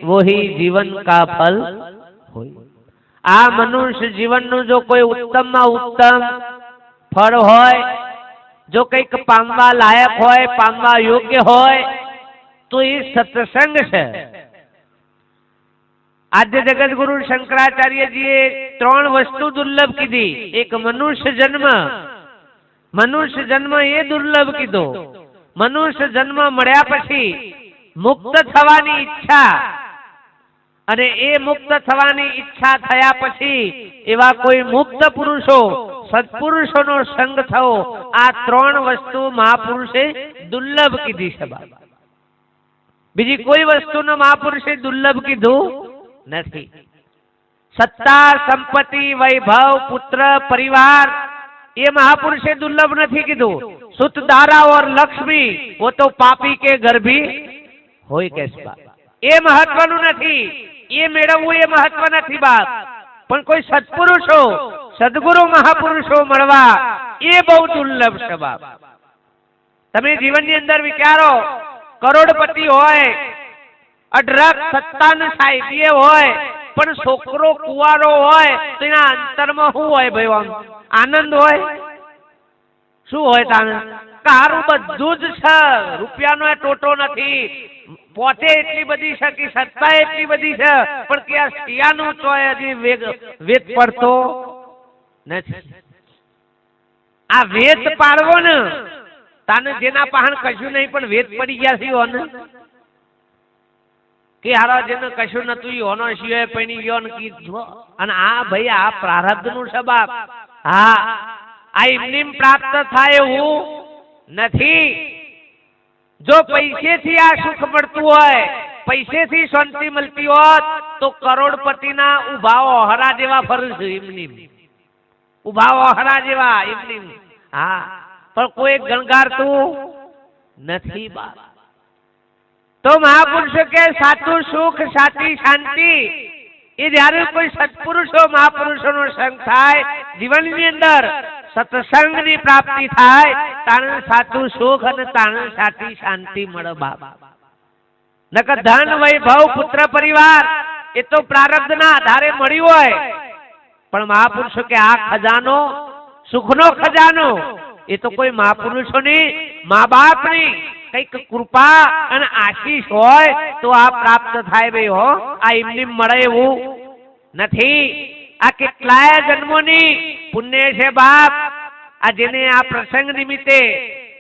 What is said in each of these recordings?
वो ही जीवन का फल होय। आ मनुष्य जीवन नु जो कोई उत्तम में उत्तम फल होय, जो कईक पामवा लायक होय, पामवा योग्य होय, तो ये सत्संग है। आद्य जगत गुरु शंकराचार्य जी 3 वस्तु दुर्लभ कीधी। एक मनुष्य जन्म, मनुष्य जन्म ये दुर्लभ कीधो। मनुष्य जन्म मळ्या पछी मुक्त थवानी इच्छा, अने ए मुक्त थवानी इच्छा थया पछी एवा कोई मुक्त पुरुषो सत्पुरुषोनो संग थयो। आ 3 वस्तु महापुरुषे दुर्लभ कीधी छे। बीजी कोई वस्तु न महापुरुषे दुर्लभ कीधु नहीं। सत्ता, संपत्ति, वैभव, पुत्र, परिवार ये महापुरुषे दुर्लभ नहीं कीधु। सुत, दारा और लक्ष्मी वो तो पापी के घर भी होय कैसे बात। ये महत्वनु नहीं, ये मेळववुं ये महत्व नहीं बात। पण कोई सत्पुरुषो सद्गुरु महापुरुषो मळवा ये बहु दुर्लभ छे बाप। तमे जीवन नी अंदर विचारो, करोड़पति होय, अढरक सत्तान साहित्य होय, पण छोकरो कुवारो होय तो एना अंतरमां शुं होय भाई? आनंद होय? शुं होय ताने? कारू बधुं ज छे, रूपियानो टोटो नथी, पोते एटली बधी छे कि सत्ता एटली बधी छे, पण के आ सियानो तोय हजी वेद पड़तो नथी। आ वेद पाड़वो ने ताने जेना पाहण कशुं नहीं पण वेद पड़ी गया छे होने कि हारा जेने कशुं नतुं ई होनो सिवाय पणी गयो ने कीधुं। अने आ भाई आ प्रारब्धनुं छे बाप। हाँ, आ एमनेम प्राप्त थाय एवुं नथी। जो पैसे थी आ सुख मळतुं होय, पैसे थी शांति मळती होत तो करोड़पतिना उभा ओहरा जेवा फरशे एमनेम, उभा ओहरा जेवा एमनेम। हाँ, पर कोई गणगारतुं नथी बाप। तो महापुरुष के साचुं सुख, साची शांति ये ज्यारे कोई सत्पुरुषो महापुरुषोनो संग थाय, जीवननी अंदर सत्संगनी प्राप्ति थाय, ताणे साचुं सुख अने ताणे साची शांति मळे बाप। नकर धन, वैभव, पुत्र, परिवार ये तो प्रारब्धना आधारे मळ्युं होय, पण महापुरुषो के आ खजानो, सुखनो खजानो ये तो कोई महापुरुषोनी, माँ बापनी कईक कृपा अने आशीष होय तो आ प्राप्त थाय भाई हो। आ एमनी मळे एवुं नथी। आ केटलाय जन्मोनी पुण्य छे बाप। आ जेने आ प्रसंग निमित्ते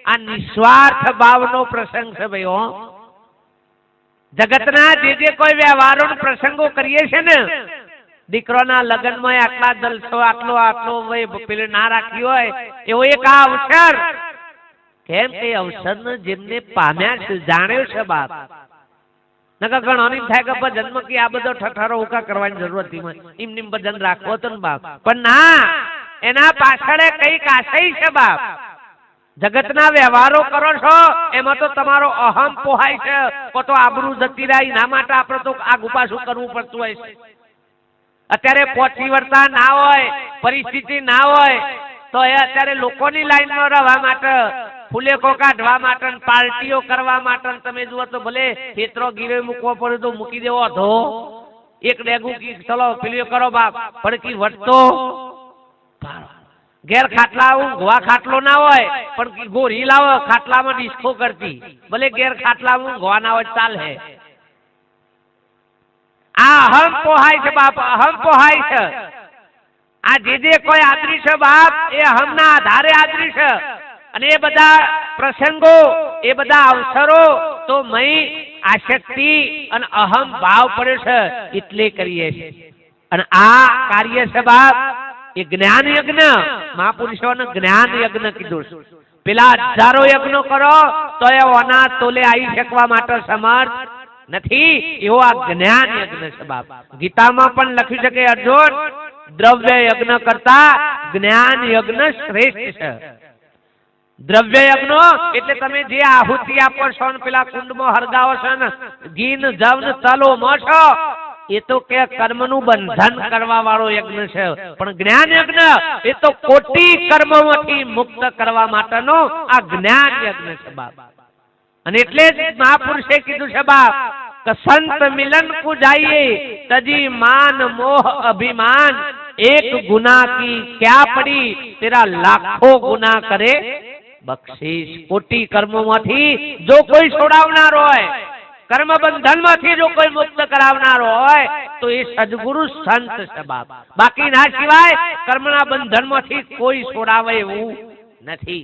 आ निस्वार्थ भावनो प्रसंग छे भाई हो। जगतना जे कोई व्यवहारों प्रसंगो करीए छे ने, दीकरोना लग्न में आटला जलसो आटलो आटलो पेले ना राख्यो होय एवो एक आ अवसर। केम के अवसर ने जेमने पाम्या छे, जाण्यो छे बाप। नका घणोनी थाय के भजन की आ बधो ठठारो उका करवानी जरूरत थी, एमनी भजन राखवो तो बाप। पण ना, एना पाछळे कईक आशय छे बाप। जगतना व्यवहारो करो छो एमां तो तमारो अहम पोहाय छे, तो आबरू जती रही ना माटे आपणे तो आगू पाछुं करवुं पड़तुं होय छे। अत्यारे पહોંચી વળતા ना होय, परिस्थिति ना होय तो ए अत्यारे लोकोनी लाइन में रहवा माटे, फूलेको काढवा माटे, पार्टीओ करवा माटे तमे जुओ तो भले खेतरो गीरे मूकવો પડે तो मूकी देवो अधो। एक डेगू की चलो पेलियो करो बाप, पड़की वटतो घेर खाटला ऊंघवा खाटलो ना होय पण गोरी लावो खाटलामां डिस्को करती, भले घेर खाटलामां ऊंघवा ना होय चाले। आ अहम पोहाय छे बाप, अहम पोहाय छे। आ जे कोई आदरी छे बाप ए अहमना आधारे आदरी छे। अने ए बधा प्रसंगो, ए बधा अवसरो तो मई आसक्ति अने अहम भाव पड़े छे एटले करीए छे। अने आ कार्य छे बाप ए ज्ञान यज्ञ। महापुरुषोने ज्ञान यज्ञ कीधुं छे। पेला हजारो यज्ञो करो तो ए ओना तोले आई शकवा माटे समर्थ नथी, एवो आ ज्ञान यज्ञ छे बाप। गीता में पण लख्युं छे के अर्जुन द्रव्य यज्ञ करता ज्ञान यज्ञ श्रेष्ठ छे। द्रव्य यज्ञ एटले तमे जे आहुति आपो छो ने पेला कुंडमां हरगावो छो ने घी ने जव ने तलो मोछो ए तो के कर्मनुं बंधन करवा वाळो यज्ञ छे। पण ज्ञान यज्ञ ए तो कोटी कर्मोमांथी मुक्त करवा माटेनो आ ज्ञान यज्ञ छे बाप। अने एटले ज महापुरुषे कीधुं छे बाप संत मिलन को जाइए तजी मान मोह अभिमान, एक गुना की क्या पड़ी तेरा लाखों गुना करे बख्शीश। कोटी कर्मों मांथी जो कोई छोड़ावनारो है, कर्म बंधन मांथी जो कोई मुक्त करावनारो है तो ये सद्गुरु संत छे बाप। बाकी ना सिवाय कर्मना बंधन मांथी कोई छोड़ावे एवुं नथी।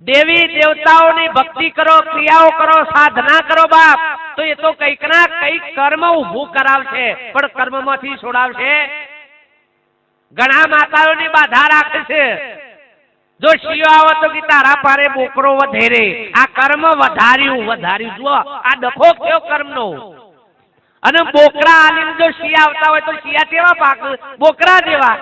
देवी देवताओं ने भक्ति करो, क्रियाओं करो, साधना करो बाप, तो ये तो कईक ना कईक कर्म उभू करावशे पण कर्म मांथी छोड़ावशे। घणा माताओं ने बाधा राखे छे, जो शियो आवे तो कि तारा पारे बोकरो વધેરે, આ કર્મ વધાર્યું જો આ ડખો કયો કર્મનો। અને બોકરા આલીને જો શિયા આવતા હોય તો શિયા કેવા પાક બોકરા જેવા।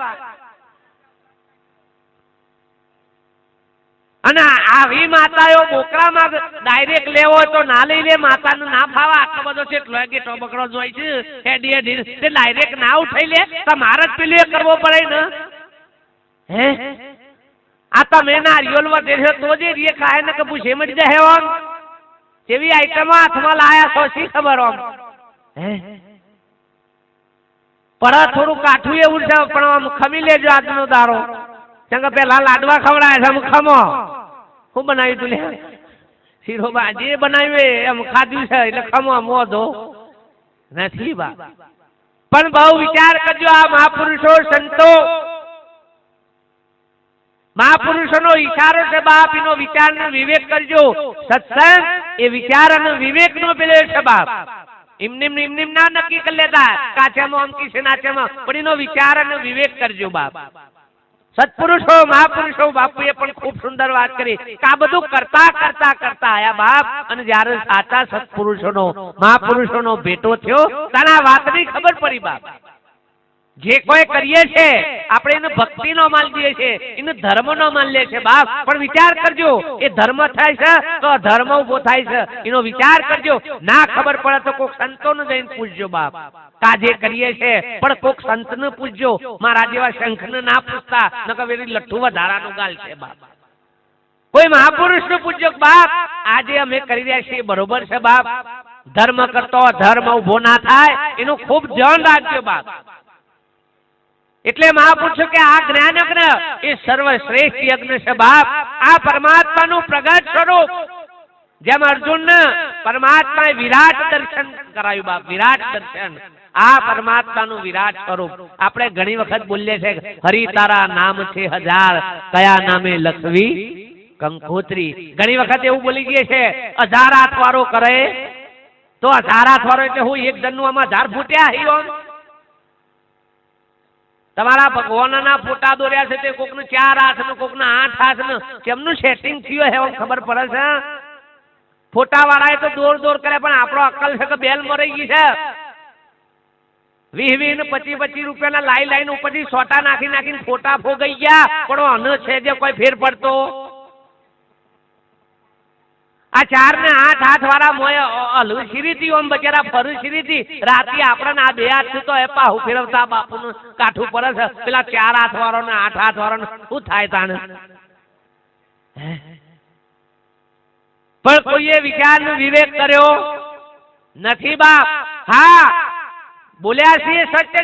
અને આવી માતાઓ બોકરામાં ડાયરેક્ટ લેવો હોય તો ના લઈ લે, માતાને ના ફાવે આટલો બધો છે ગેટો બકરો જોઈ છે હેડીએ તે ડાયરેક્ટ ના ઉઠાઈ લે, તમારે જ પેલું એ કરવો પડે ને। હે આ તમે નારિયેળ વધે તો જે રે ખાય ને કે પૂછે મળી જાય ઓમ જેવી આઈટમો હાથમાં લાયા છો શી ખબર ઓમ। હે પણ થોડું કાઠું એવું છે પણ આમ ખમી લેજો આજનો દારો। ચંગા પેલા લાડવા ખવડાય છે, ખમો હું બનાવ્યું તું લે શીરો બાજી બનાવ્યું એમ ખાધું છે એટલે ખમો મોધો નથી બા। પણ બહુ વિચાર કરજો આ મહાપુરુષો સંતો महापुरुषों इशारो से बाप इनो विचार ने विवेक करजो। सत्संग ये विचार ने विवेक नो पेले छे बाप। इमनिम ना नक्की कर लेता काचेमा हम किसे नाचेमा, पण इनो विचार ने विवेक करजो बाप। सत्पुरुषो महापुरुषो बापुए पण खूब सुंदर बात करी का बधु करता करता करता आया बाप। अने ज्यारे साचा सत्पुरुषोनो महापुरुषोनो भेटो थयो ताना वातनी खबर पड़ी बाप। जे कोई करिए छे आपणे एने भक्ति नो मान दीए छे, एने धर्म नो मान ले छे बाप। पण विचार करजो ए धर्म थाय छे तो धर्म उभो थाय छे, एनो विचार करजो। ना खबर पड़े तो कोक संतोने जईने पूछजो बाप का जे करिए छे, पण कोक संतने पूछजो। मारा जेवा शंखने ना पूछता नकर वेरी लट्ठू वधारानो गाल छे बाप। कोई महापुरुषने पूछजो बाप आजे अमे करी रह्या छीए बरोबर छे बाप। धर्म करतो धर्म उभो ना थाय एनु खूब ध्यान राखजो बाप। એટલે મહાપુરુષો કે આ જ્ઞાન યજ્ઞ એ સર્વશ્રેષ્ઠ યજ્ઞ છે બાપ। આ પરમાત્માનું પ્રગટ સ્વરૂપ જેમ અર્જુનને પરમાત્માએ વિરાટ દર્શન કરાયું બાપ, વિરાટ દર્શન। આ પરમાત્માનું વિરાટ સ્વરૂપ આપણે ઘણી વખત બોલીએ છે હરિ તારા નામ છે હજાર કયા નામે લખવી કંકોત્રી। ઘણી વખત એવું બોલી ગયે છે 1000 હાથ વાળો કરે તો 1000 હાથ વાળો એટલે હું એક જણનું આમાં 1000 ફૂટ્યા હિયો। તમારા ભગવાનના ફોટા દોર્યા છે તે કોકને 4 હાથ ને કોકને 8 હાથ ને કેમનું સેટિંગ થયું હે ખબર પડે છે। ફોટા વાળાએ તો દોર કરે પણ આપણો અક્કલ છે કે બેલ મરી ગઈ છે। 20 ને 25 રૂપિયાના લાઈન ઉપરથી સોટા નાખીને ફોટા ફોગાઈ ગયા પણ આનો છે જે કોઈ ફેર પડતો। આ 4 ને 8 હાથ વાળા મોય હલુ શીરીતી ઓમ બચારા ફરુ શીરીતી રાતી આપણને આ 2 હાથ તો એ પાહુ ફેરવતા બાપુનું કાઠું પડે છે। પેલા 4 હાથ વાળો ને 8 હાથ વાળો શું થાય તાણે? પણ કોઈએ વિચાર નો વિવેક કર્યો નથી બાપ। હા બોલ્યા છે સત્ય છે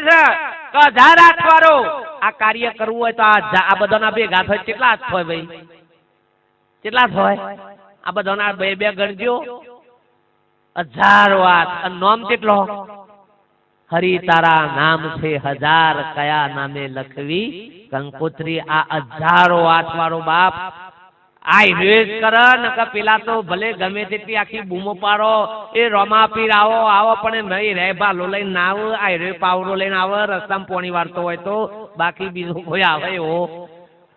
કે 1000 હાથ વાળો આ કાર્ય કરવું હોય તો આ બધાના ભેગા થાય કેટલા હાથ હોય ભાઈ? કેટલા થાય? આ બધાના બે ગણજો 1000 વાત। અને નામ કેટલો? હરિ તારા નામ છે હજાર કયા નામે લખવી કંકોત્રી। આ 1000 હાથ વાળો બાપ આ યુઝ કરે નકર પેલા તો ભલે ગમે તેટલી આખી બૂમો પાડો એ રોમા પીર આવો પણ નહીં રે ભાલો લઈને ના આવે, આ રે પાવડો લઈને આવે, રસ્તામાં પોણી વાળતો હોય તો બાકી બીજો કોઈ આવે એવો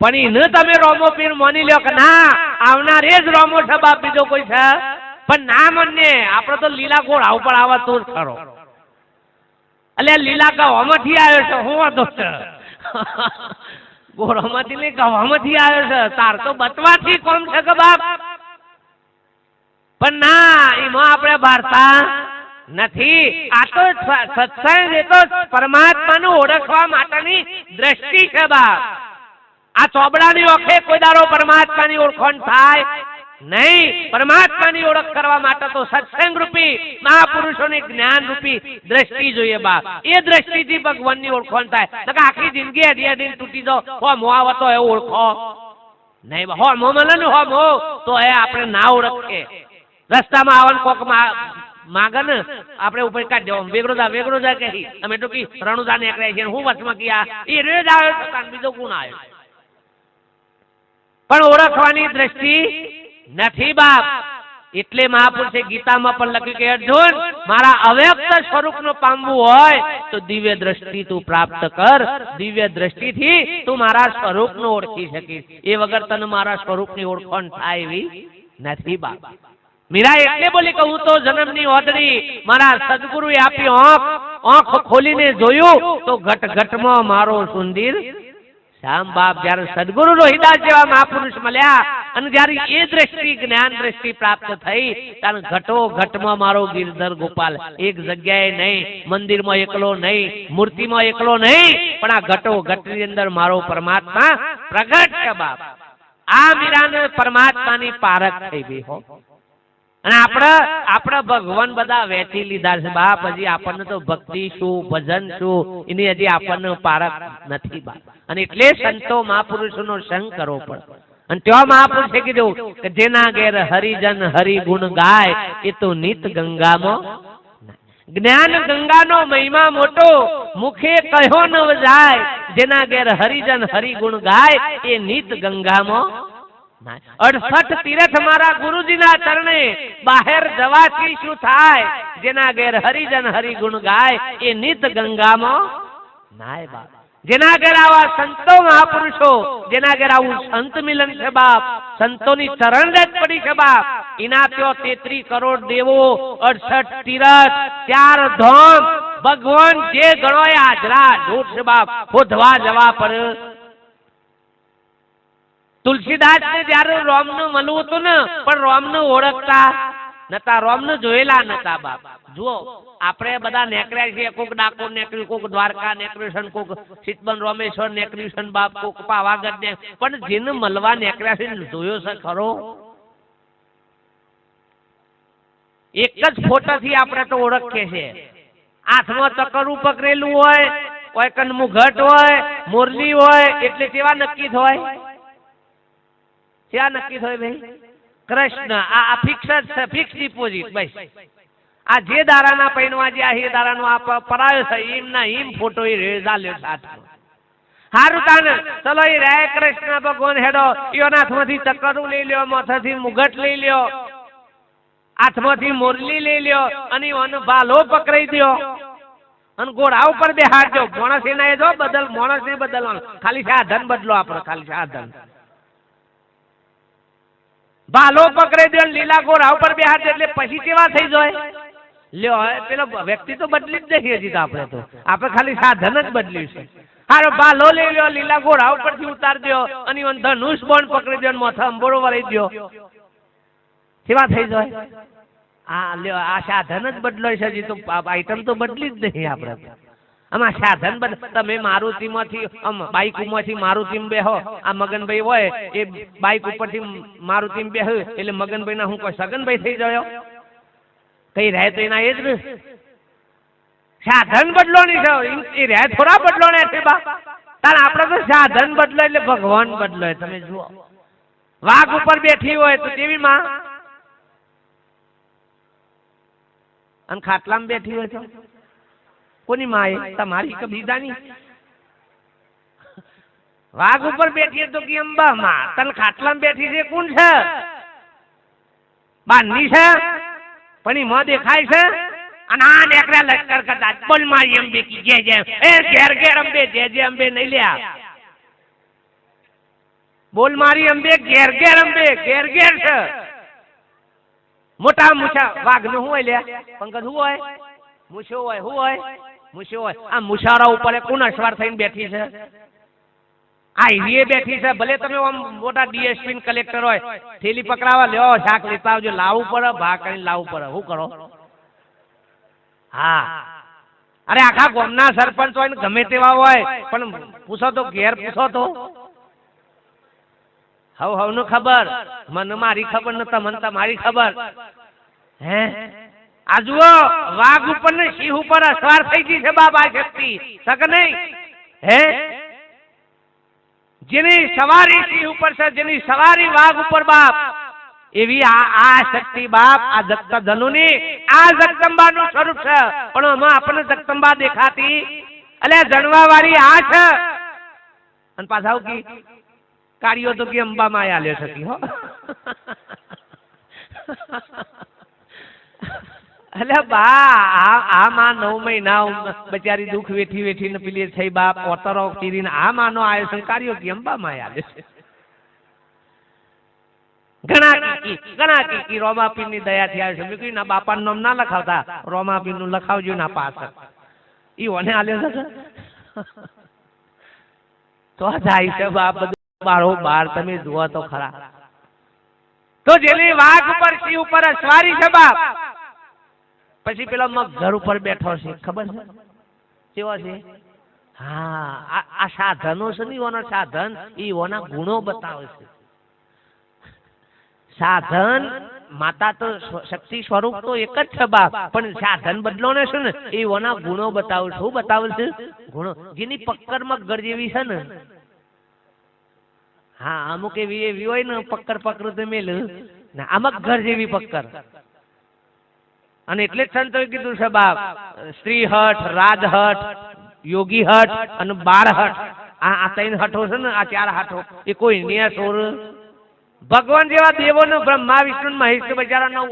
પણ એને તમે રોમો પીર માની લ્યો કે ના આવનાર એ જ રોમો છે બાપ, બીજો કોઈ છે પણ ના મને આપણે તો લીલા ઘોડા ઉપર આવે તો જ ખરો। એટલે લીલા ગવામાંથી આવ્યો છે હું વાંધો છે? ઘોડામાંથી નહીં ગવામાંથી આવ્યો છે, તાર તો બતવાથી કોમ છે કે બાપ। પણ ના એમાં આપણે ભારતા નથી। આ તો સત્સંગ એ તો પરમાત્માને ઓળખવા માટેની દ્રષ્ટિ છે બાપ। આ ચોબડાની ઓખે કોઈ દાડો પરમાત્માની ઓળખાણ થાય નહીં, પરમાત્માની ઓળખ કરવા માટે તો સત્સંગ રૂપી મહાપુરુષોની જ્ઞાન રૂપી દ્રષ્ટિ જોઈએ બાપ. એ દ્રષ્ટિથી ભગવાનની ઓળખાણ થાય. નકર આખી જિંદગી અધ્યાધીન તૂટી જાઓ, હો મો આવતો એ ઓળખો નહીં. હો મો મળે ને હો મો તો એ આપણે ના ઓળખીએ. રસ્તામાં આવવાનું કોક માગે ને આપણે ઉપર કાઢી દેવા, વેગરો જા કે અમે તો કી રણુદા નીકળ્યા છીએ, હું વચમાં કી એ રેજ આવ્યો બીજો ગુણ આવ્યો. પણ ઓળખવાની દ્રષ્ટિ નથી બાપ. એટલે મહાપુરુષે ગીતામાં પણ લખ્યું કે અર્જુન, મારા અવ્યક્ત સ્વરૂપનો પામવું હોય તો દિવ્ય દ્રષ્ટિ તું પ્રાપ્ત કર. દિવ્ય દ્રષ્ટિથી તું મારા સ્વરૂપને ઓળખી શકીશ. એ વગર તને મારા સ્વરૂપની ઓળખાણ થાય એવી નથી બાપ. મીરા એટલે બોલી કે હું તો જન્મની ઓદડી મારા સદગુરુએ આપી આંખ ખોલીને જોયું તો ઘટ ઘટમાં મારો સુંદર શ્યામ બાપ. જયારે સદગુરુ રોહિદાસ જેવા મહાપુરુષ મળ્યા અને જયારે એ દ્રષ્ટિ જ્ઞાન દ્રષ્ટિ પ્રાપ્ત થઈ ત્યારે ઘટો ઘટમાં મારો ગિરધર ગોપાલ. એક જગ્યાએ નહીં, મંદિરમાં એકલો નહીં, મૂર્તિમાં એકલો નહીં, પણ આ ઘટો ઘટની અંદર મારો પરમાત્મા પ્રગટ છે બાપ. આ મીરાને પરમાત્માની પારખ થઈ ગઈ હો. અને આપણે ભગવાન બધા વેચી લીધા છે બાપ. હજી આપણને તો ભક્તિ શું, ભજન શું, એની હજી આપણને પારખ નથી બાપ. અને એટલે સંતો મહાપુરુષોનો સંગ કરવો પડે. અને ત્યાં મહાપુરુષે કીધું કે જેના ઘેર હરિજન હરિગુણ ગાય એ તો નિત ગંગામાં. જ્ઞાન ગંગાનો મહિમા મોટો મુખે કહ્યો ન જાય. જેના ઘેર હરિજન હરિગુણ ગાય એ નિત ગંગામાં. 68 તીર્થ મારા ગુરુજીના ચરણે બહાર જવાથી શું થાય? જેના ઘેર હરિજન હરિગુણ ગાય એ નિત ગંગામાં નાય બાપ. જેના ઘેર આવા સંતો મહાપુરુષો, જેના ઘેર આવું સંત મિલન છે બાપ, સંતોની ચરણ રજ પડી છે બાપ, એના ત્યો 33 કરોડ દેવો, 68 તીર્થ, 4 ધામ, ભગવાન જે ગણોય હાજરા જોડ છે બાપ. ખોદવા જવા પર તુલસીદાસ ને જયારે રોમ નું મળવું હતું ને, પણ રોમ ને ઓળખતા નતા, રોમ ને જોયેલા નતા બાપ. જુઓ આપણે બધા નેકળ્યા છીએ, કોક ડાકોર નેકળ્યું, કોક દ્વારકા નેકળ્યું, કોક સિતબન રોમેશ્વર નેકળ્યું બાપ, કોક પાવાગઢ ને, પણ જેને મળવા નેકળ્યા છે જોયો છે ખરો? એક જ ફોટા થી આપણે તો ઓળખીએ છીએ. હાથમાં ચકરવું પકડેલું હોય, કોઈ કનમું ઘટ હોય, મોરલી હોય, એટલે કેવા નક્કી થાય? ક્યાં નક્કી થાય ભાઈ? કૃષ્ણ. આ ફિક્સ છે, ફિક્સ ડિપોઝિટ બસ. આ જે દારાના પૈણવા જે આ દારાનો આ પરાયો છે એમના એમ ફોટો એ રેઝાલ્યો સાથમાં. હારું તાને ચલો એ રે કૃષ્ણ ભગવાન હેડો, એના હાથમાંથી ચક્કરું લઈ લ્યો, માથાથી મુગટ લઈ લ્યો, હાથમાંથી મોરલી લઈ લ્યો, અને એનો ભાલો પકડાઈ દો અને ઘોડા ઉપર બેહાડજો. માણસ એના એ જો બદલ, માણસ ને બદલવાનું, ખાલી સાધન બદલો આપણે, ખાલી સાધન. ભાલો પકડાઈ દો, લીલા ઘોડા ઉપર બેહાડજો, એટલે પછી કેવા થઈ જાય? લ્યો પેલો વ્યક્તિ તો બદલી જ નથી હજી તો આપણે ખાલી સાધન જ બદલ્યું છે. હારો ભાલો લઈ લ્યો, લીલા ઘોડા ઉપરથી ઉતાર દો, અને ધનુષ બોન પકડી દો, માથા અંબોળો વળી દો, કેવા થઈ જાય? આ લ્યો આ સાધન જ બદલાય છે, હજી તો આઈટમ તો બદલી જ નહીં આપણે. આમાં સાધન તમે મારુતિમાંથી બાઈકમાંથી મારુતિમાં બેહો, આ મગનભાઈ હોય એ બાઈક ઉપરથી મારુતિમાં બેહો એટલે મગનભાઈ ના હું કોઈ સગનભાઈ થઈ ગયો કઈ રહે તો એના એ જ ને. સાધન બદલોની છે, એ રહે થોડા બદલોને છે બા. તાર આપણે તો સાધન બદલો એટલે ભગવાન બદલો. તમે જુઓ વાઘ ઉપર બેઠી હોય તો કેવી માં, અને ખાટલામાં બેઠી હોય તો કોની માં? તમારી કે બીજાની? વાઘ ઉપર બેઠી તો કે અંબા માં, તને ખાટલામાં બેઠી છે કોણ છે? બારની છે, પણ ઈ માં દેખાય છે. અને આ નેકરા લશ્કર કરતા બોલ મારી અંબે કી જય જય, એ ઘેર ઘેર અંબે જય જય અંબે નહીં લ્યા. બોલ મારી અંબે ઘેર ઘેર અંબે, ઘેર ઘેર છે. મોટા મૂછા વાઘ નું શું હોય લ્યા? પંકજ શું હોય? મૂછો હોય. શું હોય? મૂછો હોય. આ મુશારા ઉપર કોણ અસવાર થઈને બેઠી છે? આ હીરીએ બેઠી છે. ભલે તમે આમ મોટા ડીએસપી કલેક્ટર હોય, થેલી પકડાવા લ્યો, શાક લેતા આવજો, લાવવું પડે, ભા કરીને લાવવું પડે. શું કરો? હા, અરે આખા ગામના સરપંચ હોય ને ગમે તેવા હોય, પણ પૂછો તો ઘેર પૂછો તો. હવ ખબર, મને મારી ખબર ન તમને તમારી ખબર. હે આ જુઓ વાઘ ઉપર ને સિંહ ઉપર અસવાર થઈ ગઈ છે બાપ આ શક્તિ સક નહીં. હે જેની સવારી સિંહ ઉપર છે, જેની સવારી વાઘ ઉપર બાપ, એવી આ શક્તિ બાપ આ જગતધનુની આ જગદંબાનું સ્વરૂપ છે. પણ આમાં આપણને જગદંબા દેખાતી એટલે જણવા વાળી આ છે. અને પાછા કી કાર્યો તો કે અંબા માં આલે શકી હો. એટલે બા આ માં 9 મહિના બચારી દુઃખ વેઠી વેઠીને પેલી થઈ બાપ ઓતરો ચીરીને આ માનો આયોજન કાર્યો કે અંબા માં આલે છે. ઘણા કીકી રોમાપીર ની દયાથી આવે છે. મેં કીધું ના બાપાનું નામ ના લખાવતા, રોમાપીર નું લખાવજો ના પાછળ. ઈ ઓને આલે છે તો જાય છે બાપ બધું બારો બાર. તમે જુઓ તો ખરા. તો જેની વાઘ ઉપર સિંહ ઉપર અસવારી છે બાપ, પછી પેલા મગ ઘર ઉપર બેઠો છે, ખબર છે કેવો છે? હા આ સાધનો છે ને, ઓના સાધન ઈ ઓના ગુણો બતાવે છે. સાધન માતા તો શક્તિ સ્વરૂપ તો એક જ છે બાપ, પણ સાધન બદલો ને છે ને એ ઓના ગુણો બતાવે. શું બતાવે છે? ગુણો. જેની પક્કર મગર જેવી છે ને, હા અમુક એવી હોય ને પક્કર તો મેલ ના, આ મગર જેવી પક્કર. અને એટલે જ સંતોએ કીધું છે બાપ, સ્ત્રી હઠ, રાજ હઠ, યોગી હઠ અને બાળ હઠ. આ 3 હઠો છે ને, આ 4 હાથો એ કોઈ ને સોર ભગવાન જેવા દેવો ને બ્રહ્મા વિષ્ણુ મહેશ બચારા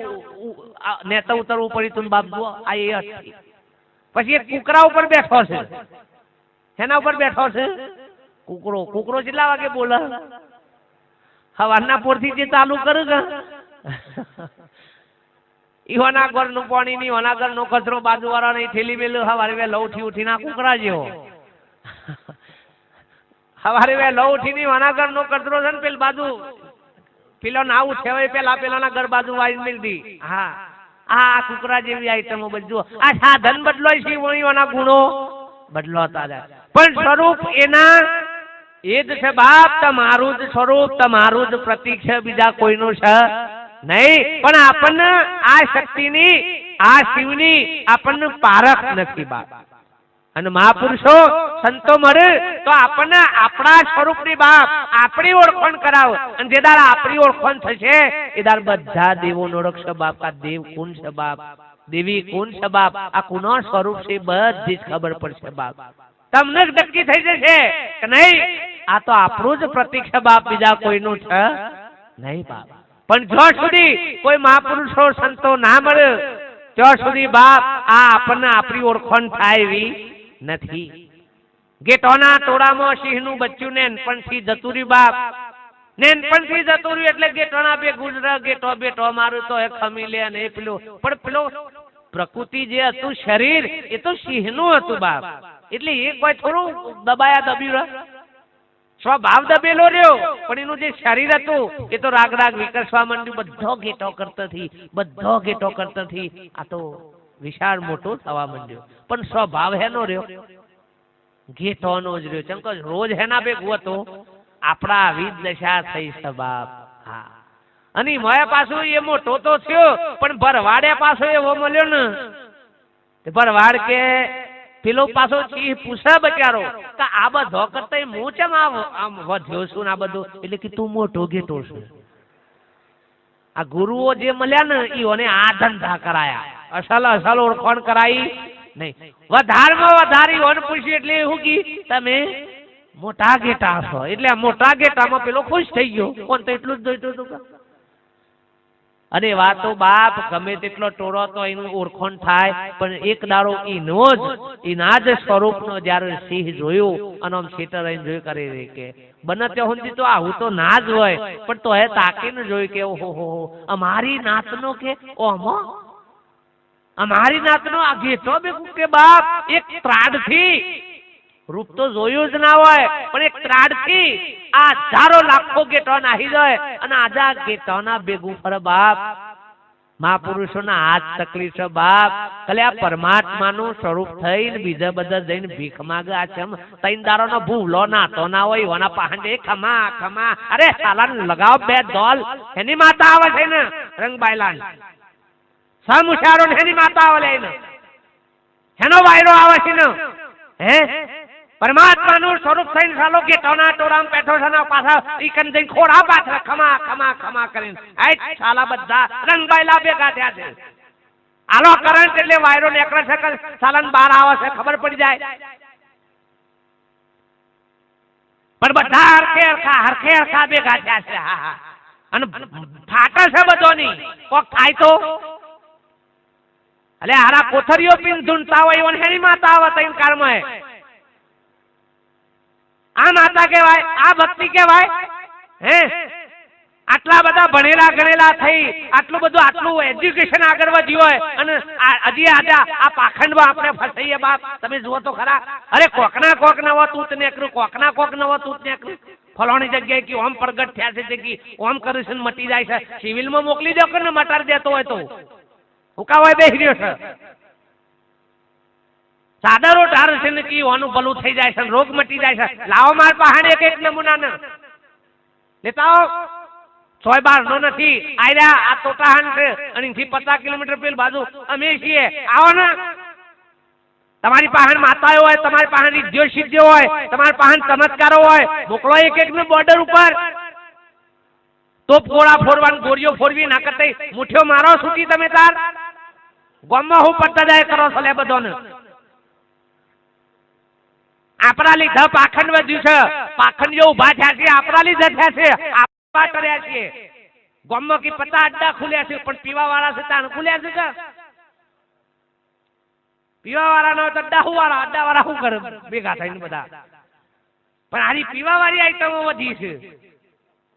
નેતા ઉતરવું પડ્યું તું બાપ. જુઓ આ એ હઠ. પછી એક કુકરા ઉપર બેઠો છે. એના ઉપર બેઠો છે કુકરો કેટલા વાગે બોલે? હવારના પોરથી જે ચાલુ કરે કે ઈહોના ઘર નું પાણી ની, હોના ઘર નો કચરો બાજુ વાળા ની થેલી મેલું. હવારે વે લઉઠી ઉઠી ના કુકરા જેવો. હવારે વે લઉ ઉઠી ની હોના ઘર નો કચરો છે ને પેલ બાજુ પેલો ના ઉઠે પેલા પેલાના ઘર બાજુ વાઈ મિલતી. હા આ કુકરા જેવી આઈટમો બધું. આ સાધન બદલાય છે, વણીઓના ગુણો બદલાતા જાય, પણ સ્વરૂપ એના એ જ છે બાપ. તમારું જ સ્વરૂપ, તમારું જ પ્રતીક છે, બીજા કોઈનું છે નહીં. પણ આપણને આ શક્તિની, આ શિવની આપણને પારખ નથી બાપ. અને મહાપુરુષો સંતો મળે તો આપણને આપણા સ્વરૂપની બાપ આપણી ઓળખાણ કરાવો. અને જે દાર આપણી ઓળખાણ થશે એ દાર બધા દેવોનો ઓળખશે બાપ. આ દેવ કોણ છે બાપ, દેવી કોણ છે બાપ, આ કોનો સ્વરૂપ છે બધી જ ખબર પડશે બાપ. તમને જ નક્કી થઈ જશે કે નહીં આ તો આપણું જ પ્રતીક છે બાપ, બીજા કોઈનું છે નહીં બાપ. પણ જો સુધી કોઈ મહાપુરુષો સંતો ના મળે ત્યાં સુધી બાપ આ આપણને આપણી ઓળખાણ થાય એવી નથી. ગેટોના ટોળામાં સિંહનું બચ્ચું નેનપણથી જતું રહ્યું બાપ. નેનપણથી જતું રહ્યું એટલે ગેટોના બે ગુજરા, ગેટો બેટો મારું તો એ ખમી લે ને એ પેલું. પણ પેલો પ્રકૃતિ જે હતું શરીર એ તો સિંહનું હતું બાપ. એટલે એ કોઈ થોડું દબાયા દબ્યું, સ્વભાવ દબેલો રહ્યો, પણ એનું જે શરીર હતું એ તો રાગ વિકસવા માંડ્યું. બધો ઘેટો કરતો થી આ તો વિશાળ મોટો થવા માંડ્યો. પણ સ્વભાવ હેનો રહ્યો? ઘેટોનો જ રહ્યો. ચમ કે રોજ હેના ભેગું હતો આપણા આવી જ દશા થઈ છે બાપ. હા અને મોયા પાછું એ મોટો તો થયો, પણ ભરવાડે પાછો એવો મળ્યો ને, ભરવાડ કે પેલો પાછો ચીહ પૂછે બચારો કે આ બધો કરતા હું ચમ આમ વધ્યો છું ને આ બધું. એટલે કે તું મોટો ઘેટો છું. આ ગુરુઓ જે મળ્યા ને ઈઓને આ ધંધા કરાયા, અસલ ઓળખાણ કરાઈ નહીં. વધારમાં વધારે ઓન પૂછ્યું એટલે એવું કી તમે મોટા ઘેટા છો. એટલે મોટા ઘેટામાં પેલો ખુશ થઈ ગયો. કોણ તો એટલું જ જોઈતું હતું. અને વાતો બાપ ગમે તેટલો ટોળો તો એનું ઓળખાણ થાય, પણ એક દાડો એનો જ એના જ સ્વરૂપનો જયારે સિંહ જોયું અને આમ સીટર જોઈ કરી રહી કે બને ત્યાં સુધી તો આવું તો ના જ હોય, પણ તો હે તાકીને જોયું કે ઓહો અમારી નાતનો કે ઓમો અમારી નાતનો આ ઘેટો બેકું કે બાપ એક ત્રાડથી રૂપ તો જોયું જ ના હોય, પણ એક ત્રાડથી આ 1000 લાખો ગેટો નાહી જાય અને આજા ગેટોના ભેગું ફરે બાપ. મહાપુરુષોના હાથ તકલીફ છે બાપ. કલ્યા પરમાત્માનું સ્વરૂપ થઈને બીજા બધા જઈને ભીખ માગે. આ છે તૈન દારોનો ભૂલો નાતો ના હોય એવાના પહાંડે ખમા ખમા. અરે સાલાન લગાવ બે દોલ. એની માતા આવે છે ને રંગબાઈલાન સમુશારો ને એની માતા આવે ને એનો વાયરો આવે છે ને. હે પરમાત્માનું સ્વરૂપ થઈને સાલો કે ટોના ટોરામ પેઠો છે ને પાછા ઈ કન જઈને ખોડા પાછા ખમા ખમા ખમા કરીને આ સાલા બધા રંગબાઈલા ભેગા થયા છે. આલો કરંટ એટલે વાયરો નીકળે છે કે સાલાન બહાર આવે છે ખબર પડી જાય. પણ બધા હરખે હરખા ભેગા થયા છે. હા હા અને ફાટા છે બધોની કોક થાય તો અલે હારા કોથરીઓ પીન ધૂંઢતા હોય એવન હેની માતા આવે તૈન કાળમાં. આ માતા કહેવાય, આ ભક્તિ કહેવાય. હે આટલા બધા ભણેલા ગણેલા થઈ આટલું બધું આટલું એજ્યુકેશન આગળ વધ્યું હોય અને હજી આજે આ પાખંડમાં આપણે ફસાઈએ બાપ. તમે જુઓ તો ખરા. અરે કોકના કોક નવો તૂત નીકળ્યું, કોકના કોક નવો તૂત નીકળ્યું. ફલાણી જગ્યાએ કે ઓમ પ્રગટ થયા છે કે ઓમ કરે મટી જાય છે. સિવિલમાં મોકલી દો કે ને મટાડી દેતો હોય તો હુકા હોય બેસી રહ્યો છે. સાદરો ઢાર છે ને કે ઓનું ભલું થઈ જાય છે, રોગ મટી જાય છે. લાવો માર પહાડ એક એક નમૂના ને લેતા 100-12 નો નથી. આયરા આ તોટાહાન છે અને થી 50 કિલોમીટર પેલ બાજુ અમે છીએ. આવો ને તમારી પાસે માતાઓ હોય, તમારી પાસે સિદ્ધિઓ સિદ્ધિઓ હોય, તમારી પાસે ચમત્કારો હોય, મોકલો એક એક ને બોર્ડર ઉપર. તોપ ગોળા ફોરવાન ગોળીઓ ફોરવી ના કરતા મુઠ્ઠીઓ મારો છૂટી તમે તાર ગામમાં હું પડતા જાય કરો છો લે બધોને. આપણા લીધે પાખંડ વધ્યું છે. પાખંડ જો ઉભા થયા છે આપણા લીધે થયા છે. આપણા કર્યા છીએ. ગામમાં કે 50 અડ્ડા ખુલ્યા છે પણ પીવા વાળા છે તાણ ખુલ્યા છે કે પીવા વાળા નો તો અડ્ડા વાળા શું કરે ભેગા થઈને બધા. પણ આની પીવા વાળી આઈટમો વધી છે.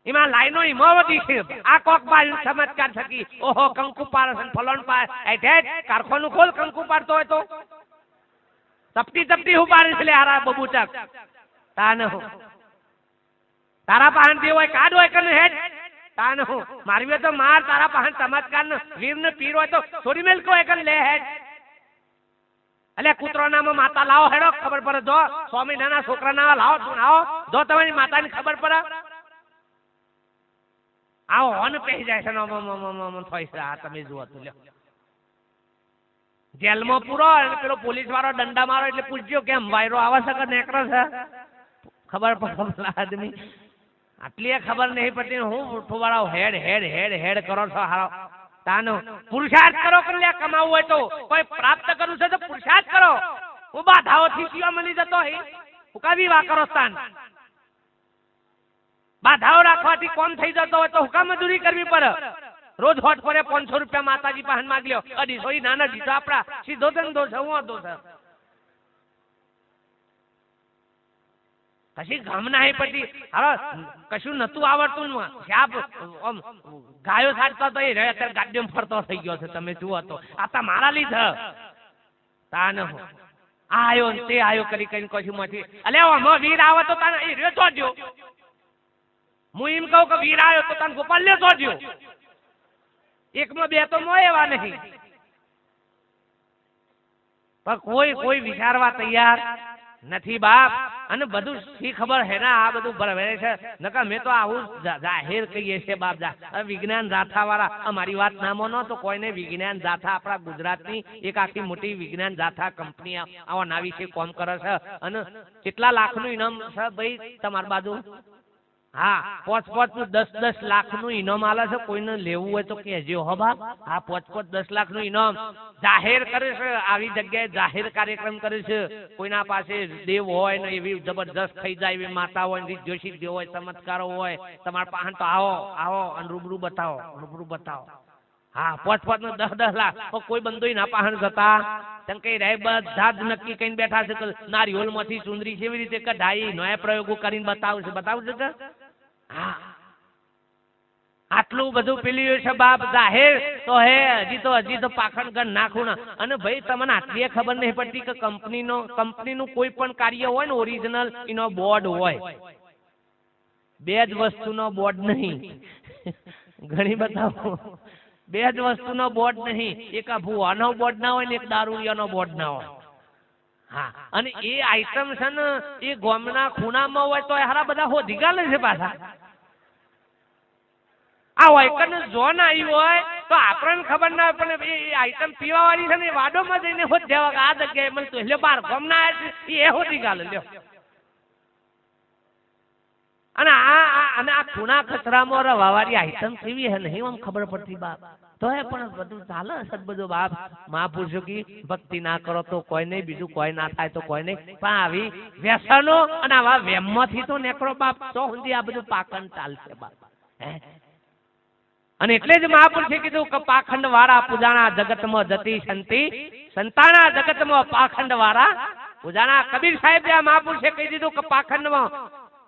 એમાં લાઈનો એમાં વધી છે. આ કોક બાજુ ચમત્કાર થકી ઓહો કંકુ પાર ફલોન પાર કારખાનું ખોલ કંકુ પાડતો હોય તો તપતી તપતી હું પાડીશ લે હારા બબુચક તાન હો તારા પાહન જે હોય કાઢ હોય કે હેડ તાન હો મારવી તો માર. તારા પાહન ચમત્કાર ને વીર ને પીર હોય તો થોડી મેલકો એક લે હેડ. એટલે કૂતરો નામાં માતા લાવો હેડો ખબર પડે. જો સ્વામી નાના છોકરા ના લાવો તું આવો જો તમારી માતાની ખબર પડે. આવો હોન પહેરી જાય છે તમે જુઓ તો જેલમાં પૂરો પેલો પોલીસ વાળો દંડા મારો એટલે પૂછજો કેમ વાયરો આવે છે કે નેકરો છે ખબર પડે આદમી. આટલી ખબર નહીં પડતી હું ઉઠવાળા હેડ હેડ હેડ હેડ કરો છો. હારો તાનો પુરુષાર્થ કરો કે લે કમાવું હોય તો કોઈ પ્રાપ્ત કરવું છે તો પુરુષાર્થ કરો. હું બાધાઓથી જીવા મળી જતો હે હુકાવી વા કરો સ્થાન. બાધાઓ રાખવાથી કોમ થઈ જતો હોય તો હુકા મજૂરી કરવી પડે. રોજ હોટ પડે 500 રૂપિયા માતાજી પાસે માંગી લ્યો 250 નાના દીધો આપડા સીધો ધંધો છે. હું હતો સર કશી ગમ ના પડી. હવે કશું નતું આવડતું ગાયો સાડતો તો એ અત્યારે ગાડીમાં ફરતો થઈ ગયો છે. તમે જુઓ તો આ તો મારા લીધે તાને આયો તે આયો કરી કઈ કશું માંથી અલે વીર આવે તો તને એ રેતો દો. હું એમ કહું કે વીર આવ્યો તો તને ગોપાલ લેતો દો. એકમાં બે તો મોય એવા નહીં પણ કોઈ વિચારવા તૈયાર નથી બાપ. અને બધું શી ખબર હે ને આ બધું ભરવે છે નકા મેં તો આવું જાહેર કહીએ છે બાપ. વિજ્ઞાન જાથા વાળા અમારી વાત ના માનો તો કોઈને વિજ્ઞાન જાથા આપણા ગુજરાતની એક આખી મોટી વિજ્ઞાન જાથા કંપની આવા નાવી છે કોમ કરે છે અને કેટલા લાખનું ઇનામ છે ભાઈ તમારી બાજુ. હા 5-10 લાખનું ઇનામ આલે છે. કોઈને લેવું હોય તો કહેજો હો બાપ. હા 5-10 લાખનું ઇનામ જાહેર કરે છે. આવી જગ્યાએ જાહેર કાર્યક્રમ કરે છે. કોઈના પાસે દેવ હોય ને એવી જબરજસ્ત થઈ જાય એવી માતા હોય રીત જોશી હોય ચમત્કારો હોય તમારા પાસે તો આવો આવો અને રૂબરૂ બતાવો. હા 5-10 લાખ કોઈ બંધો ના પાસે જતા તેમ કઈ રહે બધા જ નક્કી કઈ બેઠા છે કે નારિયોલ માંથી ચુંદરી કેવી રીતે કઢાઈ નયા પ્રયોગો કરીને બતાવશે કે હા આટલું બધું પેલી છે બાપ. જાહેર તો હે હજી તો પાખંડ ગણ નાખું ના. અને ભાઈ તમને આટલી ખબર નહીં પડતી કે કંપનીનું કોઈ પણ કાર્ય હોય ને ઓરિજિનલ એનો બોર્ડ હોય. બે જ વસ્તુનો બોર્ડ નહીં ઘણી બતાવો. બે જ વસ્તુનો બોર્ડ નહીં, એક આ ભૂવાનો બોર્ડ ના હોય ને એક દારૂડિયાનો બોર્ડ ના હોય. હા, અને એ આઈટમ છે ને એ ગામના ખૂણામાં હોય તો હારા બધા હોધી ગાલે છે પાછા. આ વાયકન જોન આવ્યું હોય તો આપણને ખબર ના હોય, પણ એ આઈટમ પીવા વાળી છે ને એ વાડોમાં જઈને હોત જવા આ જગ્યાએ મળતું એટલે બાર ગામના એ હોધી ગાલે લ્યો. અને આ ખૂણા કચરામાં રવાવાળી આઈટમ કેવી હે નહીં આમ ખબર પડતી બાપ. તો એ પણ બધું ચાલે હશે બધું બાપ. મહાપુરુષો કી ભક્તિ ના કરો તો કોઈ નહીં, બીજું કોઈ ના થાય તો કોઈ નહીં, પણ આવી વ્યસનો અને આવા વેમમાંથી તો નેકળો બાપ. તો સુધી આ બધું પાખંડ ચાલશે બાપ. અને એટલે જ મહાપુરુષે કીધું કે પાખંડ વાળા પૂજાણા જગતમાં જતી સંતિ, સંતાણા જગતમાં પાખંડ વાળા પૂજાણા. કબીર સાહેબ મહાપુરુષે કહી દીધું કે પાખંડમાં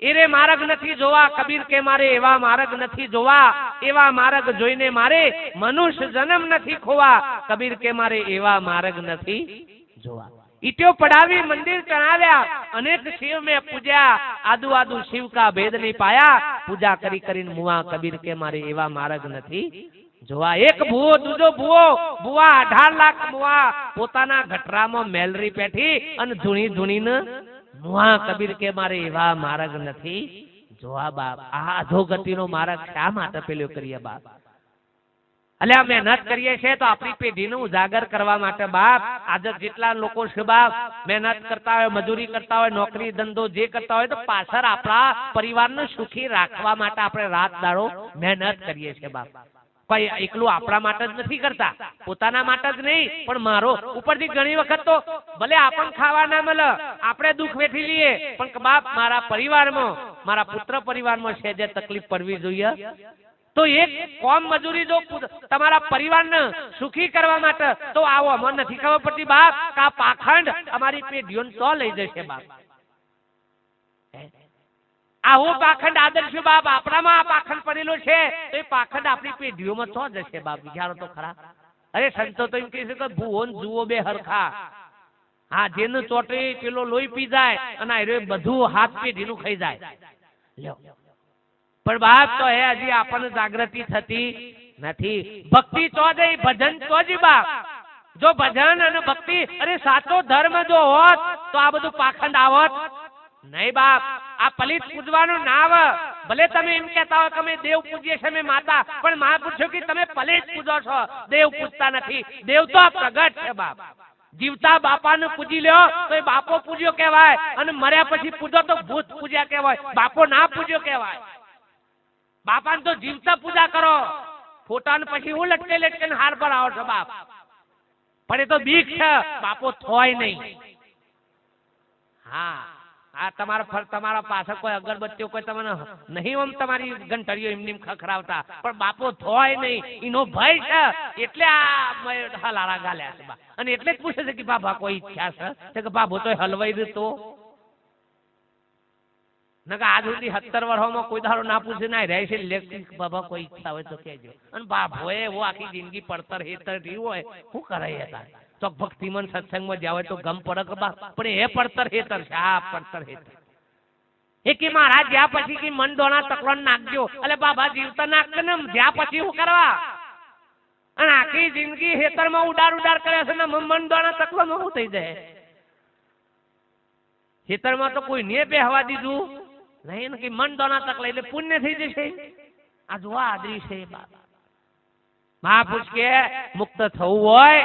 એરે માર્ગ નથી જોવા. કબીર કે મારે એવા માર્ગ નથી જોવા, એવા માર્ગ જોઈને મારે મનુષ્ય જન્મ નથી ખોવા. કબીર કે મારે એવા માર્ગ નથી જોવા. ઈટો પડાવી મંદિર ચણાવ્યા, અનેક શિવ મેં પૂજ્યા, આદુ આદુ શિવ કા ભેદ નહીં પાયા. પૂજા કરી કરીને મુવા. કબીર કે મારે એવા માર્ગ નથી જોવા. એક ભૂવો દૂજો ભૂવો, ભૂવા 18 લાખ મુવા. પોતાના ગઠરામાં મેલરી પેઠી અને ધૂણી ધૂણીને મુવા. કબીર કે મારે એવા માર્ગ નથી જોવા બાપ. આ અધોગતિનો માર્ગ શા માટે પેલો કરીએ બાપ? અલ્યા મહેનત કરીએ છીએ તો આપણી પેઢીને ઉજાગર કરવા માટે બાપ. આજે જેટલા લોકો છે બાપ મહેનત કરતા હોય, મજૂરી કરતા હોય, નોકરી ધંધો જે કરતા હોય, તો પાછળ આપણા પરિવારને સુખી રાખવા માટે આપણે રાત દાડો મહેનત કરીએ છીએ બાપ. કોઈ એકલું આપણા માટે જ નથી કરતા, પોતાના માટે જ નહીં પણ મારો ઉપરથી ઘણી વખત તો ભલે આપણને ખાવા ના મળે, આપણે દુઃખ વેઠી લઈએ, પણ બાપ મારા પરિવારમાં, મારા પુત્ર પરિવારમાં છે જે તકલીફ પડવી જોઈએ. તો એક કોમ મજૂરી જો તમારા પરિવારને સુખી કરવા માટે તો આવો અમને નથી ખબર પડતી બાપ કે આ પાખંડ અમારી પેઢીઓને તો લઈ જશે બાપ. આવો પાખંડ આદર્શ બાપ આપણામાં આ પાખંડ પડેલો છે તો એ પાખંડ આપણી પેઢીઓમાં તો જશે બાપ. વિચારો તો ખરા. અરે સંતો તો એમ કહે છે કે ભૂવો ને જુઓ બે હરખા. હા, જેનું ચોટે પેલો લોહી પી જાય અને બધું હાથ પેઢીનું ખાઈ જાય. લ્યો પણ બાપ તો હે હજી આપણને જાગૃતિ થતી નથી. ભક્તિ તો જ ભજન તો જ બાપ. જો ભજન અને ભક્તિ અરે સાચો ધર્મ જો હોત તો આ બધું પાખંડ આવત નહીં બાપ. આ પલિત પૂજવાનું ના આવે. ભલે તમે એમ કહેતા હોય કે અમે દેવ પૂજીએ છીએ અમે માતા, પણ મહાપુરુષો કે તમે પલિત પૂજો છો, દેવ પૂજતા નથી. દેવ તો પ્રગટ છે બાપ. જીવતા બાપાને પૂજી લ્યો તો એ બાપો પૂજ્યો કહેવાય, અને મર્યા પછી પૂજો તો ભૂત પૂજ્યા કહેવાય, બાપો ના પૂજ્યો કહેવાય. બાપાને તો જીવતા પૂજા કરો, ફોટાને પછી હું લટકે લટકે હાર પર આવો છો બાપ. પણ એ તો બીક છે, બાપો થોય નહીં. હા, આ તમારા પાસે કોઈ અગરબત્તીઓ કોઈ તમને નહીં આમ તમારી ઘંટડીઓ એમની ખખરાવતા, પણ બાપો થોય નહીં, એનો ભય છે એટલે આ હલાળા ગાલ્યા છે. અને એટલે જ પૂછે છે કે બાબા કોઈ ઈચ્છા છે કે બાબો તો હલવાઈ દીધો નકા આજ સુધી 70 વર્ષોમાં કોઈ દાડો ના પૂછે ના રહે છે. ઇલેક્ટ્રિક બાબા કોઈ ઈચ્છા હોય તો કહેજો. અને બાપો એવો આખી જિંદગી પડતર હેતર રહ્યું હોય, શું કરે હતા તો ભક્તિમન સત્સંગમાં જાવ તો ગમ પડે કે બાપ, પણ એ પડતર હેતર છે. આ પડતર હેતર એ કે મારા જ્યાં પછી કે મન દોણા તકલોન નાખજો. એટલે બાબા જીવતા નાખશે ને જ્યાં પછી શું કરવા? અને આખી જિંદગી હેતરમાં ઉડાર કરે છે ને મન દોણા તકલોમાં શું થઈ જાય? હેતરમાં તો કોઈ ને બેહવા દીધું નહીં કે મન દોના તક લઈ એટલે પુણ્ય થઈ જશે. આ જોવા આદરી છે બાપ. મહાપુરુષ કે મુક્ત થવું હોય,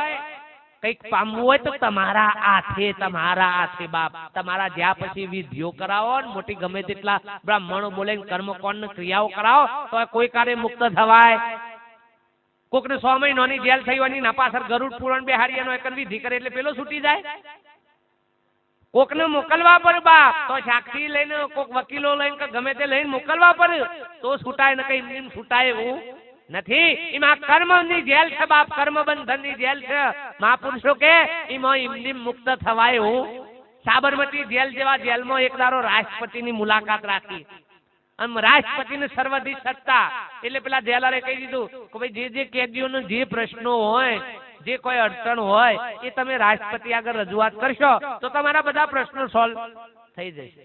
કઈક પામવું હોય તો તમારા હાથે બાપ. તમારા જ્યાં પછી વિધિઓ કરાવો ને મોટી ગમે તેટલા બ્રાહ્મણો બોલે કર્મ કોણ ક્રિયાઓ કરાવો તો કોઈ કાર્ય મુક્ત થવાય. કોકને 6 મહિનાની જેલ થઈ હોય ના પાછળ ગરુડ પુરાણ બેહાડી એનો એક વિધિ કરે એટલે પેલો છૂટી જાય. કોકને મોકલવા પર બાપ તો સાક્ષી લઈને કોક વકીલો લઈને કે ગમે તે લઈને મોકલવા પર તો છૂટાય ને કઈ છૂટાય એવું નથી. એમાં કર્મની જેલ છે બાપ, કર્મ બંધનની જેલ છે. મહાપુરુષો કે એમાં એમની મુક્ત થવાય એવું. સાબરમતી જેલ જેવા જેલમાં એક દારો રાષ્ટ્રપતિની મુલાકાત રાખી. આમ રાષ્ટ્રપતિને સર્વાધિક સત્તા એટલે પેલા જેલરે કહી દીધું કે ભાઈ જે કેદીઓનો જે પ્રશ્નો હોય, જે કોઈ અડચણ હોય એ તમે રાષ્ટ્રપતિ આગળ રજૂઆત કરશો તો તમારા બધા પ્રશ્નો સોલ્વ થઈ જશે.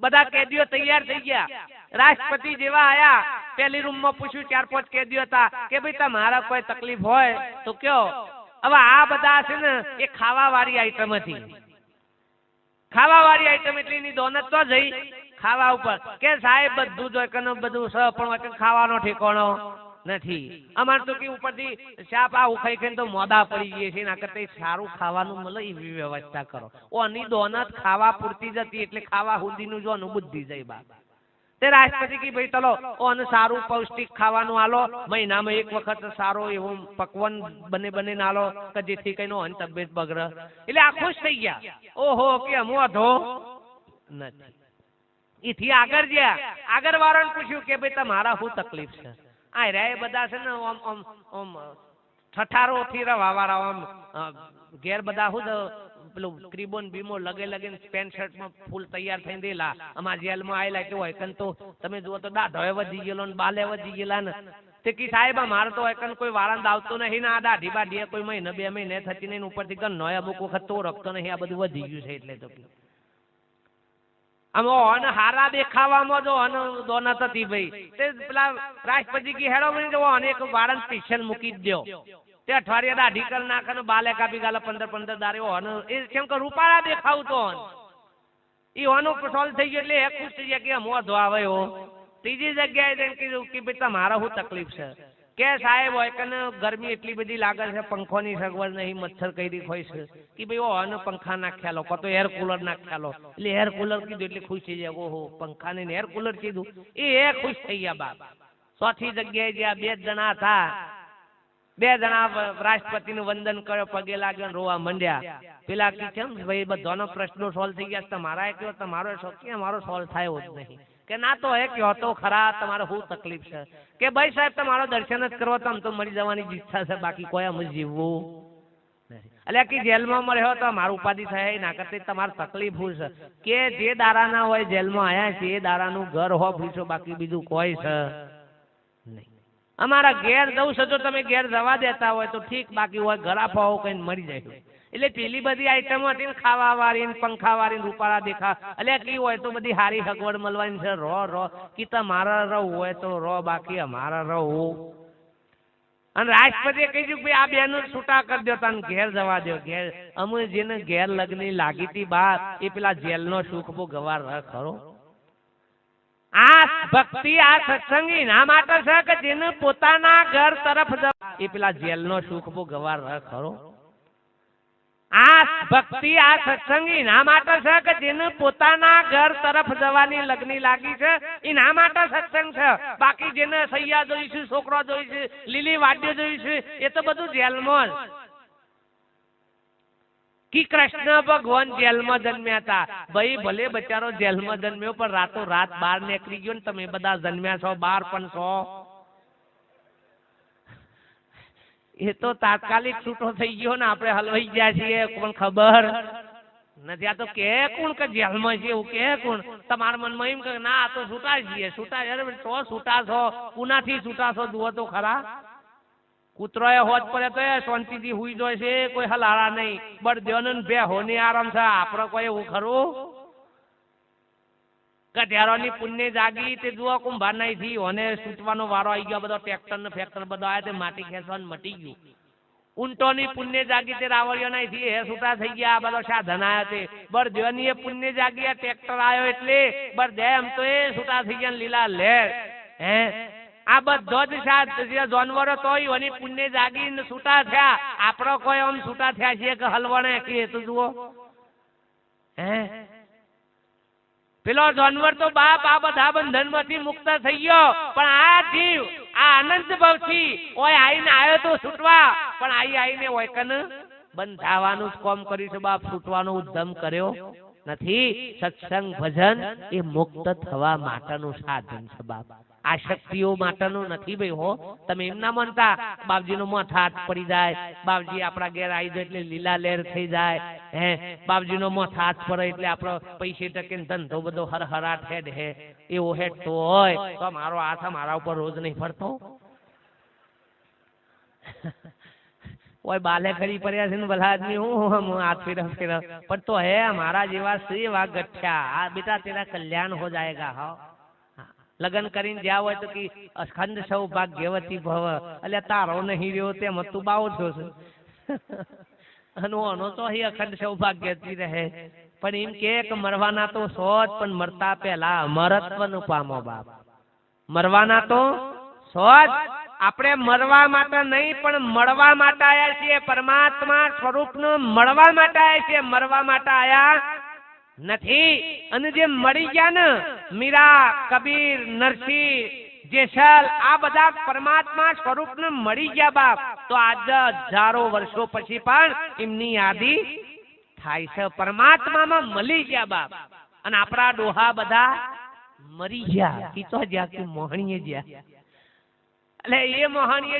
બધા કેદીઓ તૈયાર થઈ ગયા, રાષ્ટ્રપતિ જેવા આયા, પેલી રૂમમાં પૂછ્યું 4-5 કેદીઓ હતા કે ભાઈ તમારા કોઈ તકલીફ હોય તો કયો. હવે આ બધા છે ને એ ખાવાવાળી આઈટમ હતી, ખાવાવાળી આઈટમ એટલે એની દોનત તો જઈ ખાવા ઉપર કે સાહેબ બધું જ હોય બધું સ પણ ખાવાનો ઠેકાણો નથી. અમારે તો કે ઉપરથી શાપ આ ઉખાઈ ખાઈને તો મોદા પડી ગયે છે, એના કરતા સારું ખાવાનું મળે એવી વ્યવસ્થા કરો. ઓની દોનત ખાવા પૂરતી જતી એટલે ખાવા સુધીનું જો બુદ્ધિ જાય બાપ. તે રાષ્ટ્રપતિ કે ભાઈ ચલો ઓને સારું પૌષ્ટિક ખાવાનું આલો, મહિનામાં એક વખત સારો એવું પકવાન બને આલો કે જેથી કઈ નો તબિયત બગડે. એટલે આ ખુશ થઈ ગયા. ઓહો કે મોઢો નથી. એથી આગળ ગયા, આગળ વાળાને પૂછ્યું કે ભાઈ તમારા શું તકલીફ છે. આ રે બધા છે ને ઓમ ઠઠારો થી રવાવાળા ઓમ ઘેર બધા શું પેલું ક્રીબોન બીમો લગે પેન્ટ શર્ટ માં ફૂલ તૈયાર થઈને દેલા. અમારા જેલમાં આવેલા કે હોય કન તો તમે જુઓ તો દાઢો વધી ગયેલો ને બાલે વધી ગયેલા ને. તે કી સાહેબ મારે તો એકન કોઈ વાળંદ આવતો નહીં ને આ દાઢી બાઢી કોઈ મહિને 2 મહિને થતી નહીં, ઉપરથી ગન નો અમુક વખત તો રખતો નહીં, આ બધું વધી ગયું છે એટલે તો આમ હારા દેખાવામાં જો દોનત હતી ભાઈ. તે પેલા રાષ્ટ્રપતિ કી હેડો બની જવો અને એક વાળંદ સ્પેશિયલ મૂકી જ દો. તે અઠવાડિયા દાઢી કરી નાખે ને બાલે કાપી ગાલે 15 દારે એ કેમ કે રૂપાળા દેખાવતો એ ઓનું સોલ્વ થઈ ગયું એટલે એક ખુશ થઈ ગયા કે મોઢો આવે હો. ત્રીજી જગ્યાએ કીધું કે ભાઈ તમારા શું તકલીફ છે કે સાહેબ હોય કે ગરમી એટલી બધી લાગે છે, પંખોની સગવડ નહીં, મચ્છર કઈ હોય છે કે ભાઈ ઓને પંખા નાખ્યા લો તો એર કુલર નાખ્યા લો. એટલે એર કુલર કીધું એટલે ખુશ થઈ જાય. ઓહો પંખા ને એર કુલર કીધું એ ખુશ થઈ ગયા બાપ. ચોથી જગ્યાએ જ્યાં 2 જણા હતા, 2 જણા રાષ્ટ્રપતિનું વંદન કર્યો, પગે લાગ્યો, રોવા મંડ્યા. પેલા કી કેમ ભાઈ બધાનો પ્રશ્નો સોલ્વ થઈ ગયા, તમારા એક તમારો શોખ અમારો સોલ્વ થાય જ નહીં કે ના તો એ કહો તો ખરા તમારે શું તકલીફ છે કે ભાઈ સાહેબ તમારો દર્શન જ કરવા તો આમ તો મરી જવાની ઈચ્છા છે, બાકી કોઈ આમ જીવવું નથી. એટલે કે જેલમાં મળ્યો તો મારું ઉપાધિ થાય ના કરતી તમારે તકલીફ છે કે જે દારાના હોય જેલમાં આયા છે એ દારાનું ઘર હો પૂછો, બાકી બીજું કોઈ છે નહીં. અમારા ઘેર જવું છે, જો તમે ઘેર જવા દેતા હોય તો ઠીક, બાકી હોય ગરાફા હો કઈ મરી જાય. એટલે પેલી બધી આઈટમો હતી ને ખાવા વાળી ને પંખા વાળી રૂપાળા દેખા. એટલે કી હોય તો બધી હારી સગવડ મળવાની છે. રો કી તમારા રહું હોય તો રો, બાકી અમારા રહું. અને રાષ્ટ્રપતિએ કહ્યું ભાઈ આ બેનું છૂટા કરી દો તને ઘેર જવા દો. ઘેર અમે જેને ઘેર લગ્ન લાગી હતી બાપ એ પેલા જેલનો સુખ બહુ ગવાર રહ ખરો. આ ભક્તિ આ સત્સંગી ના માટે છે કે જેને પોતાના ઘર તરફ જવા એ પેલા જેલનો સુખ બહુ ગવાર રહ ખરો. આ ભક્તિ આ સત્સંગી ના માટે છે કે જેને પોતાના ઘર તરફ જવાની લગ્ન લાગી છે એ ના માટે સત્સંગ છે. બાકી જેને સૈયા જોઈશું, છોકરો જોઈશું, લીલી વાદ્ય જોઈશું એ તો બધું જેલમાં જ. કી કૃષ્ણ ભગવાન જેલમાં જન્મ્યા હતા ભાઈ, ભલે બચારો જેલમાં જન્મ્યો પણ રાતો રાત બહાર નીકળી ગયો ને. તમે બધા જન્મ્યા છો બહાર પણ છો, એ તો તાત્કાલિક છૂટો થઈ ગયો ને, આપણે હલવાઈ ગયા છીએ કોણ ખબર નથી. આ તો કે કોણ કે જેલમાં છે એવું કે કોણ? તમારા મનમાં એમ કે ના આ તો છૂટા છીએ. છૂટા તો છૂટા છો, પુનાથી છૂટા છો જુઓ તો ખરા. કૂતરો એ હોજ પડે તો એ શાંતિથી હુઈ જાય છે, કોઈ હલારા નહીં. બળદ્યો ને બેહો ને આરામ છે. આપણે કોઈ એવું ખરું? ગઢિયારોની પુણ્ય જાગી તે જુઓ કુંભાર નહીં થી ઓને સૂટવાનો વારો આવી ગયો. બધો ટ્રેક્ટર ને ફેક્ટર બધો આવ્યા તે માટી ખેંચવાનું મટી ગયું. ઊંટોની પુણ્ય જાગી તે રાવળીઓ નહીં થી એ છૂટા થઈ ગયા. બધો સાધન આવ્યા તે બળદેવની એ પુણ્ય જાગી ટ્રેક્ટર આવ્યો એટલે બળદેવ તો એ છૂટા થઈ ગયા લીલા લેર. હે આ બધો જ જાનવરો તો એની પુણ્ય જાગીને છૂટા થયા. આપણો કોઈ આમ છૂટા થયા છીએ કે હલવાને કે તો જુઓ. હે પેલો જાનવર તો બાપ આ બધા બંધનમાંથી મુક્ત થઈ ગયો, પણ આ જીવ આ અનંત ભવથી ઓય આઈને આવ્યો તો છૂટવા, પણ આઈને ઓય કન બંધાવાનું જ કામ કર્યું છે બાપ. છૂટવાનો ઉદ્યમ કર્યો નથી. સત્સંગ ભજન એ મુક્ત થવા માટેનું સાધન છે બાપ, આ શક્તિઓ માટેનું નથી ભાઈ હો. તમે એમ ના માનતા બાપજીનો મોઢ હાથ પડી જાય, બાપજી આપણા ઘેર આવી જાય એટલે લીલા લહેર થઈ જાય. હે બાપજીનો મોઢ હાથ પડે એટલે આપણો પૈસે ટકે ધંધો બધો હરહરાટ હેડ હે એવો હેડતો હોય તો મારો હાથ મારા ઉપર રોજ નહીં પડતો. ઓય બાલે ખરી પડ્યા છે ને ભલા આદમી હું હાથ ફેર પણ તો હે મારા જેવા સેવા ગઠ્યા આ બેટા તેરા કલ્યાણ હો જાયેગા હા લગન કરીને જ્યાં હોય તો કે અખંડ સૌભાગ્યવતી ભવ એટલે તારો નહીં રહ્યો તેમ તું બાવો થયો છે અનો તો અહીં અખંડ સૌભાગ્યથી રહે પણ એમ કે મરવાના તો સોચ પણ મરતા પહેલા અમરત્વનું પામો બાપ મરવાના તો સોચ આપણે મરવા માટે નહીં પણ મળવા માટે આયા છીએ પરમાત્મા સ્વરૂપનું મળવા માટે આયા છીએ મરવા માટે આયા નથી અને જે મળી ગયા ને મીરા કબીર નરસિંહ જેસલ આ બધા પરમાત્મા સ્વરૂપને મળી ગયા બાપ તો આજે હજારો વર્ષો પછી પણ એમની યાદી થાય છે પરમાત્મામાં મળી ગયા બાપ અને આપણા ડોહા બધા મરી ગયા કીતો જ્યાં કે મોહણીએ જ્યાં એટલે એ મોહણીએ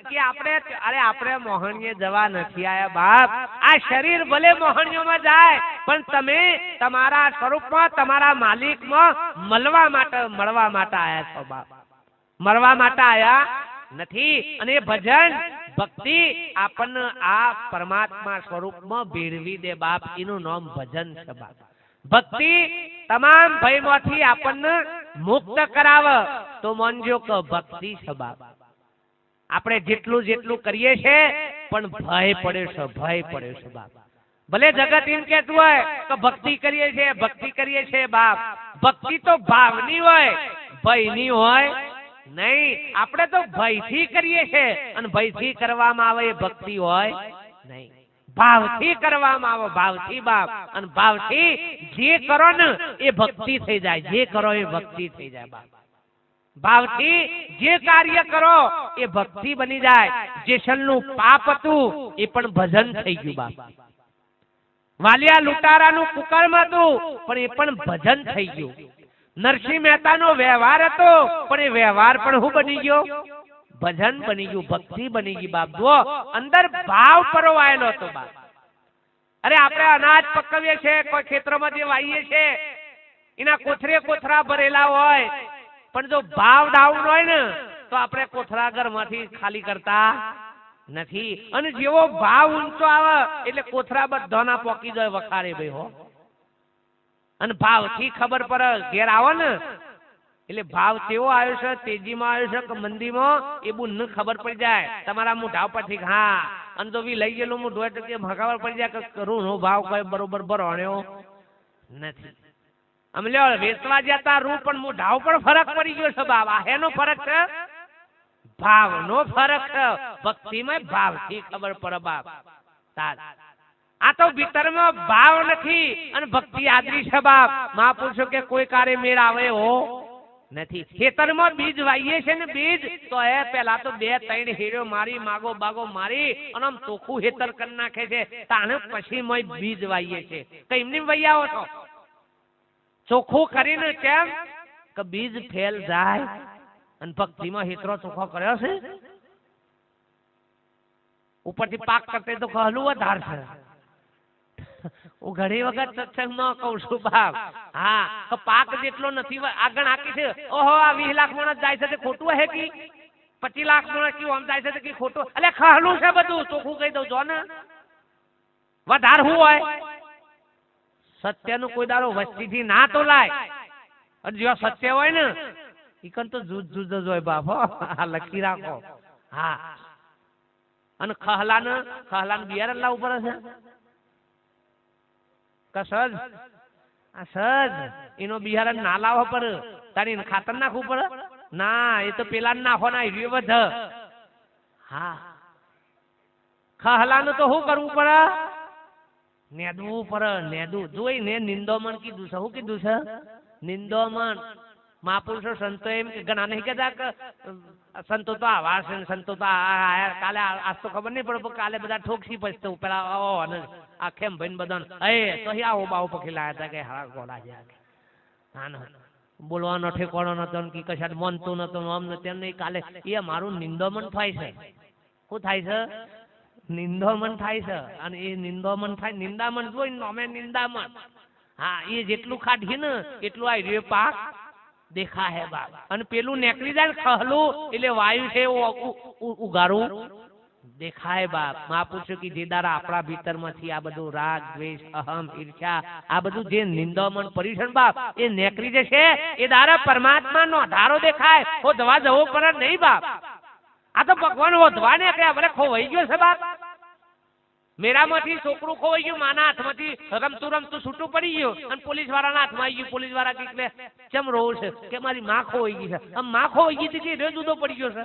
કે આપણે મોહણીએ જવા નથી આયા બાપ આ શરીર ભલે મોહણીઓમાં જાય પણ તમે તમારા સ્વરૂપમાં તમારા માલિકમાં મળવા માટે આયા છો બાપ મરવા માટે આયા નથી અને ભજન ભક્તિ આપણને આ પરમાત્મા સ્વરૂપમાં ભેળવી દે બાપ એનું નામ ભજન છે બાપ ભક્તિ તમામ ભયમાંથી આપણને મુક્ત કરાવે તો માનજો કે ભક્તિ છે બાપ આપણે જેટલું કરીએ છે પણ ભય પડે છે બાપ ભલે જગત એમ કહેતું હોય કે ભક્તિ કરીએ છે બાપ ભક્તિ તો ભાવની હોય ભયની હોય નહીં આપણે તો ભયથી કરીએ છે અને ભયથી કરવામાં આવે એ ભક્તિ હોય નહીં ભાવથી કરવામાં આવે ભાવથી બાપ અને ભાવથી જે કરો ને એ ભક્તિ થઈ જાય જે કરો એ ભક્તિ થઈ જાય બાપ ભાવથી જે કાર્ય કરો એ ભક્તિ બની જાય જેસલનું પાપ હતું એ પણ ભજન થઈ ગયું બાપ વાલિયા લૂંટારાનું કુકર્મ હતું પણ એ પણ ભજન થઈ ગયું નરસિંહ મહેતાનો વ્યવહાર હતો પણ એ વ્યવહાર પણ શું બની ગયો ભજન બની ગયું ભક્તિ બની ગઈ બાપ જો અંદર ભાવ પરોવાયેલો હતો બાપ અરે આપણે અનાજ પકવીએ છે કોઈ ખેતરોમાં જે વાઈએ છે એના કોથરા ભરેલા હોય પણ જો ભાવ ડાઉન હોય ને તો આપણે કોથરા ઘરમાંથી ખાલી કરતા નથી અને જેવો ભાવ ઊંચો આવે એટલે કોથરા બધાના પોકી જાય વખારે ભાઈ હો અને ભાવથી ખબર પડે ઘેર આવો ને એટલે ભાવ કેવો આવ્યો છે તેજીમાં આવ્યો છે કે મંદીમાં એ બુન ખબર પડી જાય તમારા મોઢા પરથી હા અને તો બી લઈ ગયેલું મોઢું એટલે કે ખબર પડી જાય કે કરું નો ભાવ કઈ બરોબર ભરણ્યો નથી અમે લ્યો વેચવા જતા રૂ પણ મોઢા ઉપર ફરક પડી ગયો છે બાબા એનો ફરક છે ભાવનો ફરક છે ભક્તિમાં ભાવથી ખબર પડે બાપ આ તો ભીતરમાં ભાવ નથી અને ભક્તિ આદરી છે બાપ મહાપુરુષો કે કોઈ કાર્ય મેળ આવે હો નથી ખેતરમાં બીજ વાઈએ છે ને બીજ તો એ પેલા તો 2-3 હેડ્યો મારી માગો બાગો મારી અને આમ ચોખ્ખું હેતર કરી નાખે છે તાણે પછી મય બીજ વાઈએ છે તો એમની વૈયાઓ છો ચોખ્ખું કરીને કેમ કે બીજ ફેલ જાય અને ભક્તિમાં હેતરો ચોખ્ખો કર્યો છે ઉપરથી પાક કરતે તો કહલું વધાર છે હું ઘણી વખત સત્સંગમાં કહું છું બાપ હા પાક જેટલો નથી આગળ આકી છે ઓહો આ 20 લાખ માણસ જાય છે તે ખોટું હે કે 25 લાખ માણસ કેવું આમ જાય છે કે ખોટું એટલે ખહલું છે બધું ચોખ્ખું કહી દઉં જો ને વધાર હું હોય સત્યનું કોઈ દાડો વસ્તીથી ના તો લાય અને જો સત્ય હોય ને ઈકન તો જુદ જ હોય બાપ આ લખી રાખો હા અને ખહલાને બિયારણ લાવવું પડે છે સજ આ સજ એનો બિહાર ના લાવવો પડે તારી ખાતર નાખવું પડે ના એ તો પેલા નાખો ના હીરો બધ હા ખહલાનું તો શું કરવું પડે નેદવું પડે નેદવું જોઈને નિંદોમણ કીધું છે શું કીધું છે નિંદોમણ મહાપુરુષો સંતો એમ ઘણા નહીં કહેતા કે સંતો તો આવા છે સંતો તો કાલે આજ તો ખબર નહીં પડે કાલે બધા ઠોકસી પછી પેલા આખેમ ભાઈ બધા તો આવો બાવો પખી લાયા હતા કે હારા ગોળા છે બોલવાનો ઠેકોણો નતો કે કશાત મનતું નતું આમ તેમ નહીં કાલે એ મારું નિંદોમન થાય છે શું થાય છે નિંદોમન થાય છે અને એ નિંદોમન થાય નિંદામણ જોઈ અમે નિંદામણ હા એ જેટલું ખાઢી ને એટલું આ રે પાક દેખા હે બાપ અને પેલું નીકળી જાય ને ખહલું એટલે વાયુ છે ઉગારું દેખાય બાપ. મહાપુરુષો કી જે દારા આપણા ભીતરમાંથી આ બધું રાગ દ્વેષ અહમ ઈર્ષ્યા આ બધું જે નિંદામણ પર્યુષણ બાપ એ નેકરી જશે. એ દારા પરમાત્માનો ધારો દેખાય. હોધવા જવો પર નહીં બાપ. આ તો ભગવાન હોધવા ને કે આપણે ખોવાઈ ગયો છે બાપ. મેરામાંથી છોકરું ખોવાઈ ગયું, માના હાથમાંથી રમતું રમતું છૂટું પડી ગયું અને પોલીસ વાળાના હાથમાં આવી ગયું. પોલીસ વાળા કે કેમ રોવું છે કે મારી માં ખોવાઈ ગઈ છે. આમ માં ખોવાઈ ગઈ હતી કે જુદો પડી ગયો છે.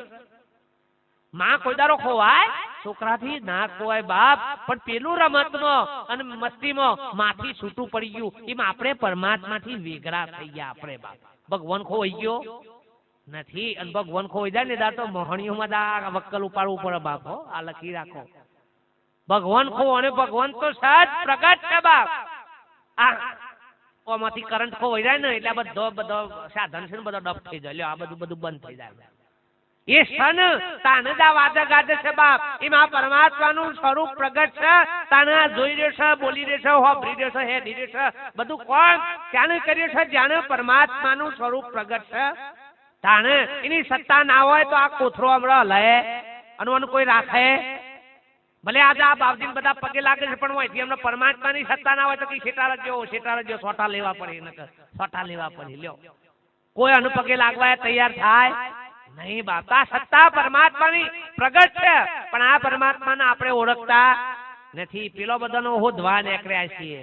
માં કોઈ દારો ખોવાય છોકરાથી ના ખોવાય બાપ. પણ પેલું રમતમાં અને મસ્તીમાં માથી છૂટું પડી ગયું. એમાં આપણે પરમાત્માથી વેગળા થઈ ગયા આપણે બાપ. ભગવાન ખોવાઈ ગયો નથી. અને ભગવાન ખોવાઈ જાય ને દાર તો મોહણીઓમાં દા વક્કલ ઉપાડવું પડે બાપ. હો આ લખી રાખો. ભગવાન ખો અને ભગવાન તો સહજ પ્રગટ છે બાપ. આમાંથી કરંટ ખોવાઈ જાય ને એટલે બધો સાધન છે ને બધો ડફ થઈ જાય. આ બધું બંધ થઈ જાય. એ સન તાને જ આ વાજે ગાજે છે બાપ. એમાં પરમાત્માનું સ્વરૂપ પ્રગટ છે. તાને જોઈ રહ્યો છે, બોલી રહ્યો છે, હોભરી રહ્યો છે, હેડી રહ્યો છે. બધું કોણ ત્યાંને કર્યું છે? જ્યાંને પરમાત્માનું સ્વરૂપ પ્રગટ છે તાને. એની સત્તા ના હોય તો આ કોથરો હમણાં હલાય અને કોઈ રાખે. ભલે આજે આ બાપજી બધા પગે લાગે છે પણ હોય એમને પરમાત્માની સત્તા ના હોય તો કઈ શેટાર જો સોટા લેવા પડે. સોટા લેવા પડે. લ્યો કોઈ અનુ પગે લાગવા તૈયાર થાય નહીં બાપ. આ સત્તા પરમાત્માની પ્રગટ છે પણ આ પરમાત્માને આપણે ઓળખતા નથી. પેલો બધાનો હોધવા નીકળ્યા છીએ.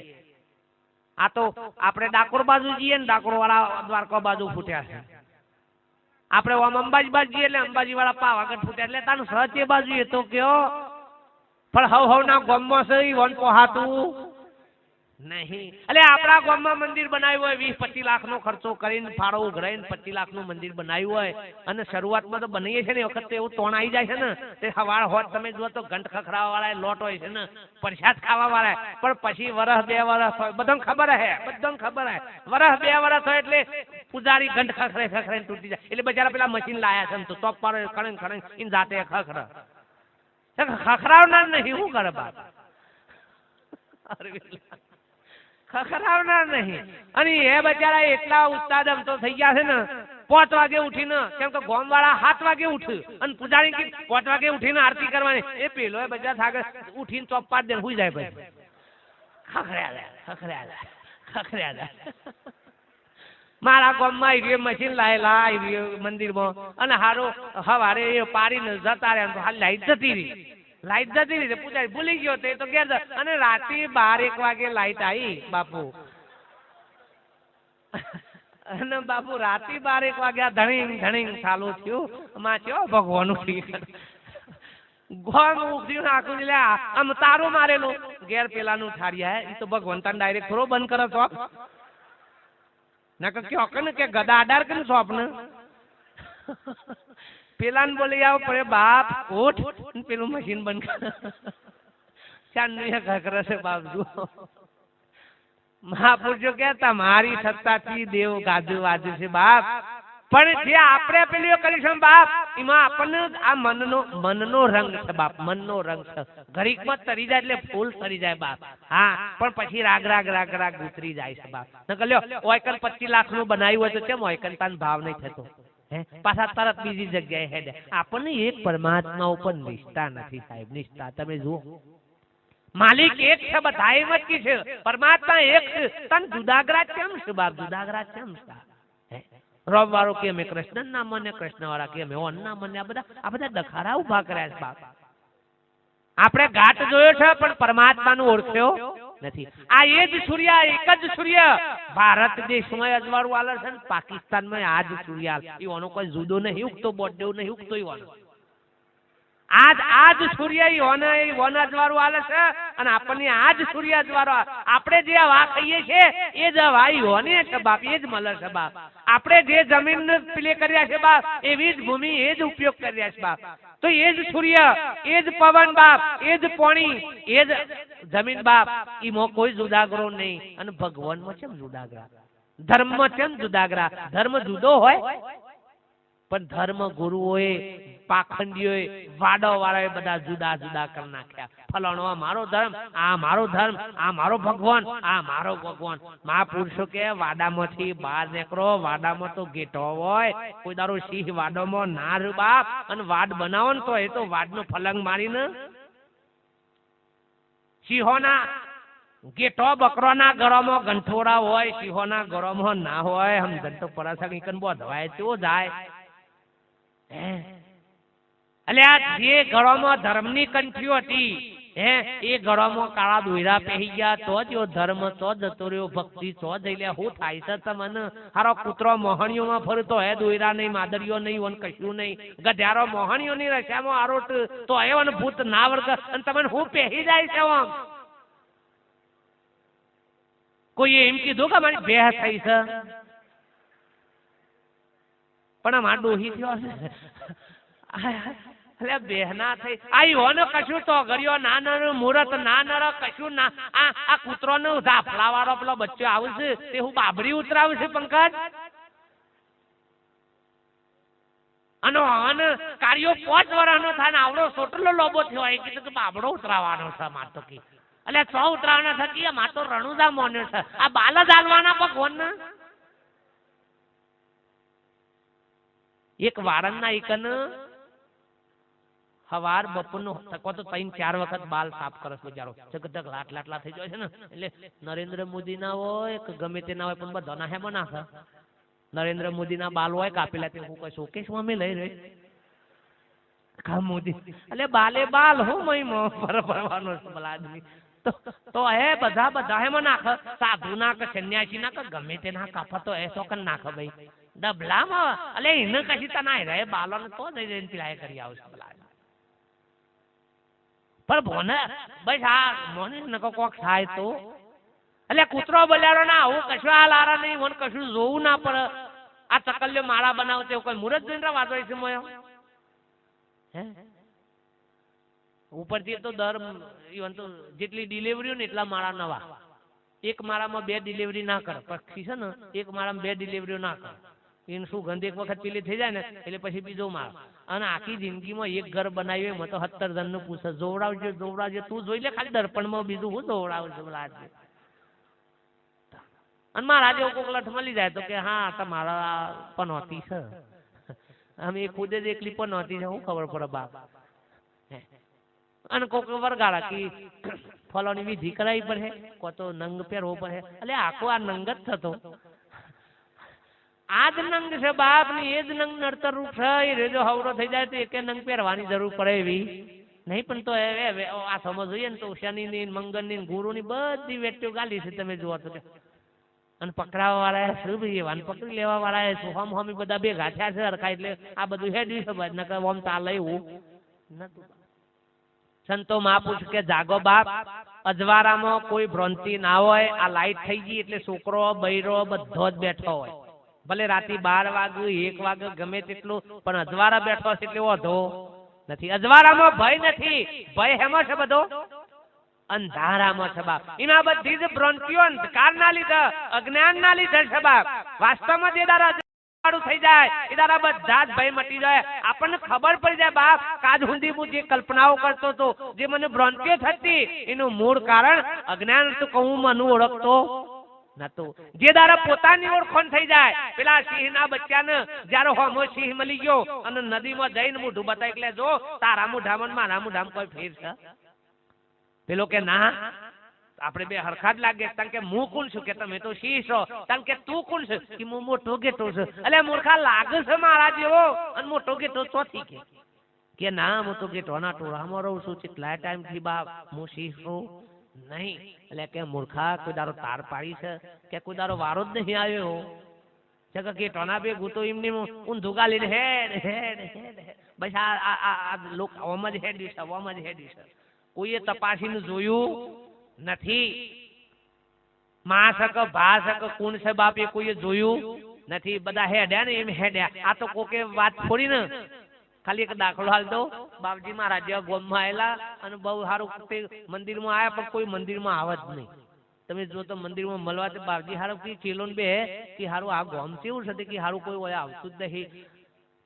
આ તો આપણે ડાકોર બાજુ જઈએ ને ડાકોર વાળા દ્વારકા બાજુ ફૂટ્યા છે. આપણે આમ અંબાજી બાજુ જઈએ એટલે અંબાજી વાળા પાવાગઢ ફૂટ્યા. એટલે તાનું સહજ એ બાજુ એ તો કયો પણ હવ ના ગામમાં છે વન પોહાતું નહીં. એટલે આપણા ગામમાં મંદિર બનાવ્યું હોય 20-25 લાખનો ખર્ચો કરીને ફાળો ઉઘરાઈને 25 લાખનું મંદિર બનાવ્યું હોય અને શરૂઆતમાં તો બનાવીએ છે ને એ વખત એવું તોણ આવી જાય છે ને તે સવાર હોત તમે જુઓ તો ઘંટ ખખડાવવા વાળા લોટ હોય છે ને પ્રસાદ ખાવા વાળા. પણ પછી વરસ 2 વરસ હોય બધાને ખબર હે વરસ 2 વરસ હોય એટલે પૂજારી ઘંટ ખખડાઈને તૂટી જાય. એટલે બચારા પેલા મશીન લાયા છે ને તો ચોપ પાડે ખણે એને જાતે ખખડાવનાર નહીં. શું કરે બાપ? ખખડાવનાર નહીં. અને એ બચારા એટલા ઉસ્તાદ આમ તો થઈ ગયા છે ને 5 વાગે ઉઠીને, કેમ કે ગામ વાળા 7 વાગે ઉઠે અને પૂજારી 5 વાગે ઉઠીને આરતી કરવાની. એ પેલો એ બચારા થાકે ઉઠીને ચોપ પાડી દે સુઈ જાય. પછી ખખડ્યા મારા ગામમાં મશીન લાયેલા મંદિરમાં અને હારો હવારે એ પાડીને જતા રહ્યા. હાલ લાઈટ જતી રહી પૂજારી ભૂલી ગયો તે તો ઘેર. અને રાતે 12-1 વાગે લાઈટ આવી બાપુ. અને બાપુ રાતે 12-1 વાગ્યા ધણી ચાલુ થયું. માં થયો ભગવાન ગોમ ઉઠ્યું આખું લે આમ તારું મારેલું ઘેર પેલાનું ઠાર્યા. એ તો ભગવાન તને ડાયરેક્ટ થોડો બંધ કરે છો નકર કયો કે ને કે ગદા અડાર કે શોપ ને પેલા ને બોલી આવો પડે બાપ ઉઠ પેલું મશીન બંધ કર. ચાંદની ઘકરે છે બાપ જુઓ. મહાપુરુષો કે તમારી સત્તાથી દેવ ગાજુ વાજુ છે બાપ. પણ જે આપણે પેલી કરીશું બાપ એમાં આપણને આ મનનો રંગ છે બાપ. મનનો રંગ છે. ઘડીકમાં તરી જાય એટલે ફૂલ તરી જાય બાપ. હા પણ પછી રાગ ઉતરી જાય છે બાપ. નકર લ્યો ઓયકન 25 લાખનું બનાવ્યું હોય તો કેમ ઓયકન તાન ભાવ નહીં થતો? પાછા તરત બીજી જગ્યાએ હેડે. આપણને એક પરમાત્મા ઉપર નિષ્ઠા નથી સાહેબ. નિષ્ઠા તમે જુઓ માલિક એક છે બધા એમ જ છે. પરમાત્મા એક છે. તન જુદાગરા કેમ છે બાપ? જુદાગરા કેમ છે? રબ વાળો કે અમે કૃષ્ણ ના મને, કૃષ્ણ વાળા કે અમે ઓન ના મને. આ બધા દખાડા ઉભા કર્યા છે બાપ. આપણે ઘાટ જોયો છે પણ પરમાત્માનું ઓળખ્યો નથી. આ એ જ સૂર્ય, એક જ સૂર્ય ભારત દેશમાં અજવાળું આલે છે ને પાકિસ્તાનમાં આ જ સૂર્ય. એવાનો કોઈ જુદો નહીં ઉગતો, બોડેવ નહીં ઉગતો. એવાનો આજ સૂર્ય વન અજવાળું આલે છે અને આપણને આજ સૂર્ય અજવાળો. આપણે જે હવા ખાઈએ છીએ એ જ હવા યોને છે બાપ. એ જ મળે છે બાપ. આપણે જે જમીન પ્લે કર્યા છે બાપ એવી જ ભૂમિ એ જ ઉપયોગ કર્યા છે બાપ. તો એ જ સૂર્ય, એ જ પવન બાપ, એ જ પાણી, એ જ જમીન બાપ. એમાં કોઈ જુદાગરો નહીં. અને ભગવાનમાં કેમ જુદાગરા? ધર્મમાં કેમ જુદાગરા? ધર્મ જુદો હોય પણ ધર્મ ગુરુઓએ પાખંડીઓએ વાડો વાળાએ બધા જુદા જુદા કરી નાખ્યા. ફલાણો આ મારો ધર્મ, આ મારો ધર્મ, આ મારો ભગવાન, આ મારો ભગવાન. મહાપુરુષો કે વાડામાંથી બહાર નીકળો. વાડામાં તો ગેટો હોય, કોઈ દારૂ સિંહ વાડોમાં ના રે બાપ. અને વાડ બનાવો ને તો એ તો વાડનો ફલંગ મારીને સિંહોના ગેટો બકરોના ગળામાં ગંઠોડા હોય, સિંહોના ગળામાં ના હોય. હમ ધંધો પરાસા કઈ બોધવાય તો જાય. એટલે આ જે ગળામાં ધર્મની કંઠીઓ હતી એ ગળામાં કાળા દોયરા પહેરી ગયા તો જ ધર્મ તો જતો રહ્યો. ભક્તિ તો જઈ લે. શું થાય છે તમને? હારો કૂતરો મોહણીઓમાં ફરતો હે, દોયરા નહીં, માદરીઓ નહીં, વન કશું નહીં. ગધ્યારો મોહણીઓની રસ્યામાં આરોટ તો એ ભૂત ના વર્ગ. અને તમને હું પહેરી જાય છે આમ? કોઈ એમ કીધું કે મારી બેહ થઈ છે? પણ અમાર ડોહી થયો એટલે બેહના થઈ આયો ને કશું તો ગરિયો ના નર મુહૂર્ત ના નર કશું ના. આ કૂતરો નો ધાફલા વાળો પેલો બચ્ચો આવું છે તે હું બાબરી ઉતરાવું છે પંકજ. અને કાર્યો 5 વર્ષનો થાય ને આવડો સોટલો લોબો થયો એ કીધું કે બાબડો ઉતરાવાનો છે માર તો કી. એટલે 100 ઉતરાવાના થકી માર તો રણુદા મોન્યો છે. આ બાલ જ હાલવાના ભગવાન ને. એક વારણના એકન હવાર બપોરનો તકો તો 3-4 વખત બાલ સાફ કરે છે બિચારો. જગતક લાટલા થઈ જાય છે ને. એટલે નરેન્દ્ર મોદી ના હોય કે ગમે તે ના હોય પણ બધા હેમાં નાખે. નરેન્દ્ર મોદી ના બાલ હોય કાપેલા તે હું કશું કે સ્વામી લઈ રહી કા મોદી. એટલે બાલે બાલ હું મહિમો ફરવાનો છે ભલા આદમી. તો હે બધા હેમાં નાખે. સાધુ ના કે સન્યાસી ના કે ગમે તે ના કાપા તો એ તો કન નાખે ભાઈ ડબલામાં. એટલે એને કશી તા ના રહે બાલો ને તો જઈ જઈને પીલાય કરી આવશે ભલા. પણ ભોને બસ આ મોને નકો કોક થાય તો. એટલે કૂતરો બોલ્યારો ના હું કશું આ લારા નહીં, મને કશું જોવું ના પડે. આ ચકલ્યો માળા બનાવતે કોઈ મુરત જોઈને વાતો છે મોયો હે. ઉપરથી તો દર ઈવન તો જેટલી ડિલિવરીઓ ને એટલા માળા નવા. એક માળામાં 2 ડિલિવરી ના કરે. પક્ષી છે ને એક માળામાં 2 ડિલિવરીઓ ના કરે. એને શું ગંધ એક વખત પેલી થઈ જાય ને એટલે પછી બીજો માળ. અને આખી જિંદગીમાં એક ઘર બનાવ્યું એમાં તો 17 જણનું પૂછે જોવડાવજો તું જોઈ લે ખાલી દર્પણમાં બીજું હું જોવડાવજો બોલા. અને મારા જેવો કોક લઠ મળી જાય તો કે હા તમારા પનોતી છે. અમે ખુદે જ એકલી પનોતી છે, હું ખબર પડે બાપ. અને કોક વરગાળા કે ફલોની વિધિ કરાવી પડે, કો તો નંગ પહેરવો પડે. એટલે આખો આ નંગ જ થતો. આ જ નંગ છે બાપ ની, એ જ નંગ નડતર રૂપ છે. એ રેજો હવડો થઈ જાય તો એકે નંગ પહેરવાની જરૂર પડે એવી નહીં. પણ તો આ સમજ જોઈએ ને તો શનિ ની મંગળ ની ગુરુ ની બધી વેટ્યો ગાલી છે તમે જોવા તો. અને પકડાવા વાળા શું ભાઈ વાન પકડી લેવા વાળા શું હમ હમી બધા ભેગા થયા છે હરખા. એટલે આ બધું હેડ્યું છે બાદ નકર ઓમ ચાલે એવું નતું. સંતો મહાપુરુષ કે જાગો બાપ, અજવારામાં કોઈ ભ્રાંતિ ના હોય. આ લાઈટ થઈ ગઈ એટલે છોકરો બૈરો બધો જ બેઠો હોય. ભલે રાતે 12 વાગે 1 વાગે ગમે તેટલું, પણ અજવારા બેઠો છે એટલે વધો નથી. અજવારામાં ભય નથી. ભય હેમાં છે બધો? અંધારામાં છે બાપ. એના બધી જ ભ્રાંતિઓ અંધકારના લીધે, અજ્ઞાનના લીધે છે બાપ. વાસ્તવમાં જે દારા થઈ જાય એ દારા બધા જ ભય મટી જાય. આપણને ખબર પડી જાય બાપ કાજ સુધી હું જે કલ્પનાઓ કરતો હતો, જે મને ભ્રાંતિઓ થતી, એનું મૂળ કારણ અજ્ઞાન હતું. કહું મને ઓળખતો નતો. જે દારા પોતાની ઓળખાણ થઈ જાય. પેલા સિંહના બચ્ચાને જ્યારે હોમો સિંહ મળી ગયો અને નદીમાં જઈને મોઢું બતાવી એટલે જો તારા મોઢામાં મારા મોઢામાં કોઈ ફેર છે? પેલો કે ના આપણે બે હરખા જ લાગે. કારણ કે હું કોણ છું? કે તમે તો સિંહ છો. કારણ કે તું કોણ છે? કે હું મોટો ગેટો છું. એટલે મૂર્ખા લાગે છે મારા જેવો અને મોટો ગેટો ચોથી કે ના હું તો ગેટોના ટોળામાં રહું છું. કેટલા ટાઈમ થી બાપ હું સિંહ છું નહીં. એટલે કે મૂર્ખા કોઈ દારો તાર પાડી છે કે કોઈ દારો વારો જ નહીં આવ્યો છે કે ગેટોના બે ગુતો એમની ઊંધું ગાલી હેડ હેડ હેડ બસ આ લોક ઓમ જ હેડ્યું છે, ઓમ જ હેડ્યું છે. કોઈએ તપાસીને જોયું નથી. માં સક ભા સક કોણ છે બાપ એ કોઈએ જોયું નથી. બધા હેડ્યા ને એમ હેડ્યા. આ તો કોકે વાત છોડી ને ખાલી એક દાખલો હાલ દો. બાપજી મહારાજ જેવા ગોમમાં આવેલા અને બહુ સારું મંદિરમાં આવ્યા, પણ કોઈ મંદિરમાં આવે જ નહીં. તમે જો તો મંદિરમાં મળવા તો બાપજી હારું કે ચેલો બે કે હારું આ ગોમ કેવું છે કે હારું કોઈ આવતું જ નહીં.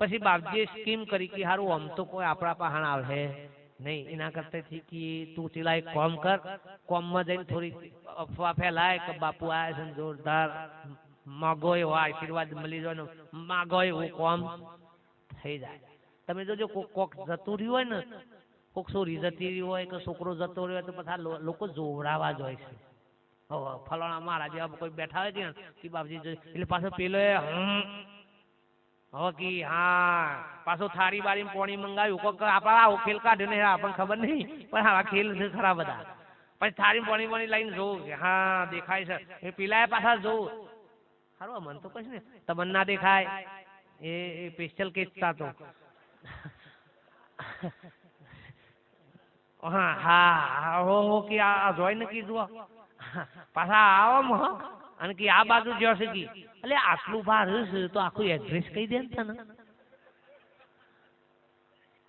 પછી બાપજીએ સ્કીમ કરી કે હારું આમ તો કોઈ આપણા પહાણ આવે નહીં, એના કરતા કે તું ચેલા એક કોમ કર, કોમમાં જઈને થોડી અફવા ફેલાય કે બાપુ આયા છે જોરદાર, માગો એવો આશીર્વાદ મળી જાય, માગો એવું કોમ થઈ જાય. તમે જોજો કોક જતું રહ્યું હોય ને, કોક છોરી જતી રહી હોય કે છોકરો જતો રહ્યો તો બધા લોકો જોવડાવા જ હોય છે. ફલાણા મારા જેવા કોઈ બેઠા હોય છે કે બાપજી એટલે પાછો પેલો હવે કે હા પાછો થાળી બાળી પોણી મંગાવ્યું, કોક આપણા આવો ખેલ કાઢ્યો ને આપણને ખબર નહીં, પણ આવા ખેલ છે ખરા બધા. પછી થાળી પોણી લઈને જોવું કે હા દેખાય છે, એ પેલા પાછા જોવું સારું મન તો કહીશ ને તમને ના દેખાય, એ સ્પેશિયલ કેસ થતો. હા હા હો કે આ જોઈને કીધું પાછા આવો અને કે આ બાજુ જશે કે એટલે આટલું ભાર હશે તો આખું એડ્રેસ કહી દે ને,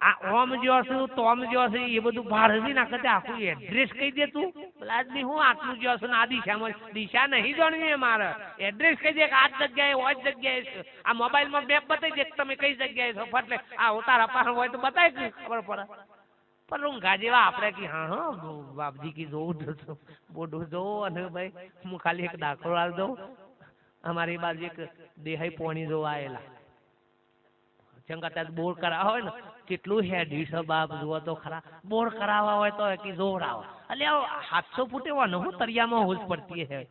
આ ઓમ જશે તોમ જશે એ બધું ભાર હશે ના કરતા આખું એડ્રેસ કહી દે તું. પેલા આદમી હું આટલું જશે ને આ દિશામાં દિશા નહીં જાણવી મારે, એડ્રેસ કહી દે કે આ જગ્યાએ હોય જગ્યાએ, આ મોબાઈલમાં મેપ બતાવી દે તમે કઈ જગ્યાએ છો, એટલે આ ઉતારા પાર હોય તો બતાવી ખબર પડે. પણ ઊંઘા જેવા આપણે કે હા હા બાપજી કી જોવું બોડું જોવું અને ભાઈ હું ખાલી એક દાખલો આલ દઉં. અમારી બાજુ એક દેહાઈ પોણી જોવા આવેલા, ચંગા બોર કરાવવા હોય ને કેટલું હેડી છે બાપ જુઓ તો ખરા, બોર કરાવવા હોય તો કે જોર આવો એટલે 700 ફૂટ એવો હું તરિયામાં હોશ પડતી હે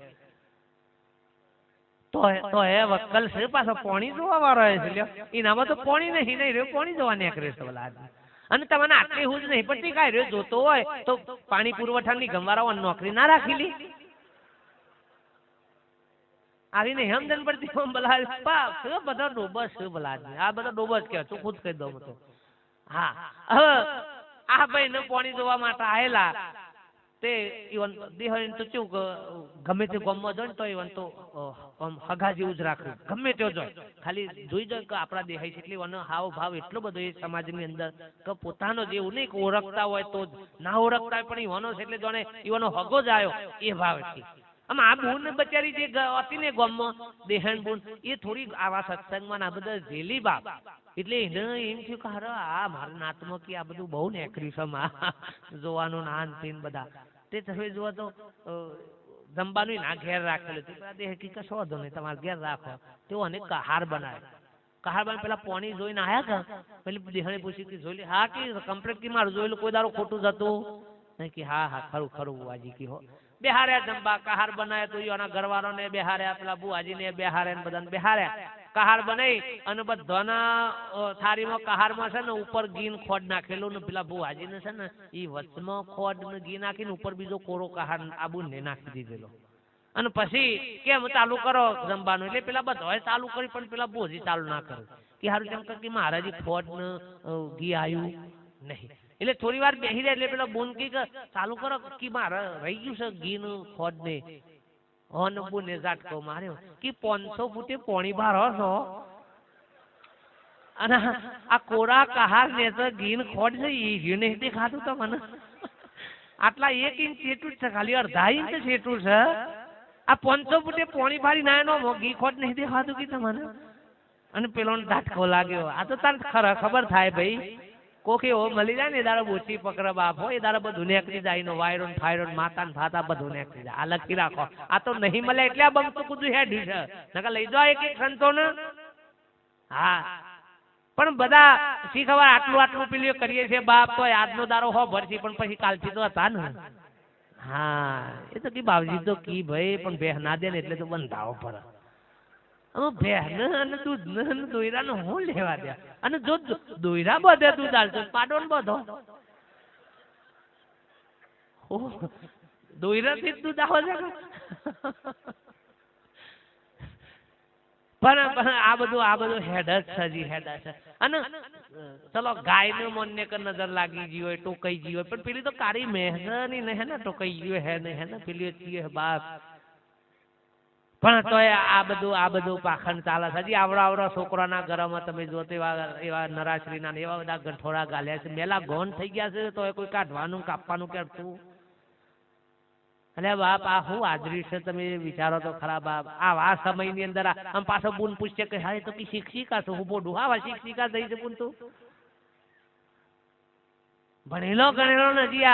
તો હે વક્કલ છે પાછો પોણી જોવા વાળો છે, એનામાં તો પોણી નહીં રહ્યો, પોણી જોવા નીકળે છે બોલા. અને તમને આટલી હું જ નહીં પડતી કાંઈ રહ્યો જોતો હોય તો પાણી પુરવઠાની ગમવાળાઓ નોકરી ના રાખી લી આવી નહીં સમજણ પડતી બધા બધા ડોબસ છે ભલા, આ બધા ડોબસ કે તું ખુદ કહી દઉં તો. હા હવે આ ભાઈ ને પાણી જોવા માટે આવેલા તે ઈવન દેહ તો કેવું ગમે તે ગામમાં જોઈ ને તો ઈવન તો હગા જેવું જ રાખવું, ગમે તે જોઈ ખાલી જોઈ જાય કે આપણા દેહાય છે એટલે હાવ ભાવ એટલો બધો એ સમાજની અંદર કે પોતાનો જ એવું નહીં કે ઓળખતા હોય તો ના ઓળખતા હોય પણ ઈવાનો છે એટલે જાણે ઈવાનો હગો જ આવ્યો એ ભાવ છે. આમ આ બુન બચારી જે હતી ને ગામમાં દેહણ બુન એ થોડી આવા સત્સંગમાં આ બધા જેલી બાપ એટલે એને એમ થયું કે હારે આ મારા નાતમાં કે આ બધું બહુ નેકરી છે જોવાનું નાન પીન બધા તે તમે જુઓ તો જમવાનું ના ઘેર રાખેલું હતું, દેહ કે કશો વાંધો નહીં તમારે ઘેર રાખો તેઓ અને કહાર બનાવે. કહાર બનાવે પેલા પોણી જોઈને આયા કે પેલી દેહણે પૂછ્યું કે જોઈ હા કે કમ્પ્લીટ કે મારું જોયેલું કોઈ દારો ખોટું જતું નહીં કે હા હા ખરું ખરું બુઆજી કી હો. બેહાર્યા જમવા કહાર બનાવે તો એના ઘરવાળો ને બેહાર્યા, પેલા બુઆજી ને બેહાર્યા ને બધાને બેહાર્યા. કહાર બનાવી અને બધાના થાળીમાં કહારમાં છે ને ઉપર ઘી ખોડ નાખેલું ને પેલા બુઆજી ને છે ને એ વચમાં ખોડ ને ઘી નાખીને ઉપર બીજો કોરો કહાર આબુ ને નાખી દીધેલો. અને પછી કેમ ચાલુ કરો જમવાનું એટલે પેલા બધા ચાલુ કરી પણ પેલા બોજી ચાલુ ના કરે કે સારું કેમ કે મહારાજી ખોડ ને ઘી આવ્યું નહીં એટલે થોડી વાર બેસી જાય એટલે પેલા બોન કે ચાલુ કરો કે મારે રહી ગયું છે ઘી નું ખોડ ને બોને ઝાટકો માર્યો કે 500 ફૂટે પોણી બારો છો અને આ કોરા કહાર ને તો ઘી ખોડ છે એ ઘી નહીં દેખાતું તો મને આટલા 1 ઇંચ જેટલું છે, ખાલી અડધા ઇંચ જેટલું છે, આ 500 ફૂટે પોણી ભારી ના એનો ઘી ખોડ નહીં દેખાતું કે તમને. અને પેલો ઝાટકો લાગ્યો. આ તો તાર ખબર થાય ભાઈ કોક એવો મળી જાય ને દાડો બોચી પકડ બાપ હોય એ દાડો બધું નીકળી જાય નો વાયરોન ફાયરોન માતા ને ફાતા બધું નીકળી જાય. આ લખી રાખો, આ તો નહીં મળે એટલે આ બમતું કુદું હેડ્યું છે, નકર લઈ જાઓ એક સંતો ને. હા પણ બધા શી ખબર આટલું આટલું પેલું કરીએ છીએ બાપ તો આજનો દારો હો ભરશે પણ પછી કાલથી તો હતા ને. હા એ તો કી બાવજી તો કી ભાઈ પણ બેહ ના દે ને એટલે તો બંધાવો પડે. ભેહને અને દૂધ ને દોયરા ને હું લેવા દે, અને જો દોયરા બધે દૂધ આલતો પાડો ને બધો દોયરા થી દૂધ આવે છે પણ આ બધું હેડ જ છે જી હેડ છે. અને ચલો ગાય ને મનને કે નજર લાગી ગઈ હોય ટોકાઈ ગઈ હોય પણ પેલી તો કાળી મહેરની ને હે ને ટોકાઈ ગયું હે ને પેલી છીએ બાપ પણ તો આ બધું પાખંડ ચાલે છે. હજી આવડા છોકરાના ઘરમાં તમે જો એવા નરાશ્રીના એવા બધા ગંઠોડા ગાલ્યા છે, મેલા ગોન થઈ ગયા છે તો કોઈ કાઢવાનું કાપવાનું કરતું અલે બાપ આ હું આદરી છે તમે વિચારો તો ખરા બાપ આ સમયની અંદર આમ પાછો બુન પૂછશે કે હા તો શિક્ષિકા છું હું બોડું હા શિક્ષિકા થઈ છે બુન તું ભણેલો ગણેલો નથી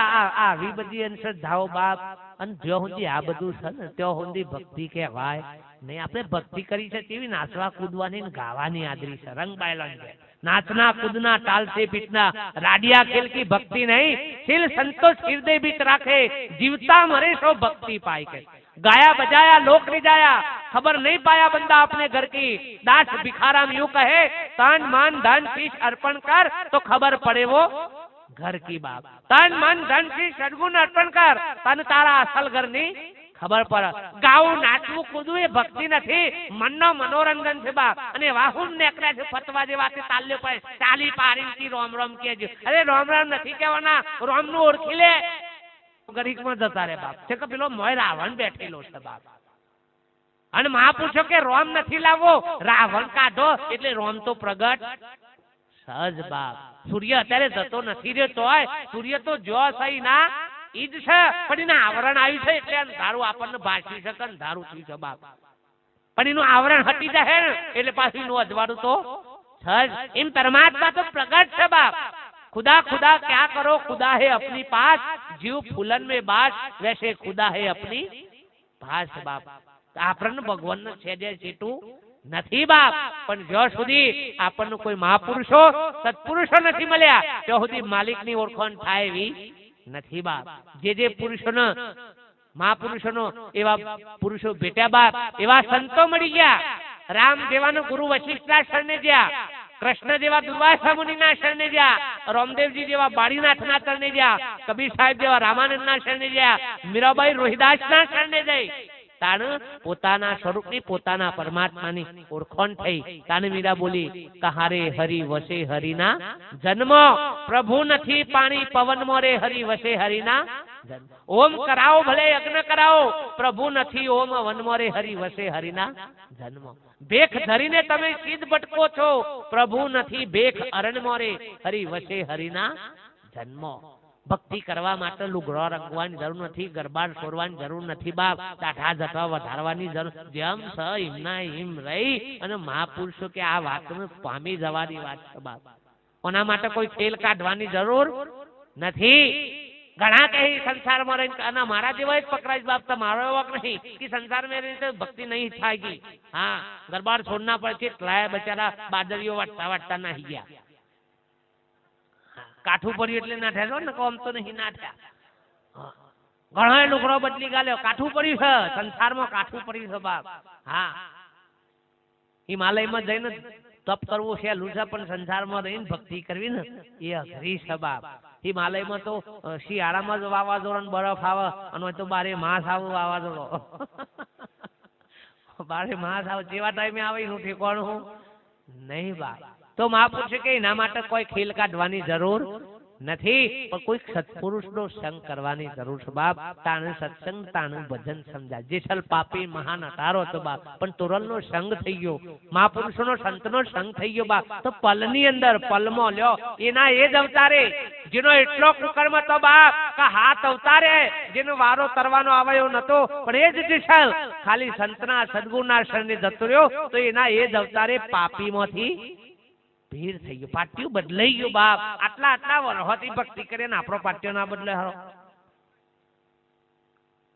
આવી બધી અંધશ્રદ્ધાઓ બાપ અને જો સુધી આ બધું છે ને ત્યાં સુધી ભક્તિ કહેવાય નહીં. આપણે ભક્તિ કરી છે તેવી નાચવા કૂદવાની ને ગાવાની આદરી છે રંગ બાયલાની છે. नाचना कूदना टालते पीटना राडिया खेल की भक्ति नहीं सिल संतोष हृदय बीत राखे जीवता मरे सो भक्ति पाए के गाया बजाया लोक रिजाया खबर नहीं पाया बंदा अपने घर की दास भिखाराम यूं कहे तन मन धन शीश अर्पण कर तो खबर पड़े वो घर की बात तन मन धन शीश सद्गुण अर्पण कर तन तारा असल घर नहीं खबर पर गाવું નાચવું કૂદવું એ ભક્તિ નથી મનનો મનોરંજન છે બાપ. અને વાહુન નેકળ્યા છે ફતવા જેવા કે તાલ્યો પડે ચાલી પારીથી રોમ રોમ કેજો. અરે રોમ રોમ નથી કહેવાના રોમ નું ઓળખી લે ગરીકમાં જતા રે બાપ છે કે પેલો મોય રાવણ બેઠેલો છે બાપ. અને મહાપુરુષો કે રોમ નથી લાવવો રાવણ કાઢો એટલે રોમ તો પ્રગટ સહજ બાપ. સૂર્ય અત્યારે જતો નથી રહ્યો તોય સૂર્ય તો જો સહી ના ઈજ છે પણ એના આવરણ આવ્યું છે એટલે અંધારું આપણને ભાષી શકે અંધારું થયું છે બાપ. પણ એનું આવરણ હટી જાય ને એટલે પાછું એનું અજવાળું તો સહજ. એમ પરમાત્મા તો પ્રગટ છે બાપ. खुदा खुदा क्या करो खुदा है अपनी पास जीव फूलन में बास वैसे खुदा है अपनी पास बाप. આપણને ભગવાન છે જે ચેટું નથી બાપ. પણ જ્યાં સુધી આપણને કોઈ મહાપુરુષો સત્પુરુષો નથી મળ્યા ત્યાં સુધી માલિકની ઓળખાણ થાય એવી નથી બાપ. જે પુરુષોનો મહાપુરુષોનો એવા પુરુષો ભેટ્યા બાપ એવા સંતો મળી ગયા. રામ જેવાનો ગુરુ વશિષ્ઠના શરણે ગયા, કૃષ્ણ જેવા દુર્વાસા મુનિના શરણે ગયા, રામદેવજી જેવા બાળીનાથના શરણે ગયા, કબીર સાહેબ જેવા રામાનંદના શરણે ગયા, મીરાબાઈ રોહિદાસના શરણે જઈ તાણ પોતાના સ્વરૂપની પોતાના પરમાત્માની ઓળખાણ થઈ. તાને મીરા બોલી કહારે હરિ વસે હરિના જન્મ પ્રભુ નથી પાણી પવનમાં રે હરિ વસે હરિના જન્મ. ઓમ કરાવો ભલે યજ્ઞ કરાવો પ્રભુ નથી ઓમ વનમાં રે હરિ વસે હરિના જન્મ. ભેખ ધરીને તમે સીધ ભટકો છો પ્રભુ નથી ભેખ અરણમાં રે હરિ વસે હરિના જન્મ. ભક્તિ કરવા માટે લુગડો રંગવાની જરૂર નથી, ગરબા છોડવાની જરૂર નથી બાપ, દાઢા જટવા વધારવાની જરૂર. જેમ છે એમના એમ રહી અને મહાપુરુષો કે આ વાત પામી જવાની વાત છે બાપ. કોના માટે કોઈ ખેલ કાઢવાની જરૂર નથી. ઘણા કહે સંસારમાં રહીને અને મારા જેવા જ પકડાય બાપ તમારો એવો નહીં કે સંસારમાં રહીને ભક્તિ નહીં થાય ગઈ. હા ગરબા છોડના પડશે એટલા બચારા બાદરીઓ વાટતા વાટતા નાહી ગયા. કાઠું પડ્યું એટલે નાઠ્યા ને કોમ તો નહીં નાઠ્યા. ઘણો લુગડો બદલી ગાલ્યો કાઠું પડ્યું છે સંસારમાં કાઠું પડ્યું છે બાપ. હા હિમાલયમાં જઈને તપ કરવું સહેલું છે પણ સંસારમાં રહીને ભક્તિ કરવી ને એ અઘરી છે બાપ. હિમાલયમાં તો શિયાળામાં જ વાવાઝોડા બરફ આવે અને તો બારે માસ આવે વાવાઝોડો બારે માસ આવે જેવા ટાઈમે આવે એનું ઠેકાણું નહીં બાપ. તો મહાપુરુષે કે એના માટે કોઈ ખેલ કાઢવાની જરૂર નથી પણ કોઈ સત્પુરુષનો સંગ કરવાની જરૂર છે બાપ. તાણે સત્સંગ તાણે ભજન સમજાય. જેસલ પાપી મહાન અટારો હતો બાપ પણ તોરલનો સંગ થઈ ગયો, મહાપુરુષોનો સંતનો સંગ થઈ ગયો બાપ. તો પલની અંદર પલમાં લ્યો એના એ જ અવતારે જેનો એટલો કુકર્મ હતો બાપ કે હાથ અવતારે જેનો વારો કરવાનો આવ્યો નતો પણ એ જ જેસલ ખાલી સંતના સદગુણના શરણે જતો રહ્યો તો એના એ જ અવતારે પાપીમાંથી ભીડ થઈ ગયો. પાટિયું બદલાઈ ગયું બાપ. આટલા વર્ષોથી ભક્તિ કરે ને આપણો પાટિયો ના બદલે હારો.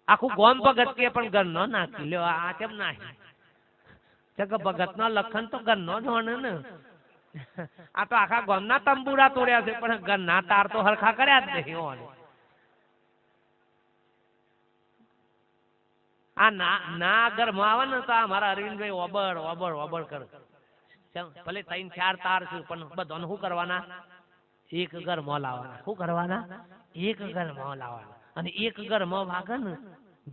આખું ગોમ ભગત કે પણ ઘર નો નાખી લ્યો આ કેમ નાખી ભગત નો લખન તો ઘર નો જ હોને ને. આ તો આખા ગોમ ના તંબુરા તોડ્યા છે પણ ઘર ના તાર તો હરખા કર્યા જ નહીં હોને. આ ના ઘરમાં આવે ને તો અમારા અરવિંદભાઈ ઓબળ કરે. ભલે 3-4 તાર છે પણ બધાને શું કરવાના એક ઘર મોં લાવવાના. શું કરવાના એક ઘર મોં લાવવાના. અને એક ઘર મોં વાગે ને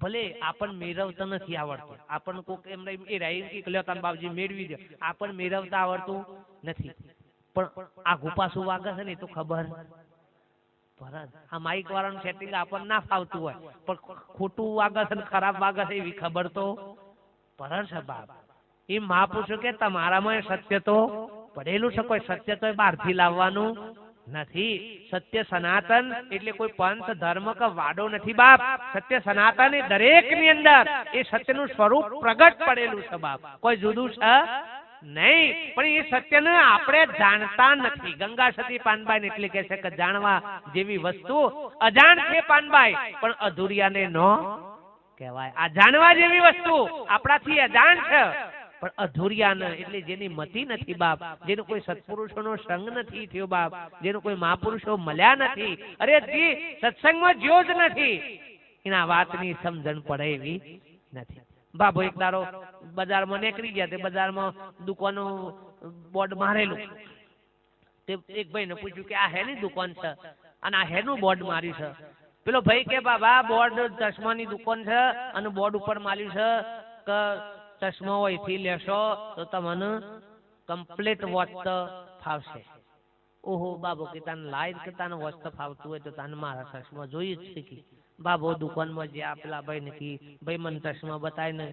ભલે આપણને મેળવતા નથી આવડતું. આપણને કોક એમ એ રાઈ કે લ્યો તાન બાપજી મેળવી દો. આપણને મેળવતા આવડતું નથી પણ આ ગુપાસું વાગે છે ને એ તો ખબર પરત. આ માઇક વાળાનું સેટિંગ આપણને ના ફાવતું હોય પણ ખોટું વાગે છે ને ખરાબ વાગે છે એવી ખબર તો પરત છે બાપ. એ મહાપુરુષો કે તમારામાં સત્ય તો પડેલું છે, કોઈ સત્ય તો બહારથી લાવવાનું નથી. સત્ય સનાતન એટલે કોઈ પંથ ધર્મ કે વાડો નથી બાપ. સત્ય સનાતન એ દરેક ની અંદર એ સત્યનું સ્વરૂપ પ્રગટ પડેલું છે બાપ. કોઈ જુદું છે નહીં. પણ એ સત્યને આપણે જાણતા નથી. ગંગા સતી પાનબાઈ એટલે કહે છે કે જાણવા જેવી વસ્તુ અજાણ છે પાનબાઈ, પણ અધૂરિયાને નો કહેવાય. આ જાણવા જેવી વસ્તુ આપણાથી અજાણ છે, પણ અધૂરિયાને એટલે જેની મતિ નથી બાપ, જેનો કોઈ સત્પુરુષોનો સંગ નથી થયો બાપ, જેનો કોઈ મહાપુરુષો મળ્યા નથી, અરે જે સત્સંગમાં જ્યો જ નથી, એના વાતની સમજણ પડે એવી નથી. બાબો એક દારો બજારમાં નીકળી ગયા, તે બજારમાં દુકાનો બોર્ડ મારેલું. તે એક ભાઈને પૂછ્યું કે આ હેની દુકાન છે અને આ હેનું બોર્ડ માર્યું છે? પેલો ભાઈ કે બાબા બોર્ડ ચશ્માની દુકાન છે અને બોર્ડ ઉપર માર્યું છે કે ચશ્મા અહીંથી લેશો તો તમને કમ્પ્લીટ વોચ ફાવશે. ઓહો બાબો કે તને લાઈટ કે તને વોચ ફાવતું હોય તો તને મારા ચશ્મા જોઈએ જ છે કે. બાબો દુકાનમાં જે આપેલા ભાઈ ને કે ભાઈ મને ચશ્મા બતાય ને,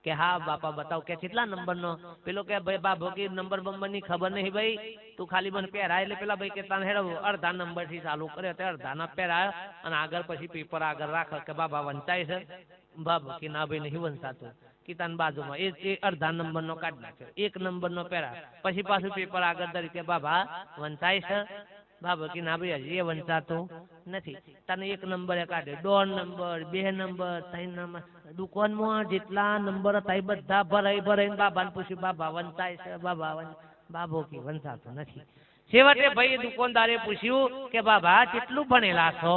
કે હા બાપા બતાવ. કે કેટલા નંબરનો? પેલો કે ભાઈ બાબો કે નંબર બંબરની ખબર નહીં ભાઈ, તું ખાલી મને પહેરાય. એટલે પેલા ભાઈ કે તને હેડો અડધા નંબર થી ચાલુ કરે તો અડધાના પહેરાય અને આગળ પછી પેપર આગળ રાખે કે બાબા વંચાય છે. બાબો કે ના ભાઈ નહીં વંચાતું. કે તને બાજુમાં એ અડધા નંબરનો કાઢ નાખ્યો, એક નંબરનો પહેરાય, પછી પાછું પેપર આગળ તરીકે બાબા વંચાય છે. બાબા કે ના ભાઈ હજી એ વંચાતું નથી. તને એક નંબર કાઢે, 1.5 નંબર, 2 નંબર, 3 નંબર, દુકાનમાં જેટલા નંબર હતા એ બધા ભરાઈને બાબાને પૂછ્યું બાબા વંચાય છે? બાબો કે વંચાતું નથી. છેવટે ભાઈ દુકાનદારે પૂછ્યું કે બાબા કેટલું ભણેલા છો?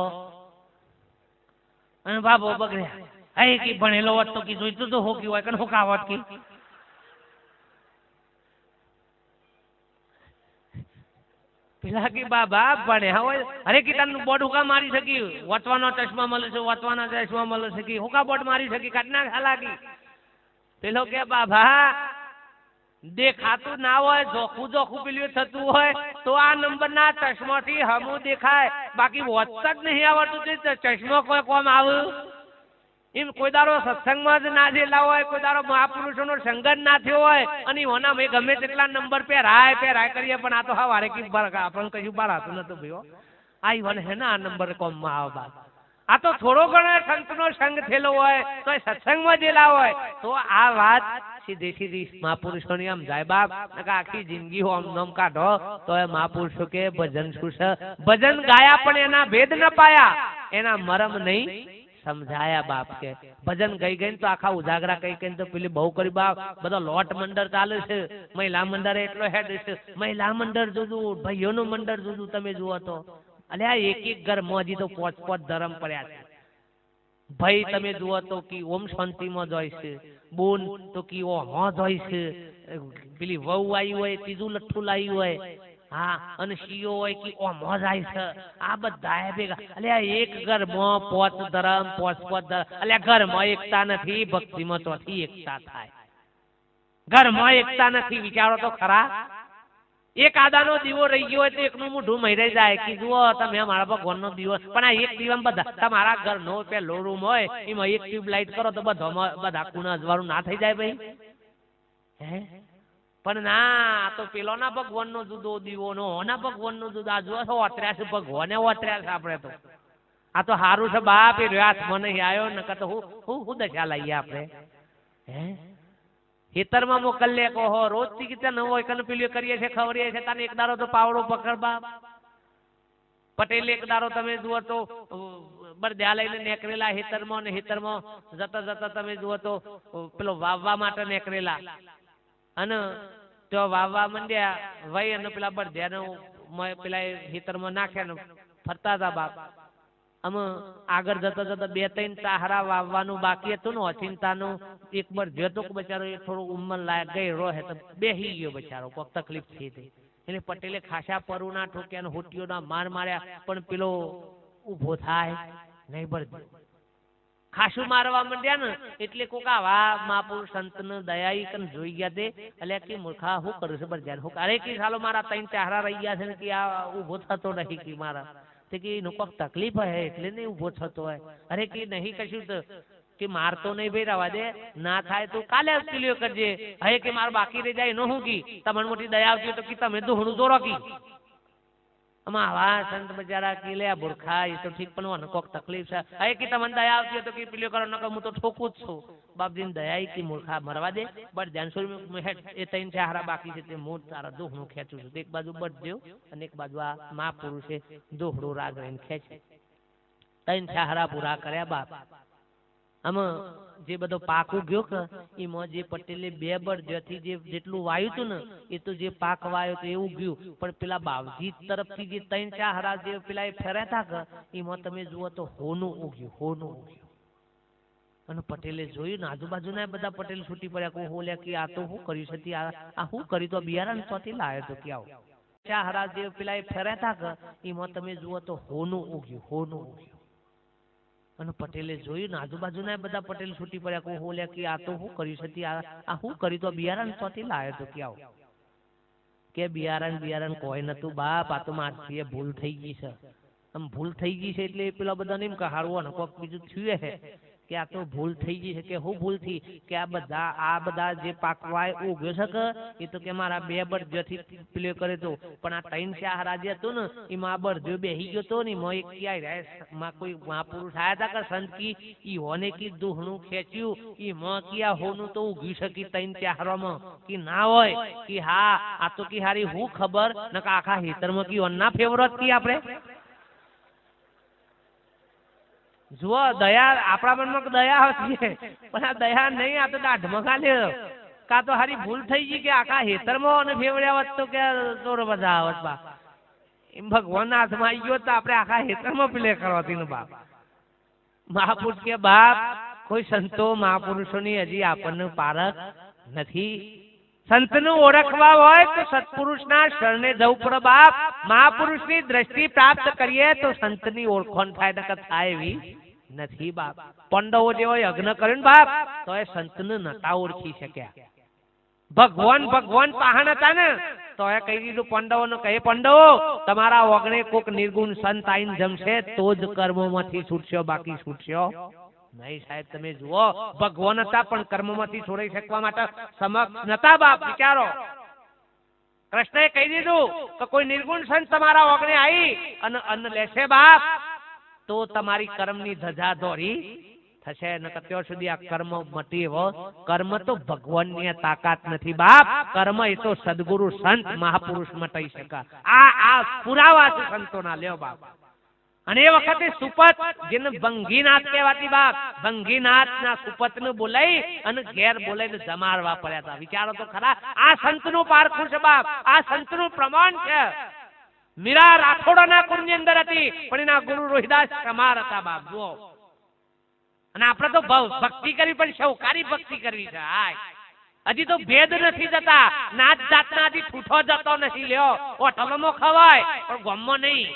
અને બાબો બગડ્યા. એ કે ભણેલો હોત તો કીધું તું તો હોકી હોય કે હોકાવત કે. પેલા કે બાબા ભણ્યા હોય, અરે કે તને બોર્ડ હુકા મારી શકી? વાંચવાનો ચશ્મા મળે છે, વાંચવાના ચશ્મા મળે છે કે હુકા બોર્ડ મારી શકી? કાઢના ખાલાકી. પેલો કે બાબા દેખાતું ના હોય, જોખું પેલું થતું હોય તો આ નંબરના ચશ્માથી હમું દેખાય, બાકી વાંચતા જ નહીં આવડતું તો ચશ્મા કોઈ કોમ આવું? એમ કોઈ દારો સત્સંગમાં જ ના જેલા હોય, કોઈ દારો મહાપુરુષોનો સંગત ના થયો હોય અને ઓના મેં ગમે તેટલા નંબર પહેરાય કરીએ, પણ આ તો હા વારે કી આપણને કશું બાળાતું નતું ભાઈઓ. આ ઈવન હે ને આ નંબર કોમમાં આવ બાદ. આ તો થોડો ઘણો સંતનો સંગ થયેલો હોય તો સત્સંગમાં જેલા હોય તો આ વાત સીધી મહાપુરુષોની આમ જાય બાપ. આખી જિંદગી આમ નામ કાઢો તો એ મહાપુરુષો કે ભજન શું છે? ભજન ગાયા પણ એના ભેદ ન પાયા, એના મરમ નહીં સમજાયા બાપ. કે ભજન ગઈ તો આખા ઉજાગરા કઈ તો પેલી બહુ કરી બાપ. બધો લોટ મંડળ ચાલે છે, મહિલા મંડળ એટલો હેડ છે, મહિલા મંડળ જુદું, ભાઈઓનું મંડળ જુદું. તમે જુઓ તો અલ્યા એક ઘર મોજી તો 5 ધર્મ પડ્યા છે. ભાઈ તમે જુઓ તો કે ઓમ શાંતિમાં જોઈ છે, બોન તો કે હો જોઈ છે, પેલી વહુ આવી હોય ત્રીજું લઠ્ઠું લાવી હોય, હા, અને શીઓ હોય કે ઓ મોજાય છે. આ બધા ભેગા અલ્યા એક ઘરમાં 5 ધર્મ 5 ધર્મ. અલ્યા ઘરમાં એકતા નથી, ભક્તિમાં ચોથી એકતા થાય. ઘરમાં એકતા નથી, વિચારો તો ખરા. એક આદાનો દીવો રહી ગયો હોય તો એકનું મોઢું મરી જાય કે જુઓ તમે અમારા ભગવાનનો દીવો. પણ આ એક દીવા બધા તમારા ઘરનો પેલો રૂમ હોય એમાં એક ટ્યુબલાઇટ કરો તો બધા ખૂણા અજવાળું ના થઈ જાય ભાઈ? હે પણ ના, તો પેલોના ભગવાનનો જુદો દીવો નો ઓના ભગવાનનો જુદો. આ જુઓ છો ઓતર્યા છે, ભગવાને ઓતર્યા છે આપણે તો. આ તો સારું છે બાપ એ હાથમાં નહીં આવ્યો, નકર તો હું દશા લઈએ આપણે. હે ખેતરમાં મોકલે કહો રોજ થી કે ન હોય કને પેલું કરીએ છે ખવરીએ છે. તને એક દારો તો પાવડો પકડ બાપ. પટેલ એક દારો તમે જુઓ તો બરદ્યા લઈને નીકળેલા ખેતરમાં, ને ખેતરમાં જતા તમે જુઓ તો પેલો વાવવા માટે નીકળેલા અને તો વાવવા માંડ્યા વહી અને પેલા બરદ્યાને પેલા ખેતરમાં નાખ્યા ને ફરતા હતા બાપ. અમે આગળ જતા 2-3 તાહરા વાવવાનું બાકી હતું ને ઓચિંતાનું. એક બરદ્યો તો બચારો એ થોડું ઉંમર લાયક ગઈ રોહે તો બેહી ગયો બચારો, કોઈક તકલીફ થઈ હતી. એટલે પટેલે ખાસા પરુના ઠોક્યા ને હોટીઓના માર માર્યા, પણ પેલો ઊભો થાય નહીં. બરદ્યો ખાસું મારવા માંડ્યા ને એટલે કોક આવા મહાપુરુષ સંતને દયાઈ કન જોઈ ગયા તે. એટલે કે મૂર્ખા શું કરું છે બરદ્યા? હું અરે કે સાલો મારા 3 તાહરા રહી ગયા છે ને કે આ ઊભો થતો નહીં કે મારા. તે કે એનું કોઈક તકલીફ હોય એટલે નહીં ઊભો થતો હોય. અરે કે નહીં કશું તો કે મારતો નહીં ભાઈ, રવા દે, ના થાય તો કાલે અસ્કીલીઓ કરજે. હવે કે મારે બાકી રહી જાય એનો શું કી તમને મોટી દયા આવતી તો કે તમે દોહણું દોરો કી. આમાં આવા સંત બચારા કે લે બુરખા એ તો ઠીક પણ કોક તકલીફ છે હવે કે તમને દયા આવતી હોય તો કે પેલો કરો નકર હું તો ઠોકું જ છું બાપજીને દયા કે મૂર્ખા મરવા દે બટ ધ્યાનસુર એ ત્રણ છે હારા બાકી છે તે હું તારા દોહડું ખેંચું છું એક બાજુ બટ જેવું અને એક બાજુ આ મહાપુરુષે દોહડું રાગ રહીને ખેંચે ત્રણ છે હારા પૂરા કર્યા બાપ આમાં જે બધો પાકું ગયો કે એમાં જે પટેલે બે બળ જેથી જે જેટલું વાયું હતું ને એ તો જે પાક વાયો તો એવું ગયું પણ પેલા બાવજી તરફથી જે ત્રણ ચાર હરા જે પેલા એ ફેર્યા હતા કે એમાં તમે જુઓ તો હોનું ઉગ્યું અને પટેલે જોયું ને આજુબાજુના બધા પટેલ છૂટી પડ્યા કોઈ હોલે કે આ તો શું કર્યું છે આ શું કર્યું તો બિયારણ ચોથી લાવ્યો તો કે આવો ચાર હરા જે પેલા એ ફેર્યા હતા કે એમાં તમે જુઓ તો હોનું ઉગ્યું અને પટેલે જોયું ને આજુબાજુના બધા પટેલ છૂટી પડ્યા કોઈ હોલે કે આ તો શું કર્યું છે આ શું કર્યું તો બિયારણ ચોથી લાવ્યો તો કે આવો કે બિયારણ કોઈ નતું બાપ આ તો મારથી ભૂલ થઈ ગઈ છે આમ ભૂલ થઈ ગઈ છે એટલે પેલા બધા એમ કે હારવો ને કોઈક બીજું થયું છે કે આ તો ભૂલ થઈ ગઈ છે કે હું ભૂલ થઈ કે આ બધા જે પાકવાય ઉગ્યો છે કે એ તો કે મારા બે બળ જેથી પ્લે કરે તો પણ આ ત્રણ ચાર રાજ્ય હતું ને એમાં આ બળ જો બેસી ગયો તો ને એમાં એક ક્યાંય કોઈ મહાપુરુષ આયા હતા કે સંત કી ઈ હોને કી દુહણું ખેંચ્યું ઈ માં કિયા હોનું તો ઉગ્યું છે કે ત્રણ ચારમાં કે ના હોય કે હા આ તો કે હારી હું ખબર ને કે આખા હેતરમાં કી ઓના ફેવરેટ કી આપણે જુઓ દયા આપણા મનમાં દયા હતી પણ આ દયા નહીં આ તો દાઢમાં ખાલે કાં તો હારી ભૂલ થઈ ગઈ કે આખા હેતરમાં અને ફેવડ્યા હોત તો કે ચોર બધા આવત બા એમ ભગવાન હાથમાં આવી ગયો તો આપણે આખા હેતરમાં પ્લે કરવાથી ને બાપ મહાપુરુષ કે બાપ કોઈ સંતો મહાપુરુષોની હજી આપણને પારખ નથી સંતનું ઓળખવા હોય તો સત્પુરુષના શરણે જવું પડે બાપ મહાપુરુષની દ્રષ્ટિ પ્રાપ્ત કરીએ તો સંતની ઓળખાણ થાય કે થાય એવી નથી બાપ પંડવો જેવો યજ્ઞ કર્યો બાપ તો એ સંતને નતા ઓળખી શક્યા ભગવાન પાહન હતા ને તો એ કહી દીધું પંડવોને કહે પંડવો તમારા ઓગણે કોક નિર્ગુણ સંત આઈને જમશે તો જ કર્મોમાંથી છૂટશો બાકી છૂટશો નહીં સાહેબ તમે જુઓ ભગવાન હતા પણ કર્મમાંથી છોડાઈ શકવા માટે સમક્ષ નતા બાપ વિચારો કૃષ્ણએ કહી દીધું કે કોઈ નિર્ગુણ સંત તમારા ઓગણે આવી અને અન્ન લેશે બાપ તો તમારી કર્મની ધજા દોરી થશે ન કે ત્યાં સુધી આ કર્મ મટી હો કર્મ તો ભગવાનની તાકાત નથી બાપ કર્મ એ તો સદગુરુ સંત મહાપુરુષ મટાઈ શકે આ પુરાવા છે સંતોના લ્યો બાપ અને એ વખતે સુપત જેને ભંગીનાથ કહેવાતી બાપ ભંગીનાથના સુપતને બોલાઈ અને ઘેર બોલાઈને જમાડવા પડ્યા હતા વિચારો તો ખરા આ સંતનું પારખું છે બાપ આ સંતનું પ્રમાણ છે મીરા રાઠોડના કુળની અંદર હતી પણ એના ગુરુ રોહિદાસ કમાર હતા બાપ જુઓ અને આપણે તો ભક્તિ કરવી પણ શૌકારી ભક્તિ કરવી છે હજી તો ભેદ નથી જતા નાત જાતના હજી છૂટો જતો નથી લ્યો હોટલમાં ખવાય પણ ગામમાં નહીં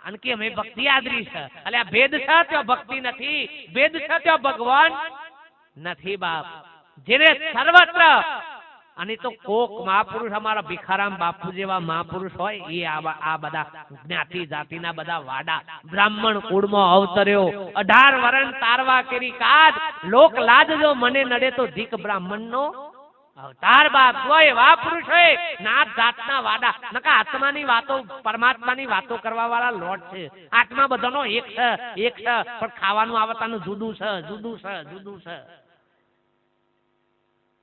અને કે અમે ભક્તિ આદરી છે એટલે આ ભેદ છે ત્યાં ભક્તિ નથી ભેદ છે ત્યાં ભગવાન નથી બાપ જેને સર્વત્ર અને તો કોક મહાપુરુષ અમારા ભિખારામ બાપુ જેવા મહાપુરુષ હોય એ આ બધા જ્ઞાતિ જાતિના બધા વાડા બ્રાહ્મણ કુળમાં અવતર્યો 18 વરણ તારવા કેરી કાજ લોક લાજ જો મને નડે તો ધીક બ્રાહ્મણનો અવતાર બાપ કોઈ એવા પુરુષ હોય નાત જાતના વાડા નકા આત્માની વાતો પરમાત્માની વાતો કરવા વાળા લોટ છે આત્મા બધાનો એક છે પણ ખાવાનું આવતાનું જુદું છે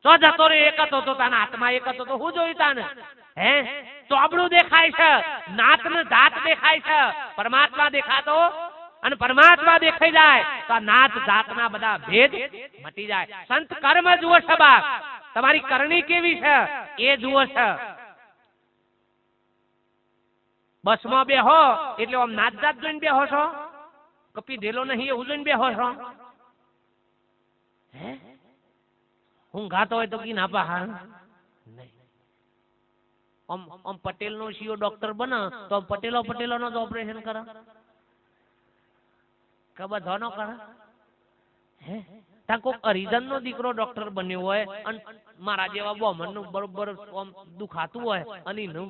તો જતો રે એક હતો તો તાના આત્મા એક હતો તો હું જોયું તાને હે ચોબડું દેખાય છે નાત ને જાત દેખાય છે પરમાત્મા દેખાતો અને પરમાત્મા દેખાઈ જાય તો નાત જાતના બધા ભેદ મટી જાય સંત કર્મ જુઓ છે બાપ તમારી કરણી કેવી છે એ જુઓ છે બસમાં બેહો એટલે આમ નાત જાત જોઈને બેહો છો કપી દેલો નહીં એવું જોઈને બેહો છો હે હું ગાતો હોય તો કી ના પહાડ નહીં આમ પટેલ નો સીઓ ડોક્ટર બને તો પટેલો નો ઓપરેશન કરે કે બધાનો કરે હે તા કોક હરિજન નો દીકરો ડોક્ટર બન્યો હોય અને મારા જેવા બોમન નું બરોબર દુખાતું હોય અને એનું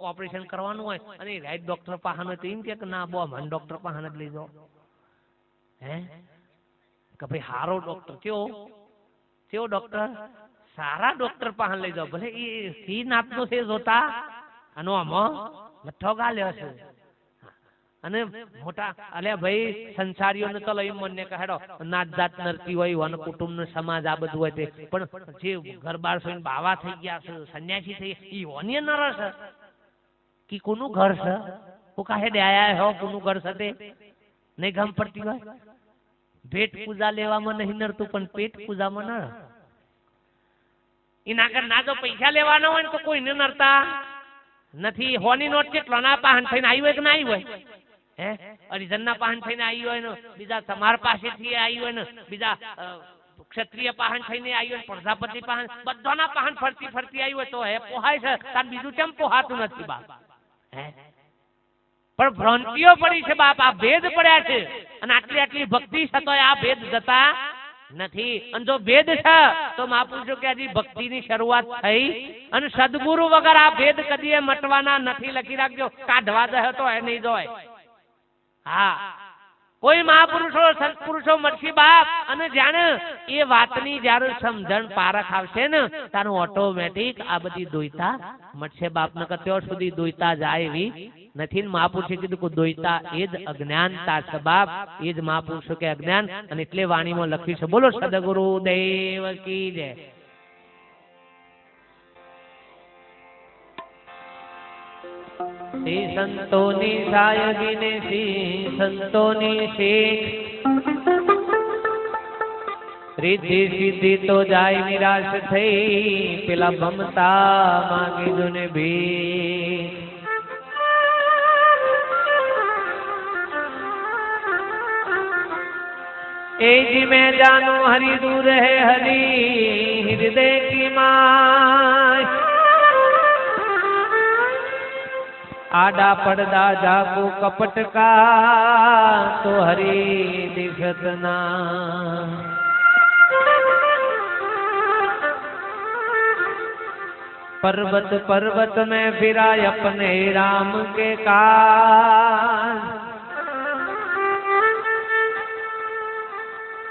ઓપરેશન કરવાનું હોય અને રાઈટ ડોક્ટર પાસે હોય તો એમ કે ના બોમન ડોક્ટર પાસે જ લઈ જાઓ હે કે ભાઈ હારો ડોક્ટર કેવો ડોક્ટર સારા ડોક્ટર પાસે લઈ જાઓ ભલે એ સી નાતનો છે જોતા આનો આમાં મઠ્ઠો ગાલ્યો છે અને મોટા અલે ભાઈ સંસારીઓને તો લઈ મને કહેડો નાત જાત નરતી હોય વન કુટુંબ નો સમાજ આ બધું હોય તે પણ જે ઘર બાર સોઈને બાવા થઈ ગયા છે સંન્યાસી થઈ ઈ ઓની નર છે કે કોનું ઘર છે કો કાહે દે આયા હો કોનું ઘર છે તે નહીં ગમ પડતી હોય ભેટ પૂજા લેવામાં નહીં નરતું પણ પેટ પૂજામાં નર એના કર ના જો પૈસા લેવાના હોય ને તો કોઈને નરતા નથી હોની નોટ કેટલો ના પાહન થઈને આવી હોય કે ના આવી હોય હે અરિજનના પાહન થઈને આવી હોય ને બીજા તમાર પાસેથી આવી હોય ને બીજા ક્ષત્રિય પાહન થઈને આવી હોય પ્રજાપતિ પાહન બધાના પાહન ફરતી ફરતી આવી હોય તો હે પોહાય છે તાર બીજું કેમ પોહાતું નથી બાપ હે પણ ભ્રાંતિઓ પડી છે બાપ આ ભેદ પડ્યા છે અને આટલી આટલી ભક્તિ છતાંય આ ભેદ જતા નથી અને જો ભેદ છે તો મહાપુરુષો કે હજી ભક્તિની શરૂઆત થઈ અને સદગુરુ વગર આ ભેદ કદી મટવાના નથી લખી રાખજો કાઢવા દે તો એ નહીં જોય હા કોઈ મહાપુરુષો સત્પુરુષો મળશે બાપ અને જાણે એ વાતની જ્યારે સમજણ પારખ આવશે ને તારું ઓટોમેટિક આ બધી દોઈતા મળશે બાપ ને ત્યાં સુધી દોઈતા જાય એવી નથી મહાપુરુષે કીધું કે દોઈતા એ જ અજ્ઞાનતા છે બાપ એ જ મહાપુરુષો કે અજ્ઞાન અને એટલે વાણીમાં લખ્યું છે બોલો સદગુરુ દેવ કી જય શ્રી સંતોની સાયગી ને શ્રી સંતોની શેખ રીતિ સિદ્ધિ તો જાય નિરાશ થઈ પેલા ભમતા માગી જો ને ભી ए जी मैं जानू हरि दूर है हरि हृदय की माँ आडा पड़दा जागो कपट का तो हरि दिखत ना पर्वत पर्वत में फिरा अपने राम के काज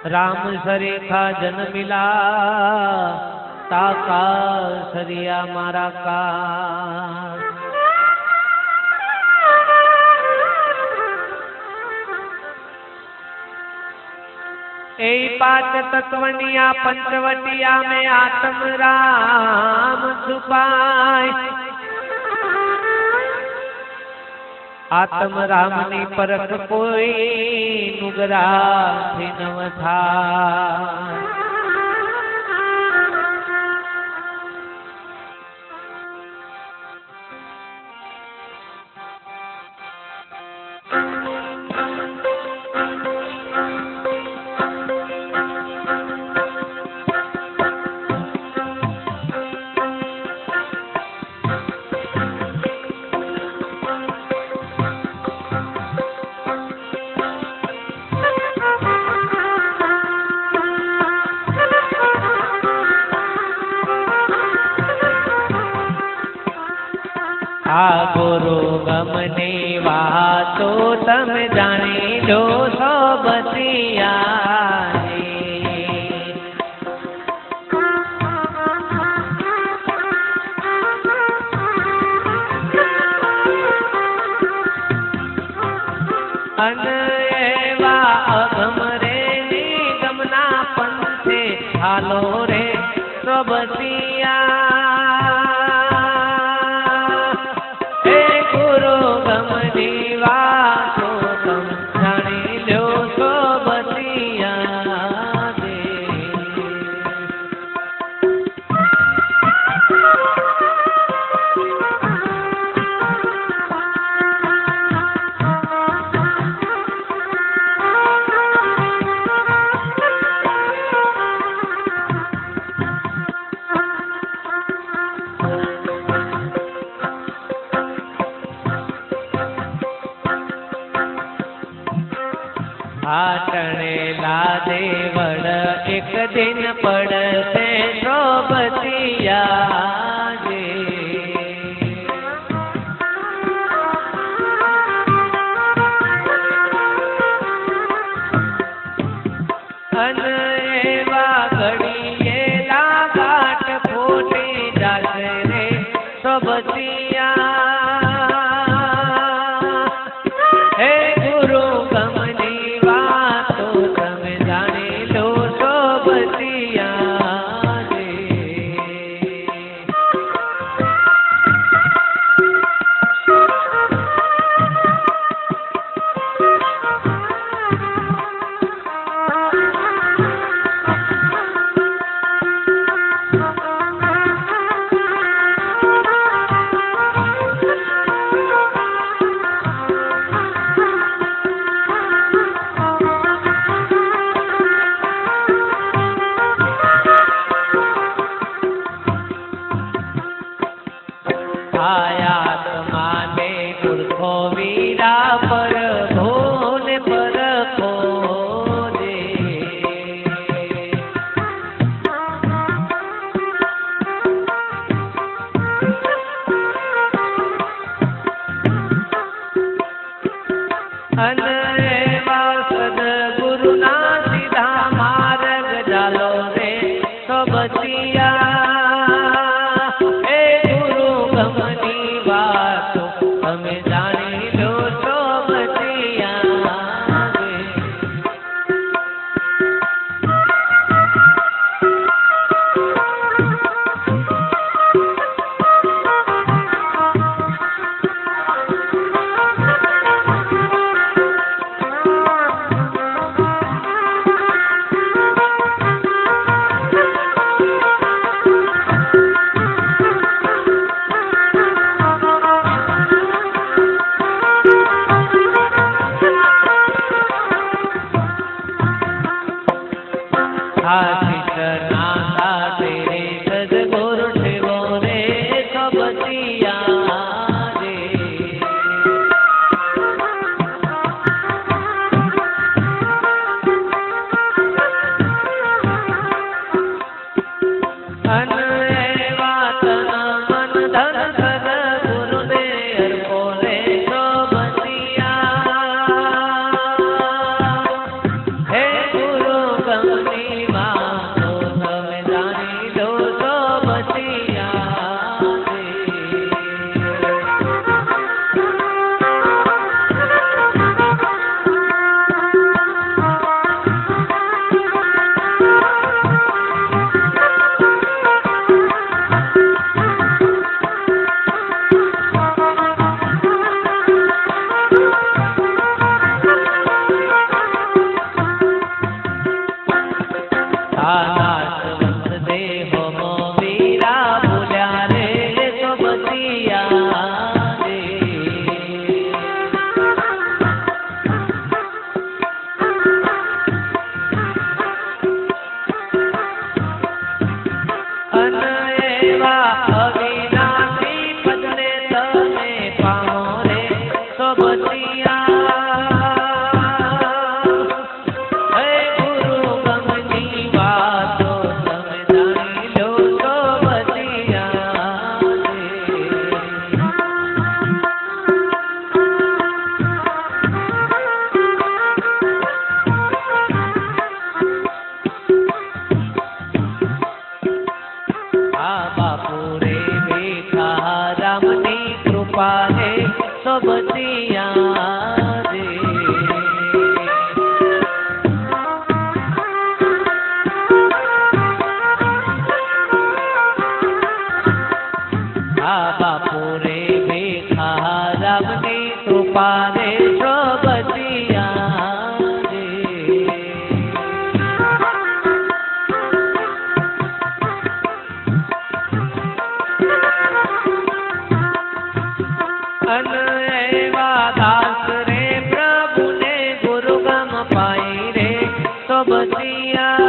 राम सरेखा जन मिला ताका सरिया मारा का ए पांच तत्वनिया पंचवटिया में आत्म राम छुपाए आत्म रामनी परख कोई नुगरा थी नव था गुरु गमने वातो तम जाने जो सो बतिया अन एवा अगम रे निगमना पंथे हालो रे सो बतिया देवड़ एक दिन पड़ते सोबतिया जे अन एवा घड़िए लागाट फूटी जाते रे सोबतिया આયાત માને પુરખો વીરા પર ભોને પરખો દે. અને એવા સદગુરુના સીધા માર્ગ ચાલો રે સોબતિયા. એ ગુરુ ગમની વાતો તમે જાણી લો સોબતિયા રે. સદગુરુ ઠેવો રે સોબતિયા રે. અન એવા તન મન ધન સદગુરુને અર્પો રે સોબતિયા. હે ગુરુ ગમની વાતો તમે જાણી લો સોબતિયા રે. નાશવંત દેહો મો વીરા ભૂલ્યા રે સોબતિયા રે. અન એવા અવિનાશી પદને તમે પામો રે સોબતિયા. હે ગુરુ ગમની વાતો તમે જાણી લો સોબતિયા રે. આ બાપુ રે બેઠા રામની કૃપા રે સોબતિયા રે. આ બાપુ રે બેઠા રામની કૃપા રે સોબતિયા રે. અન એવા દાસ રે પ્રભુને ગુરુ ગમ પાઈ રે સોબતિયા.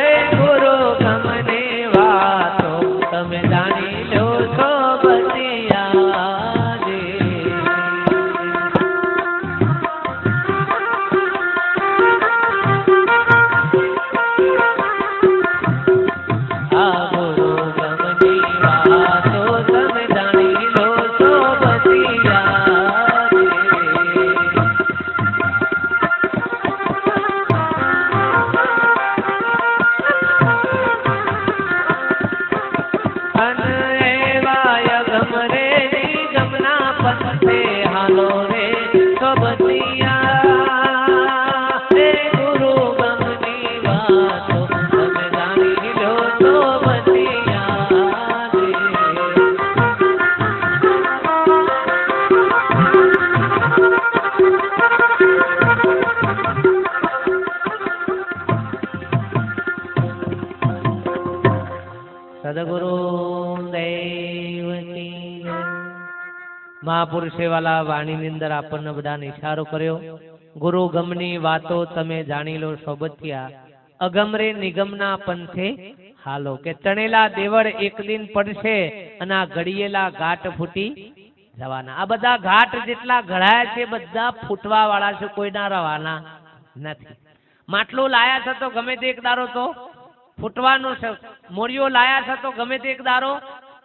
એ ગુરુ ગમને વાતો તમે જાણી લો સોબતિયા રે. આ ગુરુ ગમની વાતો તમે જાણી લો સોબતિયા રે. અન એવા યગમ રે નિગમના પંથે હાલો રે સોબતિયા. હે ગુરુ ગમની વાતો તમે જાણી લો સોબતિયા રે. સદગુરુ દેવ કી જય. મહાપુરુષે વાલા વાણીની અંદર આપણને બધાને ઈશારો કર્યો. ગુરુ ગમની વાતો તમે જાણી લો સોબતિયા. અગમ રે નિગમના પંથે હાલો કે ચણેલા દેવળ એક દિન પડશે અને આ ઘડિયેલા ઘાટ ફૂટી જવાના. આ બધા ઘાટ જેટલા ઘડાયા છે બધા ફૂટવા વાળા છે, કોઈના રવાના નથી. માટલું લાયા છે તો ગમે તે એક દારો તો ફૂટવાનું છે, મોરિયો લાયા છે તો ગમે તે એક દારો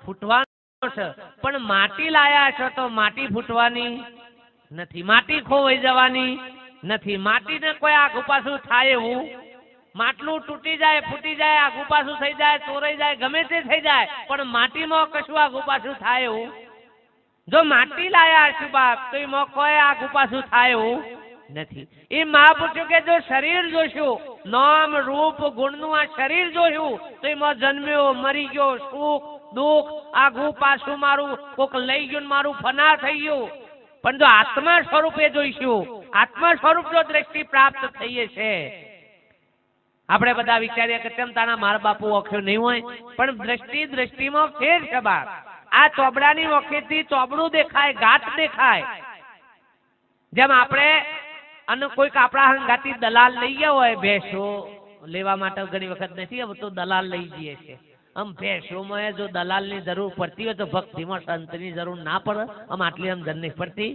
ફૂટવાનું છે, પણ માટી લાયા છે તો માટી ફૂટવાની નથી, માટી ખોવાઈ જવાની નથી. માટીને કોઈ આગુ પાછું થાય એવું, માટલું તૂટી જાય, ફૂટી જાય, આગુ પાછું થઈ જાય, ચોરાઈ જાય, ગમે તે થઈ જાય, પણ માટીમાં કશું આગુ પાછું થાય એવું. જો માટી લાયા હશું બાપ તો એમાં કોઈ આગુ પાછું થાય એવું નથી. એ માં પૂછ્યું કે જો શરીર જોશું, નામ રૂપ ગુણનું આ શરીર જોયું તો એમાં જન્મ્યો, મરી ગયો, સુખ દુઃખ આગુ પાછું મારું કોક લઈ ગયું, મારું ફના થઈ ગયું. પણ જો આત્મા સ્વરૂપે જોઈશું, આત્મા સ્વરૂપ જો દ્રષ્ટિ પ્રાપ્ત થઈએ છે, આપણે બધા વિચારીએ કે તેમ તારા મારા બાપુ ઓખ્યો નહીં હોય, પણ દ્રષ્ટિમાં ફેર છે બાપ. આ ચોબડાની ઓખેથી ચોબડું દેખાય, ઘાટ દેખાય. જેમ આપણે અને કોઈક આપણા હંગાતી દલાલ લઈ ગયા હોય, ભેંસો લેવા માટે ઘણી વખત નથી હવે તો દલાલ લઈ જઈએ છે. આમ ભેંસોમાં જો દલાલની જરૂર પડતી હોય તો ભક્તિમાં સંતની જરૂર ના પડે. આમ આટલી આમ જન નહીં પડતી.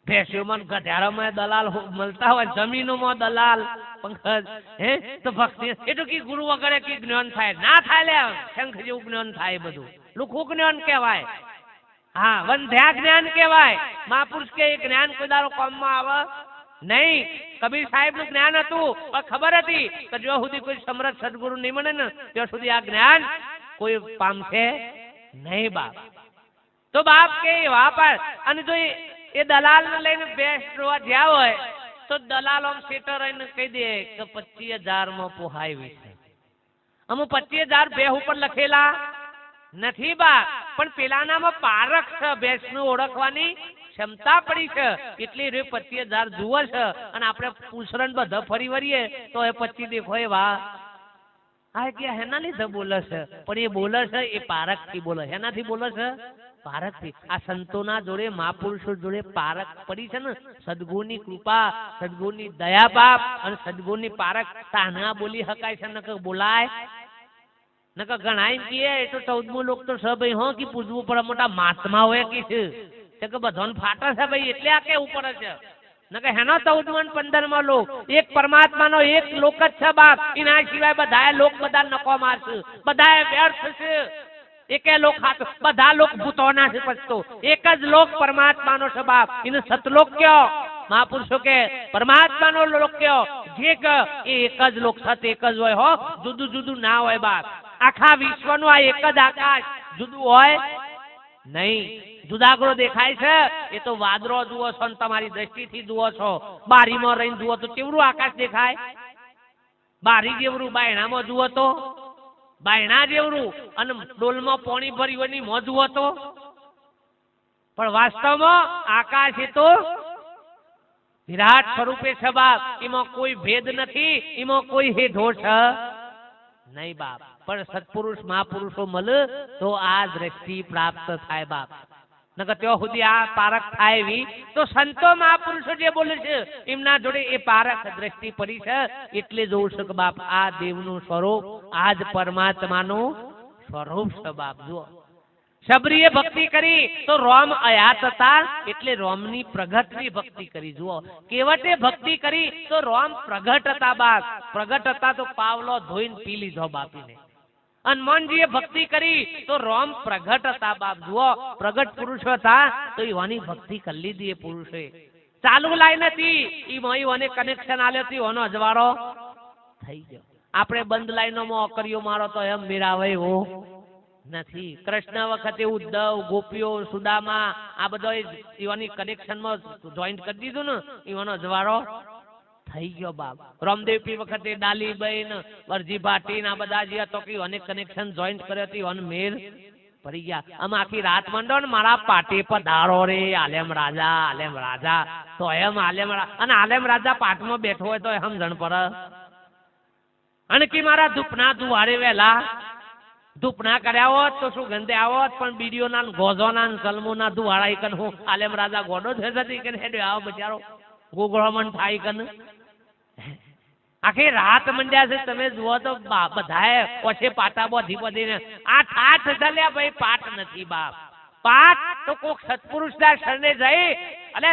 ભેંસોમાં ગઢારામાં દલાલ મળતા હોય, જમીનોમાં દલાલ પંકજ હે તો ભક્તિ એટલું કે ગુરુ વગર કે જ્ઞાન થાય ના થાય. લે શંખ જેવું જ્ઞાન થાય, બધું લુખું જ્ઞાન કહેવાય. હા, વંધ્યા જ્ઞાન કહેવાય. મહાપુરુષ કે એ જ્ઞાન કોઈ દારો કામમાં આવે નહીં. કબીર સાહેબ નું જ્ઞાન હતું પણ ખબર હતી કે જો સુધી કોઈ સમર્થ સદગુરુ નહીં મળે ને ત્યાં સુધી આ જ્ઞાન કોઈ પામશે નહીં બાપ. તો બાપ કે વાપર અને જો એ દલાલ ને લઈને બેસ્ટ જોવા જ્યાં હોય તો દલાલ આમ સેટર રહીને કહી દે કે 25,000 માં પોહાય છે. અમુક 25,000 ભેહ ઉપર લખેલા નથી બાપ, પણ પેલાનામાં પારખ છે, ભેંસનું ઓળખવાની ક્ષમતા પડી છે એટલે રે 25,000 જુએ છે. અને આપણે પૂછરણ બધા ફરી વળીએ તો એ 25 દેખો એ વાહ આ કે હેના લીધે બોલે છે, પણ એ બોલે છે એ પારખ થી બોલે. હેનાથી બોલે છે? પારખ થી. આ સંતોના જોડે મહાપુરુષો જોડે પારખ પડી છે ને, સદગુરુની કૃપા, સદગુરુની દયા બાપ અને સદગુરુની પારખ તાના બોલી હકાય છે, નકર બોલાય નકર ગણાય કીએ એ તો 14મું લોક તો છે ભાઈ. હો કે પૂછવું પડે, મોટા મહાત્મા હોય કે કે બધાને ફાટે છે ભાઈ એટલે આ કેવું પડે છે. નકર હેનો 14માં 15માં લોક એક પરમાત્માનો એક લોક જ છે બાપ. એના સિવાય બધા લોક બધા નકો મારશે, બધા વ્યર્થ છે. એકે લોક હાથ બધા લોક ભૂતોના છે પછતો. એક જ લોક પરમાત્માનો છે બાપ. એને સતલોક કયો, મહાપુરુષો કે પરમાત્માનો લોક કયો. જે કે એ એક જ લોક સત એક જ હોય હો, જુદું જુદું ના હોય બાપ. આખા વિશ્વનું આ એક જ આકાશ જુદું હોય નહીં. જુદાગરો દેખાય છે એ તો વાદળો જુઓ છો ને તમારી દ્રષ્ટિથી જુઓ છો. બારીમાં રહીને જુઓ તો કેવડું આકાશ દેખાય, બારી જેવડું. બાયણામાં જુઓ તો બાયણા જેવડું. અને ડોલમાં પાણી ભર્યું હોય ની મોં જુઓ તો. પણ વાસ્તવમાં આકાશ એ તો વિરાટ સ્વરૂપે છે બાપ. એમાં કોઈ ભેદ નથી, એમાં કોઈ હેઢો છે નહીં બાપ. પણ સત્પુરુષ મહાપુરુષો મળે તો આ દ્રષ્ટિ પ્રાપ્ત થાય બાપ. નકર ત્યાં સુધી આ પારખ થાય એવી તો સંતો મહાપુરુષો જે બોલે છે એમના જોડે એ પારખ દ્રષ્ટિ પડી છે એટલે જોઉં છે કે બાપ આ દેવનું સ્વરૂપ, આ જ પરમાત્માનું સ્વરૂપ છે બાપ. જુઓ શબરીએ ભક્તિ કરી તો રોમ અયાત હતા એટલે રોમની પ્રગટની ભક્તિ કરી. જુઓ કેવટે ભક્તિ કરી તો રોમ પ્રગટ હતા બાપ. પ્રગટ હતા તો પાવલો ધોઈને પી લીધો બાપીને. હનુમાનજીએ ભક્તિ કરી તો રોમ પ્રગટ હતા બાપ. જુઓ પ્રગટ પુરુષ હતા તો એવાની ભક્તિ કરી લીધી એ પુરુષે. ચાલુ લાઈન હતી એમાં કનેક્શન આલ્યો હતી, એનો અજવાળો થઈ ગયો. આપણે બંધ લાઈનોમાં અકરીઓ મારો તો એમ મેળાવે એવો નથી. કૃષ્ણ વખતે ઉદ્ધવ, ગોપીઓ, સુદામા આ બધા એવાની કનેક્શનમાં જોઈન્ટ કરી દીધું ને, એવાનો અજવાળો થઈ ગયો બાપ. રામદેવપી વખતે ડાલીબેન, વરજી ભાટી આ બધા જે હતો કે અનેક કનેક્શન જોઈન્ટ કર્યો હતી, અન મેર પડી ગયા. આમ આખી રાત મંડો ને મારા પાટે પધારો રે આલેમ રાજા, આલેમ રાજા. તો એમ આલેમ અને આલેમ રાજા પાટમાં બેઠો હોય તો એમ સમજણ પડે. અને કે મારા ધૂપના દુવારે વહેલા ધૂપના કર્યા હોત તો શું ગંધે આવોત, પણ બીડીઓના ગોઝોના કલમોના દુવાળા કન હું આલેમ રાજા ગોડો થઈ જતી કે હેડ્યો આવો બચારો ગોગળામણ થાય કન. આખી રાત મંડ્યા છે તમે જુઓ તો બધાએ ઓછે પાટા બોધી બોધીને આ ઠાઠ ચાલ્યા ભાઈ પાઠ નથી બાપ પાઠ તો કોક સત્પુરુષના શરણે જઈ અને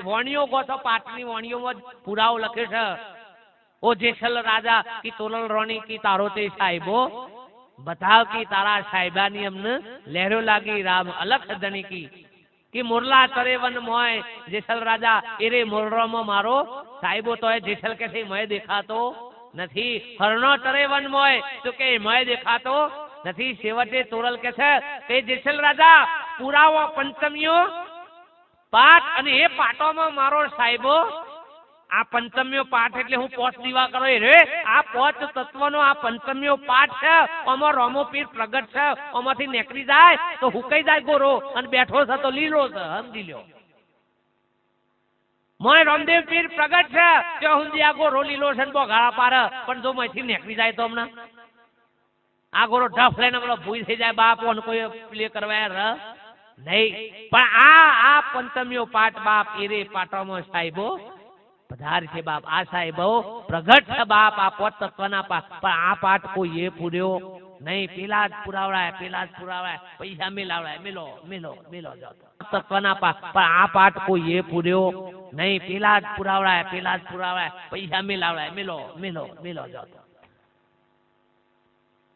વાણીઓ ગોતો પાઠની વાણીઓમાં પુરાવો લખે છે ઓ જેસલ રાજા કી તોલલ રોણી કી તારો તે સાહેબો બતાવ કી તારા સાહેબાની અમને લહેરો લાગી રામ અલખ ધણી કી કે મોરલા તરે વન મોય જેસલ રાજા એરે મોરરામાં મારો સાહેબો તો જેસલ કે છે મય દેખાતો નથી હરણો તરે વન મોય તો કે મય દેખાતો નથી છેવટે તોરલ કે છે તે જેસલ રાજા પુરાવો પંચમીઓ પાઠ અને એ પાટોમાં મારો સાહેબો આ પંચમીઓ પાઠ એટલે હું પોચ દીવા કરો રે આ પોચ તત્વનો આ પંચમીઓ પાઠ છે આમાં રોમો પીર પ્રગટ છે આમાંથી નીકળી જાય તો હુકાઈ જાય ગોરો અને બેઠો છે તો લીલો છે સમજી લ્યો મોય રામદેવ પીર પ્રગટ છે ત્યાં સુધી આ ગોરો લીલો છે બોગાળા પાર પણ જો માંથી નીકળી જાય તો હમણાં આ ગોરો ઢફ લઈને પેલો ભૂઈ થઈ જાય બાપ કોઈ પ્લે કરવા ર નહીં પણ આ પંચમીઓ પાઠ બાપ એરે પાટોમાં સાહેબો પધાર છે બાપ આ સાહેબો પ્રગટ છે બાપ આ પોત તત્વના પાઠ પણ આ પાઠ કોઈ એ પૂર્યો નહીં પેલા જ પુરાવડાય પૈસા મેલાવડાય મેલો મેલો મેલો જાવ તત્વના પાઠ પણ આ પાઠ કોઈ એ પૂર્યો નહીં પેલા જ પુરાવડાય પૈસા મેલાવડાય મેલો મેલો મેલો જાવ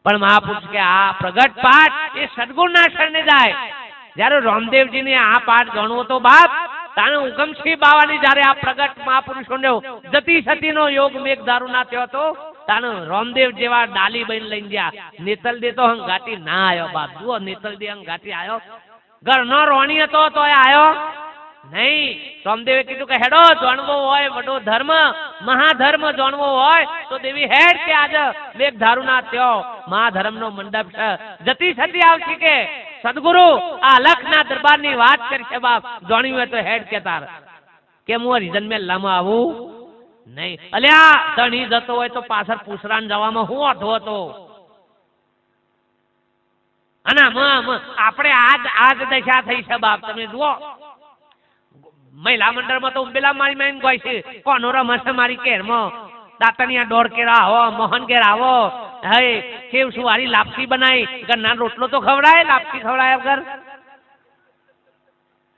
પણ મહાપુરુષ કે આ પ્રગટ પાઠ એ સદગુણના શરણે જાય જ્યારે રામદેવજીને આ પાઠ ગણવો તો બાપ તાણે ઉગમસિંહ બાવાની જ્યારે આ પ્રગટ મહાપુરુષોને જતી સતીનો યોગ મેઘધારુ ના થયો તો તાણે રામદેવ જેવા ડાલી બન લઈને ગયા નેતલ દે તો હંગાટી ના આવ્યો બાપ જુઓ નેતલ દે હંગાટી આવ્યો ઘરનો રોણી હતો તો આવ્યો નહીં રામદેવે કીધું કે હેડો જાણવો હોય વડો ધર્મ મહાધર્મ જાણવો હોય તો દેવી હેડ કે આજે મેઘધારુ ના થયો મહાધર્મનો મંડપ છે જતી સતી આવશે કે સદગુરુ આ અલખના દરબારની વાત કરશે બાપ જાણ્યું હોય તો હેડ કે તાર કે હું રીઝન મેં લામાં આવું નહીં અલ્યા ધણી જતો હોય તો પાછળ પૂછરાન જવામાં હું અધો હતો અને આપણે આજ દશા થઈ છે બાપ તમે જુઓ મહિલા મંડળમાં તો ઉંબેલા મારી મારી ગઈ છે કોનો રમશે મારી કેરમાં દાંતણિયા દોડ કેરા આવો મોહન ઘેર આવો હે કેવ સુવારી લાપસી બનાવી ઘરના રોટલો તો ખવડાય લાપસી ખવડાય વગર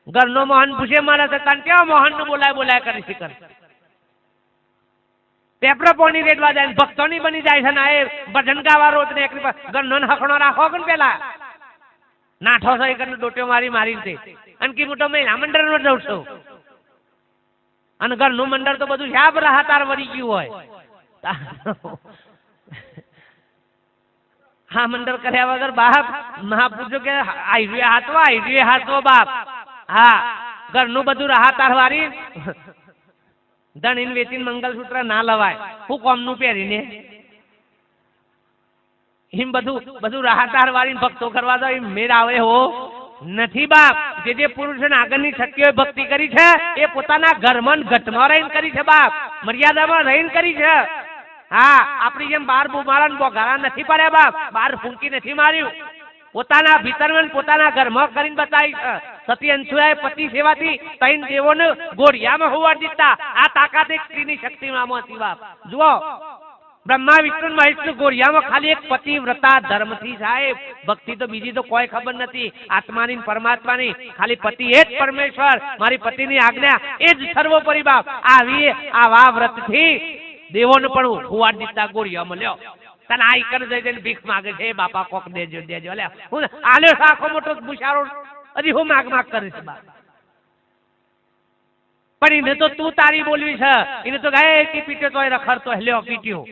ઘરનો મોહન પૂછે મારા સતાન કેવા મોહન નું બોલાય કરી શીખર પેપરો પોણી રેડવા જાય ભક્તોની બની જાય છે ને એ ભજન ગાવા રોજ ને એકલી ઘરનો હકણો રાખો કે પેલા નાઠો છો એક ડોટ્યો મારી છે અને કી મોટો મહિલા મંડળમાં જઉં છું અને ઘરનું મંડળ તો બધું શાબ રાહતાર વળી ગયું હોય હા મંડળ કર્યા વગર બાપ મહાપુરુષો કે આઈડિયા હાથવો બાપ હા ઘરનું બધું રાહતાર વાળી ધણીને વેચીને મંગલસૂત્ર ના લવાય હું કોમનું પહેરીને એમ બધું રાહતાર વાળી ભક્તો કરવા દો એમ મેળ આવે હો નથી બાપ જે પુરુષોને આગળની શક્તિઓએ ભક્તિ કરી છે એ પોતાના ઘરમાં ઘટમાં રહીને કરી છે બાપ મર્યાદામાં રહીને કરી છે હા આપણી જેમ બાર બુમાળા બોગાળા નથી પડ્યા બાપ બાર ફૂંકી નથી માર્યું પોતાના ભીતરમાં પોતાના ઘરમાં કરીને બતાવી છે સતી અંશુએ પતિ સેવાથી ત્રણ દેવોને ગોળિયામાં હોવા દીધા આ તાકાત એક સ્ત્રીની શક્તિમાં હતી બાપ જુઓ બ્રહ્મા વિષ્ણુ મહેશ ગોળિયામાં ખાલી એક પતિવ્રતા ધર્મથી સાહેબ ભક્તિ તો બીજી તો કોઈ ખબર નથી આત્માની પરમાત્માની ખાલી પતિ એ જ પરમેશ્વર મારી પતિની આજ્ઞા એ જ સર્વોપરી બાપ આવી આવા વ્રતથી દેવોને પણ હોવા દીધા ગોળિયામાં લ્યો તને આ કર જઈને ભીખ માગે છે બાપા કોક દેજો લે હું આલ્યો આખો મોટો બુશારો હજી હું માગ કરીશ બાપ પણ એને તો તું તારી બોલવી છે એને તો ગાય કે પીટ્યો તો રખડતો લ્યો પીટ્યો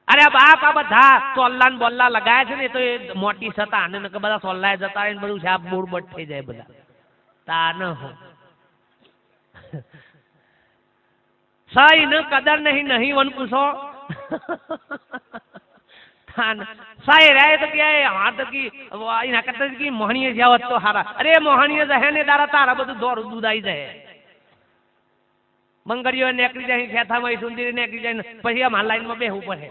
અરે બાપ આ બધા સોલ્લા બોલ્લા લગાયા છે ને તો એ મોટી સતા અને બધા સોલ્લા જતા રહે બધું સાપ બોરબટ થઈ જાય બધા તા ન હો સહી ન કદર નહીં વન પૂછો સાઈ રહે તો કે હાથ કી એના કરતા કી મોહણીએ જાવત તો હારા અરે મોહણીએ જહે ને તારા તારા બધું દૂધ આવી જાય મંગળીઓ નીકળી જાય ખેથામાં સુંદરી નીકળી જાય પછી આમ લાઈનમાં બેહવું પડે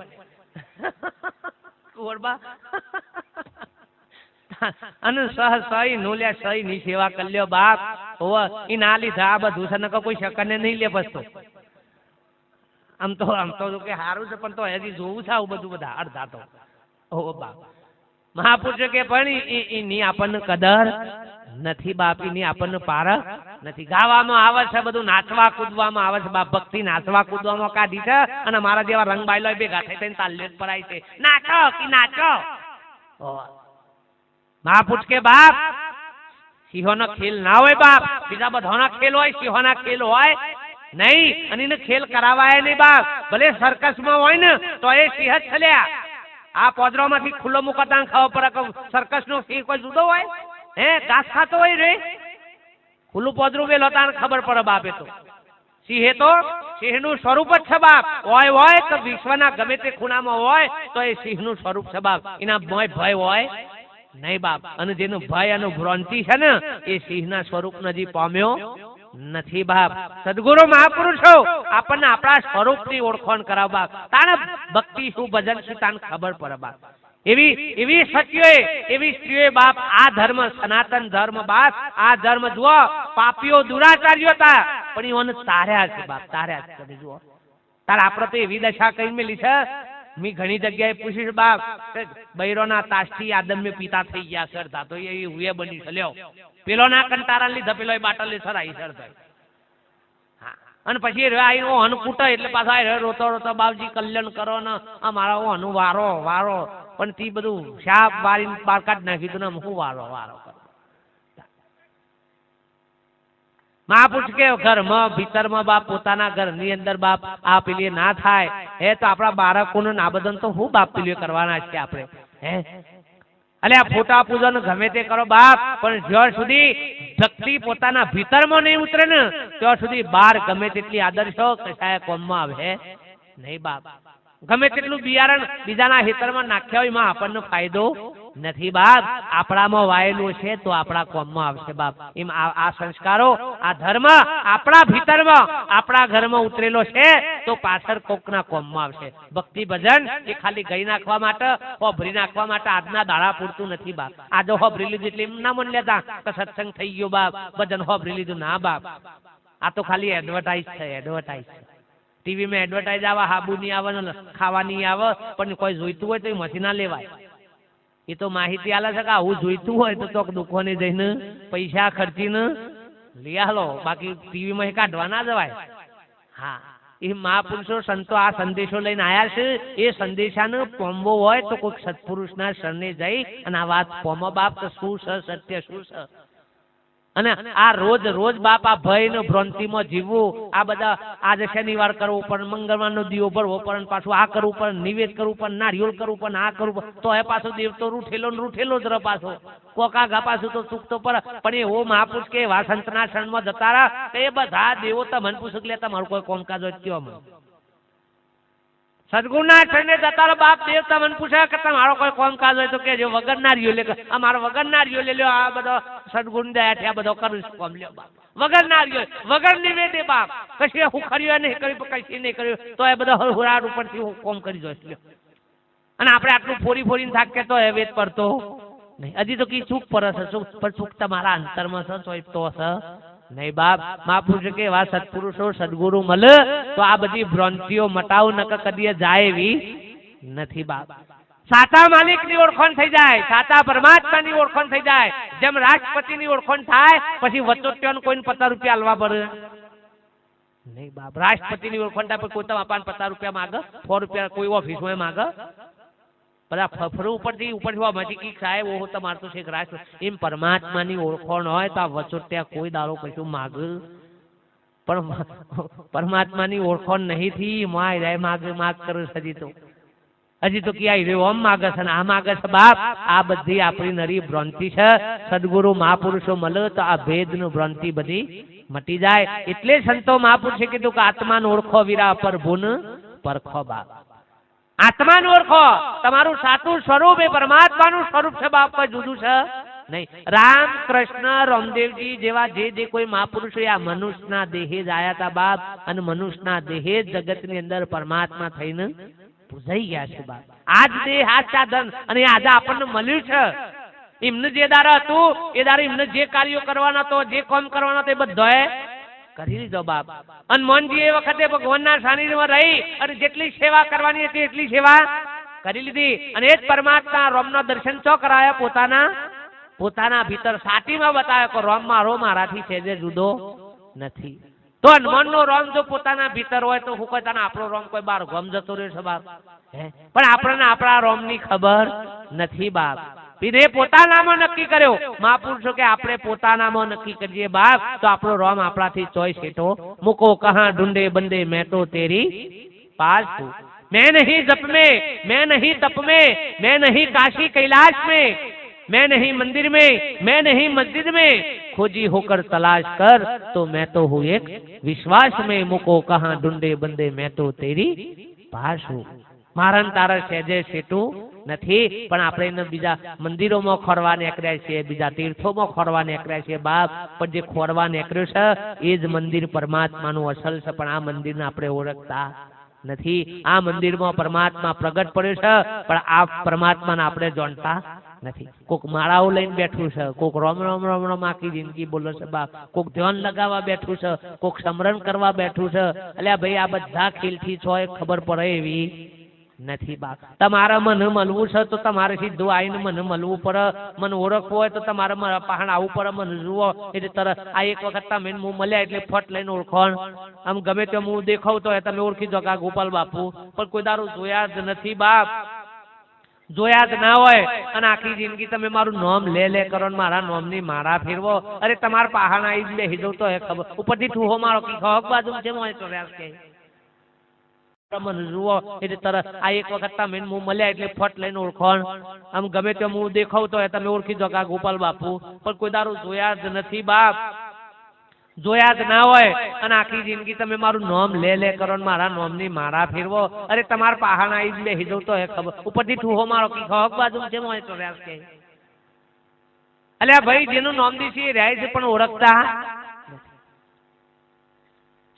કોરબા અને સહી નોલ્યા સહી ની સેવા કર્યો બાપ હોવા એ ના લીધા આ બધું છે કોઈ શકને નહીં લે પસ્તો આમ તો કે સારું છે પણ તો હજી જોવું છે આવું બધું બધા અડધા તો ઓ બાપ મહાપુરુષો કે પણ એની આપણને કદર નથી બાપ, એની આપણને પારખ નથી. ગાવામાં આવે છે બધું, નાચવા કૂદવામાં આવે છે બાપ, ભક્તિ નાચવા કૂદવામાં કાઢી છે અને મારા જેવા રંગ બાયલો ભેગા થઈ થઈને તાલ્યો પરાય છે નાચો કે નાચો. મહાપુરુષ કે બાપ સિંહોનો ખેલ ના હોય બાપ, બીજા બધાના ખેલ હોય, સિંહોના ખેલ હોય નહીં. અને એને ખેલ કરાવાય નહીં બાપ, ભલે સર્કસમાં હોય ને તો એ સિંહ જ છલ્યા. આ પોદરામાંથી ખુલ્લો મુકાતા ખબર પડે કે સર્કસનો સિંહ કોઈ જુદો હોય? હે ઘાસ ખાતો હોય રે, ખુલ્લું પોદરું વેલો તાને ખબર પડે બાપ. એ તો સિંહે તો સિંહનું સ્વરૂપ જ છે બાપ. હોય તો વિશ્વના ગમે તે ખૂણામાં હોય તો એ સિંહનું સ્વરૂપ છે બાપ. એના ભય હોય નહીં બાપ. અને જેનું ભય અને ભ્રાંતિ છે ને એ સિંહના સ્વરૂપ નજી પામ્યો નથી બાપ. સદગુરુ મહાપુરુષો આપણને આપણા સ્વરૂપની ઓળખાણ કરાવ બાપ. તાને ભક્તિ શું, ભજન શું તાને ખબર પડે બાપ. એવી સત્યોએ એવી સ્ત્રીઓએ બાપ આ ધર્મ સનાતન ધર્મ બાપ, આ ધર્મ જુઓ પાપીઓ દુરાચાર્યો હતા પણ એઓને તાર્યા છે બાપ, તાર્યા છે. તમે જુઓ તાર આપણે તો એવી દશા કઈ મેલી છે. મેં ઘણી જગ્યાએ પૂછ્યું બાપ, બૈરોના તાસથી આદમ્ય પિતા થઈ ગયા સરતા તો એ હુએ બની છે લ્યો, પેલો ના કંટારા લીધા પેલો એ બાટલ સરાઈ સરતા. અને પછી આવીને હન કૂટે એટલે પાછા રોતો રોતો બાપજી કલ્યાણ કરો ને અમારા હનું વારો પણ તે બધું શાપ વારીને બાર કાઢ નાખ્યું ને હું વારો કરો. મહાપુરુષ કે ઘરમાં ભીતરમાં બાપ પોતાના ઘરની અંદર બાપ આ પેલી ના થાય હે તો આપણા બાળકોને નાબદન તો હું બાપ પેલી કરવાના છે આપણે. હે અલે આ ફોટા પૂજન ગમે તે કરો બાપ, પણ જ્યાં સુધી ભક્તિ પોતાના ભીતરમાં નહીં ઉતરે ને ત્યાં સુધી બહાર ગમે તેટલી આદર્શો કશાય કોમમાં આવે નહીં બાપ. ગમે તેટલું બિયારણ બીજાના હેતરમાં નાખ્યા હોય એમાં આપણને ફાયદો નથી બાપ. આપણામાં વાયેલું છે તો આપણા કોમમાં આવશે બાપ. એમ આ સંસ્કારો, આ ધર્મ આપણા ભીતરમાં આપણા ઘરમાં ઉતરેલો છે તો પાછળ કોકના કોમમાં આવશે. ભક્તિ ભજન એ ખાલી ગઈ નાખવા માટે, હોભરી નાખવા માટે આજના દાડા પૂરતું નથી બાપ. આજે હોભરી લીધું એટલે એમ ના મન લેતા કે સત્સંગ થઈ ગયો બાપ, ભજન હોભરી લીધું ના બાપ. આ તો ખાલી એડવર્ટાઇઝ છે, એડવર્ટાઇઝ. ટીવીમાં એડવર્ટાઇઝ આવે, હાબુ નહીં આવે ને ખાવા નહીં આવે, પણ કોઈ જોઈતું હોય તો એ મશીન ના લેવાય. એ તો માહિતી આલે છે કે આવું જોઈતું હોય તો ચોક દુકાને જઈને પૈસા ખર્ચીને લઈ આલો, બાકી ટીવીમાં કાઢવા ના જવાય. હા, એ મહાપુરુષો સંતો આ સંદેશો લઈને આવ્યા છે. એ સંદેશાને પોમવો હોય તો કોઈક સત્પુરુષના શરણે જઈ અને આ વાત પોમો બાપ કે શું છે સત્ય, શું છે. અને આ રોજ બાપ આ ભય ને ભ્રાંતિમાં જીવવું, આ બધા આજે શનિવાર કરવું પણ, મંગળવારનો દીવો ભરવો પણ, પાછું આ કરવું પણ, નિવેદ કરવું પણ, નારિયેળ કરવું પણ, આ કરવું તો એ પાછો દેવ તો રૂઠેલો જ રહે પાછો. કોકા ગા પાછું તો ચૂકતો પર. પણ એવો મહાપુરુષ કે એવા સંતના શરણમાં જતા રહ્યા એ બધા દેવો તમને પૂછું લે તમારું કોઈ કોમકાજ હોય કયો મને. સદગુરુના શરણે જતા બાપ દેવ તમને પૂછે કે તમારો કોઈ કોમકાજ હોય તો કેજો. વગર નારિયો લે, અમારો વગર નારિયો લે લ્યો, આ બધો સદગુરુ દયા આ બધો કરું કોમ લ્યો બાપ. વગર નારિયો, વગર નિવેદે બાપ, કશી હું કર્યું નહીં કર્યું, કશી નહીં કર્યું તો એ બધો હુરાડ ઉપરથી હું કોમ કરી જોઈશ લ્યો. અને આપણે આટલું ફોરીને થાકે તો એ વેદ પડતો નહીં. હજી તો કઈ ચૂક પર છે, પણ ચૂક તમારા અંતરમાં છે તો છે નહીં બાપ. મહાપુરુષ કે એવા સત્પુરુષો સદગુરુ મળે તો આ બધી ભ્રાંતિઓ મટાવ નક કદી જાય એવી નથી બાપ. સાચા માલિકની ઓળખાણ થઈ જાય, સાચા પરમાત્માની ઓળખાણ થઈ જાય. જેમ રાષ્ટ્રપતિની ઓળખાણ થાય પછી વચોટિયાને કોઈને 50 રૂપિયા આલવા પડે નહીં બાપ. રાષ્ટ્રપતિની ઓળખાણ થાય પછી કોઈ તો 50 રૂપિયા માગે, 100 રૂપિયા કોઈ ઓફિસમાં માગે. બધા ફફરું ઉપરથી માંથી કઈક સાહેબ ઓહો તમારે તો છે રાષ્ટ્ર. એમ પરમાત્માની ઓળખાણ હોય તો આ વચોટિયા કોઈ દારો કશું માગ, પણ પરમાત્માની ઓળખાણ નહીં થી માગ કરે હજી તો ક્યાંય રહ્યો આમ માગે છે ને આ માગે છે બાપ. આ બધી આપણી નરી ભ્રાંતિ છે. સદગુરુ મહાપુરુષો મળે તો આ ભેદનું ભ્રાંતિ બધી મટી જાય. એટલે સંતો મહાપુરુષે કીધું કે આત્માને ઓળખો વીરા પર ભૂન પરખો બાપ. આત્માને ઓળખો, તમારું સાચું સ્વરૂપ એ પરમાત્માનું સ્વરૂપ છે બાપ, કોઈ જુદું છે નહીં. રામ કૃષ્ણ રામદેવજી જેવા જે કોઈ મહાપુરુષો આ મનુષ્યના દેહે જ આયા હતા બાપ, અને મનુષ્યના દેહે જ જગતની અંદર પરમાત્મા થઈને પૂજાઈ ગયા છે બાપ. આજ દેહ આ સાધન અને આજે આપણને મળ્યું છે. એમને જે દારા હતું એ દારા એમને જે કાર્યો કરવાના હતો, જે કામ કરવાના હતો એ બધાએ કરી લીધો બાપ. હનુમાનજી એ વખતે ભગવાનના સાનિધ્યમાં રહી અને જેટલી સેવા કરવાની હતી એટલી સેવા કરી લીધી અને એ જ પરમાત્મા રોમનો દર્શન ચો કરાયા પોતાના ભીતર સાટીમાં બતાવ્યો કે રોમ મારો મારાથી સહેજે જુદો નથી. તો હનુમાનનો રોમ જો પોતાના ભીતર હોય તો હું કોઈ તને આપણો રોમ કોઈ બાર ગમ જતો રહ્યો છે બાપ. પણ આપણને આપણા રોમની ખબર નથી બાપ. પીરે પોતાનામાં નક્કી કર્યો. મહાપુરુષો કે આપણે પોતાનામાં નક્કી કરીએ બાપ તો આપણો રોમ આપણાથી ચોય સેટો મૂકો. કહા ઢૂંઢે બંદે મેં તો તેરી पास हूँ। मैं नहीं जप में, मैं नहीं तप में, मैं नहीं काशी कैलाश में, मैं नहीं मंदिर में, मैं नहीं मस्जिद में, खोजी होकर तलाश कर तो मैं तो हूँ एक विश्वास में। मुको कहाँ ढूंढे बंदे मैं तो तेरी पास हूँ। मारन तारा सहेजे सेटू નથી પણ આપણે બીજા મંદિરોમાં ખોરવા નીકળ્યા છીએ, બીજા તીર્થોમાં ખોરવા નીકળ્યા છીએ બાપ. પણ જે ખોરવા નીકળ્યો છે એ જ મંદિર પરમાત્માનું અસલ છે. પણ આ મંદિરને આપણે ઓળખતા નથી. આ મંદિરમાં પરમાત્મા પ્રગટ પડ્યો છે પણ આ પરમાત્માને આપણે જાણતા નથી. કોક માળાઓ લઈને બેઠું છે, કોક રોમ રોમ રોમ રોમ આખી જિંદગી બોલે છે બાપ, કોક ધ્યાન લગાવવા બેઠું છે, કોક સ્મરણ કરવા બેઠું છે. એટલે ભાઈ આ બધા ખીલથી છો ખબર પડે એવી નથી બાપ. તમારે મને મળવું છે તો તમારે સીધું આવીને મને મળવું પડે. મને ઓળખવું હોય તો તમારે મારા પહાણ આવવું પડે. મને જુઓ એટલે તરત આ એક વખત તમે હું મળ્યા એટલે ફટ લઈને ઓળખોણ આમ ગમે તેમ હું દેખાવતો હોય તમે ઓળખી દો કે આ ગોપાલ બાપુ. પણ કોઈ દારૂ જોયા જ નથી બાપ, જોયા જ ના હોય અને આખી જિંદગી તમે મારું નામ લે કરો ને મારા નામની મારા ફેરવો. અરે તમારા પહાણ આવી લે હિજો તો ખબર ઉપરથી ઠૂહો મારો કી ખોક બાજુ છે મોય તો રહ્યા કે મને જુઓ એટલે તરત આ એક વખત તમે હું મળ્યા એટલે ફટ લઈને ઓળખોણ આમ ગમે તેમ હું દેખાવતો હોય તમે ઓળખી દો કે આ ગોપાલ બાપુ. પણ કોઈ દારૂ જોયા જ નથી બાપ, જોયા જ ના હોય અને આખી જિંદગી તમે મારું નામ લે કરો ને મારા નામની મારા ફેરવો. અરે તમારા પહાણ આવી લે હિજો તો ખબર ઉપરથી ઠૂહો મારો કી ખોક બાજુ છે મોય તો રહ્યા કે અલ્યા ભાઈ જેનું નામ દીધી રહ્યા છે પણ ઓળખતા.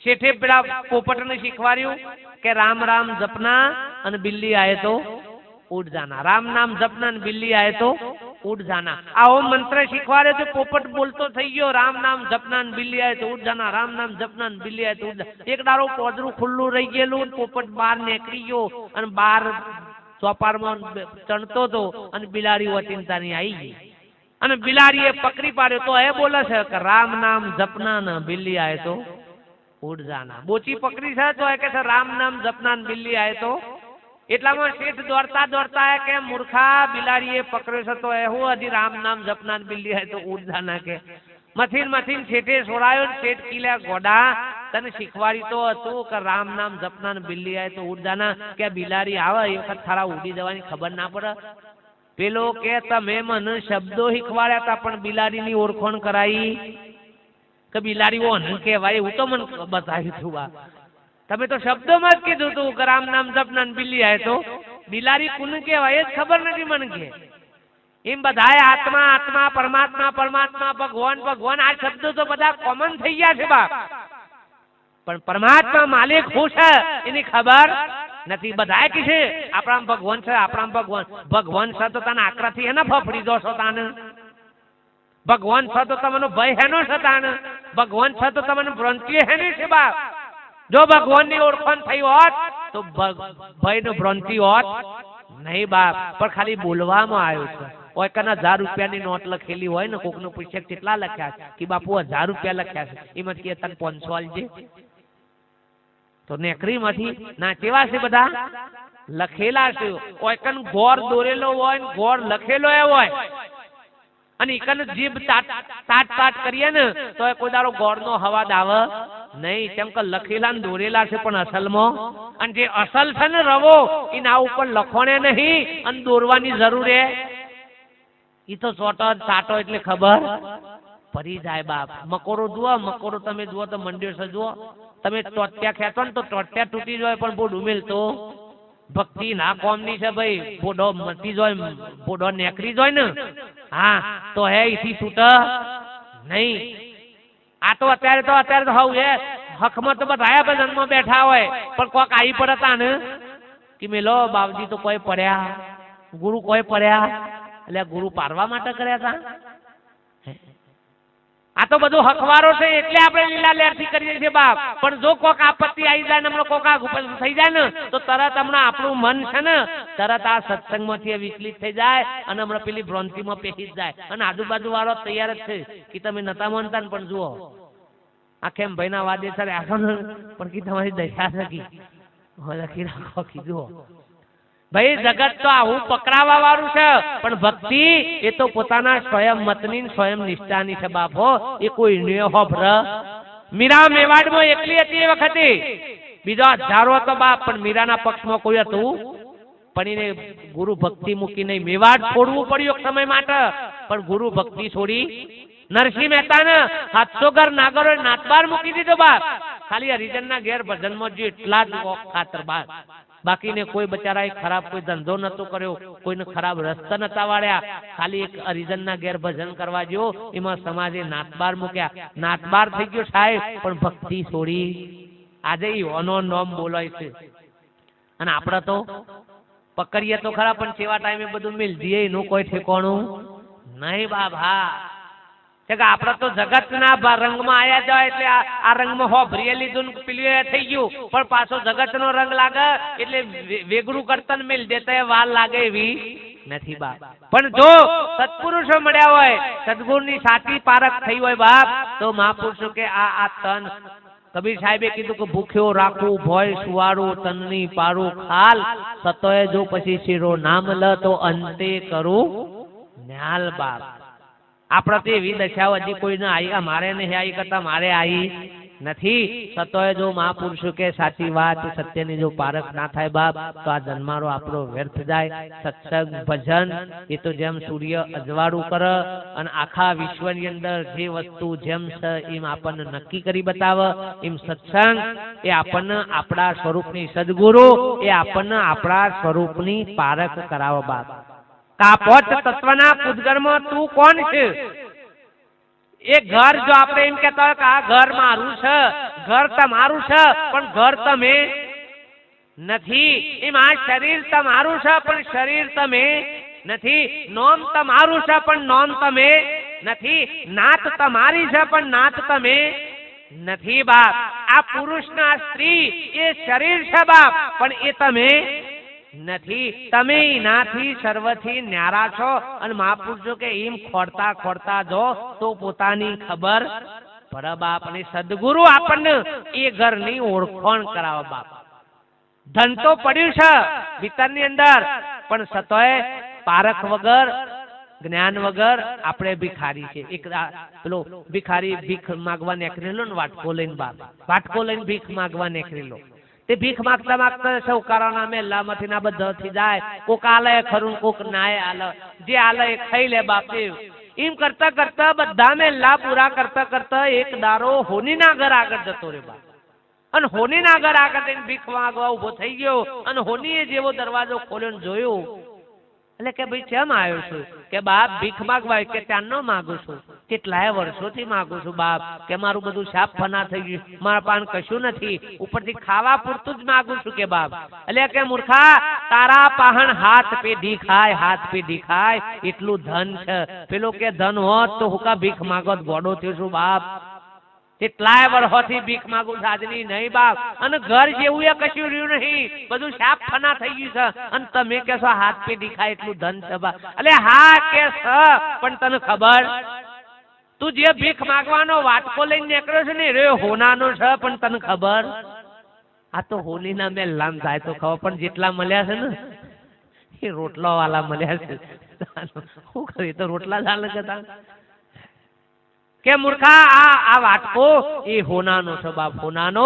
શેઠે પેલા પોપટને શીખવાડ્યું કે રામ રામ જપના અને બિલ્લી આયે તો ઉડ જાના. રામ નામ જપના અને બિલ્લી આયે તો ઉડ જાના. આવો મંત્ર શીખવાડ્યો તો પોપટ બોલતો થઈ ગયો રામ નામ જપના અને બિલ્લી આયે તો ઉડ જાના, રામ નામ જપના અને બિલ્લી આયે તો ઉડ જાના. એક દાડો પોદરું ખુલ્લું રહી ગયેલું, પોપટ બહાર નીકળી ગયો અને બહાર ચોપારમાં ચણતો હતો અને બિલાડી વચિંતાની આવી ગઈ અને બિલાડીએ પકડી પાડ્યો. તો એ બોલે છે કે રામ નામ જપના ને બિલ્લી આયે તો ઉડ જાના. બોચી પકડી છે તો એ કે છે રામ નામ જપના ને બિલ્લી આયે તો. એટલામાં શેઠ દોડતા દોડતા કે મૂર્ખા બિલાડીએ પકડ્યો છે તો એ હું હજી રામ નામ જપના ને બિલ્લી આયે તો ઉડ જાના કે મથીન શેઠે છોડાયો. શેઠ કીલા ગોડા તને શીખવાડી તો હતું કે રામ નામ જપના ને બિલ્લી આયે તો ઉડ જાના. કે બિલાડી આવે એ વખત થારા ઉડી જવાની ખબર ના પડે. પેલો કે તમે મને શબ્દો શીખવાડ્યા હતા પણ બિલાડીની ઓળખાણ કરાઈ કે બિલાડી ઓને કહેવાય એવું તો મને બતાવ્યું હતું બા. તમે તો શબ્દોમાં જ કીધું હતું કે રામ નામ જપના ને બિલ્લી આયે તો. બિલાડી કોને કહેવાય એ જ ખબર નથી મને કે. એમ બધાય આત્મા આત્મા પરમાત્મા પરમાત્મા ભગવાન ભગવાન આ શબ્દો તો બધા કોમન થઈ ગયા છે બાપ. પણ પરમાત્મા માલિક હું છે એની ખબર નથી. બધાય કે છે આપણા ભગવાન છે, આપણા ભગવાન. ભગવાન છે તો તને આકરાથી એને ફફડી દો છો તાને. ભગવાન છે તો તમને ભય હેનો છે તાને. ભગવાન છે તો તમને ભ્રાંતિ હેની છે બાપ. જો ભગવાનની ઓળખાણ થઈ હોત તો ભયનો ભ્રાંતિ હોત નહીં બાપ. પણ ખાલી બોલવામાં આવ્યું છે. કોઈ કને 1000 રૂપિયાની નોટ લખેલી હોય ને કોકને પૂછે કેટલા લખ્યા છે કે બાપુ 1000 રૂપિયા લખ્યા છે. એમાં કે તને 500 આલજે તો નેકરીમાંથી ના કેવા છે બધા લખેલા છે. કોઈ કન ગોળ દોરેલો હોય ને ગોળ લખેલો હોય અને એકન જીભ તાટ કરીએ ને તો એ કોઈ દાડો ગોળનો હવાદ આવે નહીં. કેમ કે લખેલા ને દોરેલા છે પણ અસલમાં અને જે અસલ છે ને રવો એના ઉપર લખોણે નહીં અને દોરવાની જરૂર હે. એ તો ચોટો ચાટો એટલે ખબર પડી જાય બાપ. મકોરો જુઓ, મકોરો તમે જુઓ તો મંડ્યો છે જુઓ. તમે ટોટિયા ખેંચો ને તો ટોટિયા તૂટી જાય પણ બોડ ઉમેલતો ભક્તિ ના કોમની છે ભાઈ. બોડો મટી જાય, બોડો નેકરી જાય ને હા તો હે એથી છૂટ નહીં. આ તો અત્યારે તો હવ હે હકમાં તો બધા ભજનમાં બેઠા હોય પણ કોક આવી પડતા ને કે મેલો બાવજી તો કોઈ પડ્યા, ગુરુ કોઈ પડ્યા એટલે ગુરુ પારવા માટે કર્યા હતા. આ તો બધું હકવારો છે એટલે આપણે લીલા લહેરથી કરીએ છીએ બાપ. પણ જો કોક આપત્તિ આવી જાય ને હમણાં કોક થઈ જાય ને તો તરત હમણાં આપણું મન છે ને તરત આ સત્સંગમાંથી વિચલિત થઈ જાય અને હમણાં પેલી ભ્રાંતિમાં પેહી જ જાય. અને આજુબાજુ વાળો તૈયાર જ છે કે તમે નતા માનતા ને પણ જુઓ આખેમ ભાઈના વાદે સર આખો પણ કે તમારી દશા થકી લખી રાખો કીધું. ભાઈ જગત તો આવું પકડાવા વાળું છે પણ ભક્તિ એ તો પોતાના સ્વયં મતની સ્વયં નિષ્ઠાની છે બાપો. એ કોઈ ને હોભર મીરા મેવાડમાં એકલી હતી એ વખતે બીજો હજારો હતો બાપ પણ મીરાના પક્ષમાં કોઈ હતું પણ એને ગુરુ ભક્તિ મૂકી નહીં. મેવાડ છોડવું પડ્યું સમય માટે પણ ગુરુ ભક્તિ છોડી નરસિંહ મહેતા ને 700 નાગરો નાતબાર મૂકી દીધો બાપ. ખાલી હરિજનના ઘેર ભજનમાં જે એટલા જ ખાતર બાપ. બાકીને કોઈ બચારા ખરાબ કોઈ ધંધો નતો કર્યો, કોઈને ખરાબ રસ્તા નતા વાળ્યા. ખાલી એક હરિજનના ઘેર ભજન કરવા જો એમાં સમાજે નાતબાર મૂક્યા. નાતબાર થઈ ગયો સાહેબ પણ ભક્તિ છોડી આજે યોનો નોમ બોલાય છે. અને આપણે તો પકડીએ તો ખરા પણ સેવા ટાઈમે બધું મિલ દઈએ એનું કોઈ ઠેકોણું નહીં બાપ. હા આપણે તો જગતના રંગમાં આયા જાય એટલે આ રંગમાં હોભરીએ લીધું પેલું થઈ ગયું પણ પાછો જગતનો રંગ લાગે એટલે વેગળું કરતન મિલ દેતા વાર લાગે એવી નથી બાપ. પણ જો સત્પુરુષો મળ્યા હોય સદગુણની સાચી પારખ થઈ હોય બાપ તો મહાપુરુષો કે આ તન કબીર સાહેબે કીધું કે ભૂખ્યો રાખવું ભોય સુવારું તનની પારું ખાલ સતોય જો પછી શિરો નામ લ તો અંતે કરું ન્યાલ બાપ. આપણે તો એવી દશાઓ હજી કોઈને આવી મારે નહીં આવી કરતા મારે આવી નથી. સતોય જો મહાપુરુષો કે સાચી વાત સત્યની જો પારખ ના થાય બાપ તો આ જન્મારો આપણો વ્યર્થ જાય. સત્સંગ ભજન એ તો જેમ સૂર્ય અજવાળું કરે અને આખા વિશ્વની અંદર જે વસ્તુ જેમ છે એમ આપણને નક્કી કરી બતાવે એમ સત્સંગ એ આપણને આપણા સ્વરૂપની સદગુરુ એ આપણને આપણા સ્વરૂપની પારખ કરાવે બાપ. કાપોત તત્વના પૂતગળમાં તું કોણ છે? એ ઘર જો આપણે એમ કહેતા હોય કે આ ઘર મારું છે ઘર તમારું છે પણ ઘર તમે નથી. એમ આ શરીર તમારું છે પણ શરીર તમે નથી. નોમ તમારું છે પણ નોમ તમે નથી. નાત તમારી છે પણ નાત તમે નથી બાપ. આ પુરુષના સ્ત્રી એ શરીર છે બાપ પણ એ તમે નથી. તમે એનાથી સર્વથી ન્યારા છો. અને મહાપુરુષો કે એમ ખોરતા ખોરતા જો તો પોતાની ખબર પડે બાપ. અને સદગુરુ આપણને એ ઘરની ઓળખાણ કરાવે બાપ. ધન તો પડ્યું છે ભીતરની અંદર પણ સતોય પારખ વગર જ્ઞાન વગર આપણે ભિખારી છે. એક પેલો ભિખારી ભીખ માગવા નીકળેલો ને વાટકો લઈને બાપ. વાટકો લઈને ભીખ માગવા નીકળેલો તે ભીખ માગતા માગતા સૌકારોના મેલામાંથી ના બધાથી જાય. કોક આલે ખરું કોક નાય આલે. જે આલે એ ખાઈ લે બાપ. એમ કરતા કરતા બધા મેલા પૂરા કરતા કરતા એક દારો હોનીના ઘર આગળ જતો રે બાપ. અને હોનીના ઘર આગળ જઈને ભીખ માગવા ઉભો થઈ ગયો અને હોનીએ જેવો દરવાજો ખોલ્યો જોયો એટલે કે ભાઈ કેમ આવ્યો છું? કે બાપ ભીખ માગવા. કે ત્યાંનો માગું છું કેટલાય વર્ષોથી માગું છું બાપ. કે મારું બધું સાફ ફના થઈ ગયું મારા પાન કશું નથી ઉપરથી ખાવા પૂરતું જ માગું છું કે બાપ. એટલે કે મૂર્ખા તારા પાહણ હાથ પેઢી ખાય હાથ પેઢી ખાય એટલું ધન છે. પેલો કે ધન હોત તો હુકા ભીખ માગો ગોડો થયો છું બાપ. કેટલાય વર્ષોથી ભીખ માગું સાજની નહીં બાપ. અને ઘર જેવું એ કશું રહ્યું નહીં બધું સાફ ફના થઈ ગયું છે અને તમે કહેશો હાથ પેઢી ખાય એટલું ધન છે બાપ. એટલે હા કે પણ તને ખબર તું જે ભીખ માગવાનો વાટકો લઈને નીકળ્યો છે ને રે હોનાનો છે પણ તને ખબર આ તો હોનીના મેં લામ જાય તો ખબર પણ જેટલા મળ્યા છે ને એ રોટલા વાળા મળ્યા છે. શું કરી તો રોટલા ચાલે જતા કે મૂર્ખા આ વાટકો એ હોનાનો છે બાપ. હોનાનો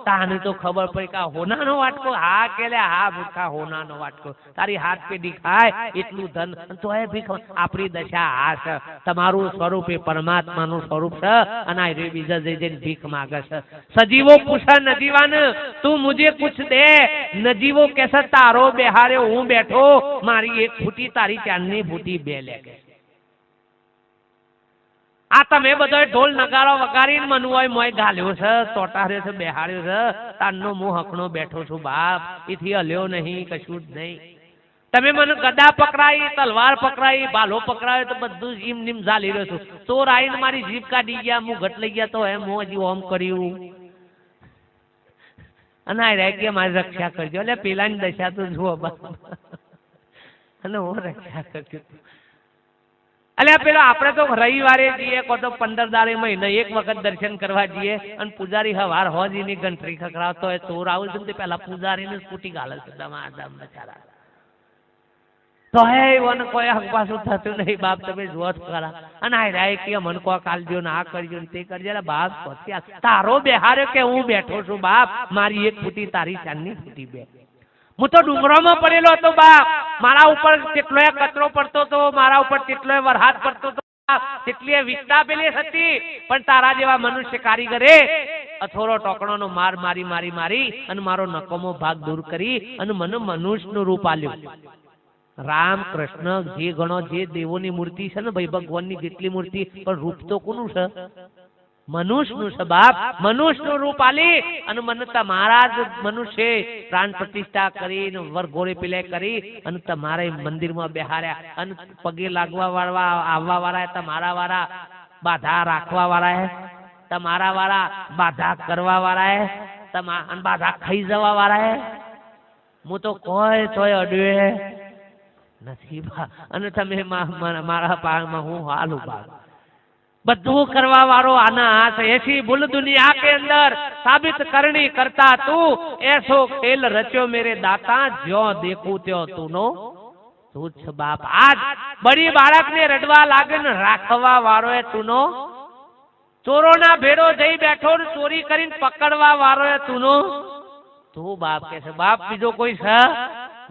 તાને તો ખબર પડી કે હોનાનો વાટકો. હા કે હા મૂર્ખા હોનાનો વાટકો. તારી હાથ પેઢી ખાય એટલું ધન તો એ ભીખ. આપણી દશા આ છે. તમારું સ્વરૂપ એ પરમાત્માનું સ્વરૂપ છે અને આ બીજા જઈને ભીખ માગે છે. સજીવો પૂછે નજીવાને તું મુજે કુછ દે. નજીવો કેસે તારો બેહારે હું બેઠો મારી એક ફૂટી તારી ચાંદની ફૂટી બે લે. આ તમે બધો ઢોલ નગારો વગાડીને મન હોય મોય ગાલ્યો છે તોટાર્યો છે બેહાડ્યો છે તારનો મું હકણો બેઠો છું બાપ. એથી હલ્યો નહીં કશું જ નહીં. તમે મને ગદા પકડાઈ, તલવાર પકડાઈ, ભાલો પકડાયો તો બધું જીમ નીમ ઝાલી રહ્યો છું. ચોર આવીને મારી જીભ કાઢી ગયા, હું ઘટ લઈ ગયા તો એમ હું હજી ઓમ કર્યું. અને આ રહે કે મારી રક્ષા કરજો. એટલે પેલાની દશા તો જુઓ બાપ, અને હું રક્ષા કરજો. એટલે પેલો આપણે તો રવિવારે જઈએ, કો તો 15 દાડે મહિને એક વખત દર્શન કરવા જઈએ, અને પૂજારી હવાર હોજીની ઘંટરી ખખડાવતો હોય, ચોર આવું છે ને પેલા પૂજારીને સ્કૂટી ગાલે છે દમાદમ બચારા. તો હે વન કોઈ હકપાસું થતું નહીં બાપ, તમે જુઓ ખરા. અને આ રાય કે મન કો કાલજો ને આ કરજો ને તે કરજો. એટલે બાપ તારો બેહાર્યો કે હું બેઠો છું બાપ, મારી એક ફૂટી તારી ચાંદની ફૂટી બે. હું તો ડુંગરોમાં પડેલો હતો બાપ, મારા ઉપર કેટલોય કચરો પડતો હતો, મારા ઉપર કેટલોય વરહાદ પડતો હતો, કેટલી વિકતા પેલી હતી. પણ તારા જેવા મનુષ્ય કારીગરે અથોરો ટોકણોનો માર મારી મારી મારી અને મારો નકોમો ભાગ દૂર કરી અને મને મનુષ્યનું રૂપ આલ્યું. રામ કૃષ્ણ જે ગણો જે દેવોની મૂર્તિ છે ને ભાઈ, ભગવાનની જેટલી મૂર્તિ, પણ રૂપ તો કોનું છે? મનુષ્યનું છે બાપ. મનુષ્યનું રૂપ આલી અને મને તમારા જ મનુષ્ય પ્રાણ પ્રતિષ્ઠા કરીને વરઘોડે પેલે કરી અને તમારા મંદિરમાં બેહાર્યા. અને પગે લાગવા વાળા આવવા વાળા તમારા વાળા, બાધા રાખવા વાળા તમારા વાળા, બાધા કરવા વાળા અને બાધા ખાઈ જવા વાળા. હું તો કોઈ તોય અડવે નથી બા. અને તમે મારા પાળમાં હું હાલું બા. બધું કરવા વાળો આના હાથ. ऐसी भूल दुनिया के अंदर साबित करनी करता तू, ऐसो खेल रचो मेरे दाता, ज्यो देखूं त्यो तूनो तुझ बाप. આજ બડી બાળકને રડવા લાગે ને રાખવા વાળો એ તુનો, ચોરોના ભેડો જઈ બેઠો ને ચોરી કરીને પકડવા વાળો એ તુનો તું બાપ. કે છે બાપ બીજો કોઈ છે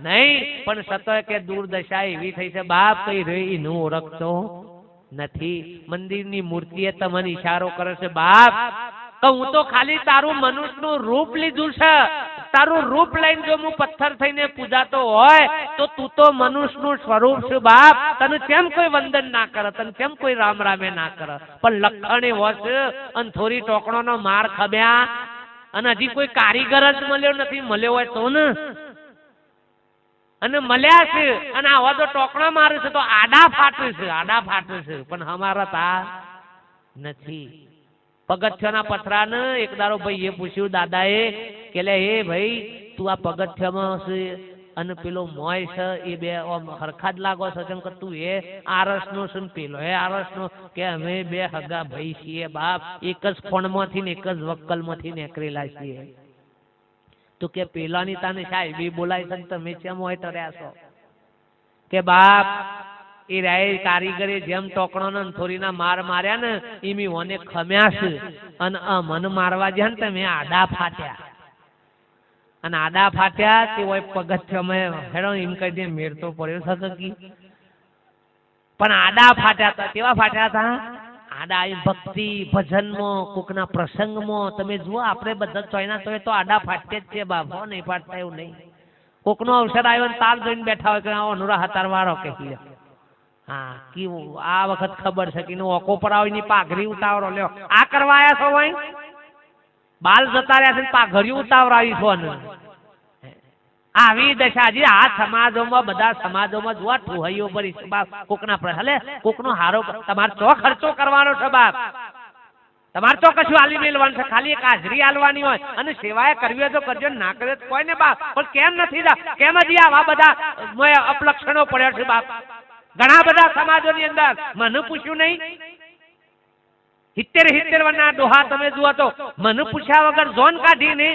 નહીં, પણ સતોય કે દુર્દશા એવી થઈ છે બાપ, કઈ રહી નું ઓળખતો નથી. મંદિરની મૂર્તિએ તમને ઈશારો કરે છે બાપ, તો હું તો ખાલી તારું મનુષ્યનું રૂપ લીધું છે. તારું રૂપ લઈને જો હું પથ્થર થઈને પૂજાતો હોય તો તું તો મનુષ્યનું સ્વરૂપ છે બાપ. તને કેમ કોઈ વંદન ના કરે, તને કેમ કોઈ રામ રામે ના કરે? પણ લખણે હોશ અને થોડી ટોકણોનો માર ખબ્યા અને હજી કોઈ કારીગર જ મળ્યો નથી. મળ્યો હોય તો ને, અને મળ્યા છે અને આવા તો ટોકણા મારે છે તો આડા ફાટે છે, આડા ફાટે છે. પણ અમારા તા નથી. પગથિયાના પથરાને એક દાડો ભાઈ એ પૂછ્યું દાદાએ કે લે હે ભાઈ તું આ પગથિયામાં છે અને પેલો મોય છે એ બે હરખા જ લાગો છે, કેમ કે તું એ આરસનો છે ને પેલો એ આરસનો. કે અમે બે હગા ભાઈ છીએ બાપ, એક જ ફોણમાંથી ને એક જ વક્કલમાંથી નીકળેલા છીએ. તો કે પેલાની તાને સાહેબી બોલાય છે તમે કેમ હોય તર્યા છો? કે બાપ એ રાય કારીગરે જેમ ટોકણો ને થોરીના માર માર્યા ને એમી ઓને ખમ્યા છે અને મન મારવા જ્યાં ને તમે આડા ફાટ્યા. અને આડા ફાટ્યા તે હોય પગથિયામાં હેડો એમ કહી દે મેર તો પડ્યો શકે. પણ આડા ફાટ્યા હતા. કેવા ફાટ્યા હતા? આડા ભક્તિ ભજનમાં, કોકના પ્રસંગમાં. તમે જુઓ આપણે બધા ચોયના ચોય તો આડા ફાટે જ છે બાબો, નહીં ફાટતા એવું નહીં. કોકનો અવસર આવ્યો ને તાલ જોઈને બેઠા હોય કે અનુરા હતાર વાળો કે હા કેવું આ વખત ખબર છે કે ઓકો પર આવીને પાઘરી ઉતાવરો લ્યો આ કરવા આવ્યા છો ભાઈ? બાલ જતા રહ્યા છે પાઘરી ઉતાવરાવી છો ને આવી દશાજી. આ સમાજોમાં બધા સમાજોમાં જોવા ઠુહૈયો ભરી છે બાપ. કોકના હલે કોકનો હારો તમારે ચો ખર્ચો કરવાનો છે બાપ. તમારે તો કશું આલી મેળવાનું છે, ખાલી એક હાજરી આલવાની હોય અને સેવાએ કરવી હોય તો કરજો, ના કરે તો કોઈ ને બાપ. પણ કેમ નથી કેમ હજી આવા બધા અપલક્ષણો પડ્યા છે બાપ ઘણા બધા સમાજોની અંદર? મને પૂછ્યું નહીં. 70 વર્ષના ડોહા તમે જુઓ તો મને પૂછ્યા વગર જોન કાઢીને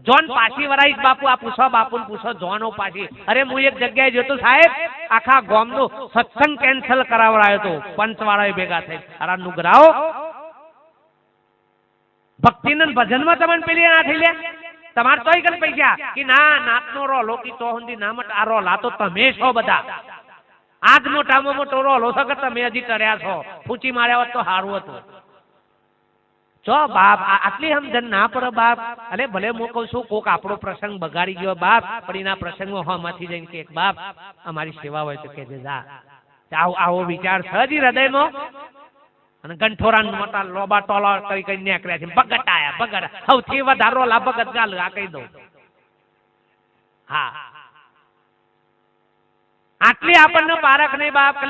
જોન પાછી વરાઈશ બાપુ. આ પૂછો બાપુ પૂછો જોનો પાછી. અરે હું એક જગ્યાએ જોતો સાહેબ આખા ગામનો સત્સંગ કેન્સલ કરાવડાયો તો પંચવાળાએ ભેગા થઈ. અરે નુગરાઓ ભક્તિને ભજનમાં તમને પેલી ના થઈ લે તમારે તોય કઈ પૈસા કે ના નાતનો રોલો કે તો હુંદી નામટ આ રોલ આ તો તમે છો બધા. આજ મોટામાં મોટો રોલો છો કે તમે હજી કર્યા છો. ફૂચી માર્યા હોત તો સારું હતું. જો બાપ આટલી સમજણ ના પડે બાપ. અરે ભલે હું કહું છું કોક આપણો પ્રસંગ બગાડી ગયો બાપ, પણ એના પ્રસંગમાં હોમાંથી જઈને કે બાપ અમારી સેવા હોય તો કહેજે જા. આવો વિચાર છે જ હૃદયમાં. અને ગંઠોરા મોટા લોબા ટોલા કરી કઈ નીકળ્યા છે. ભગત આયા ભગત સૌથી વધારે રોલા ભગત ગાલ આ કહી દઉં. હા આટલી આપણને પારખ નહીં બાપ કે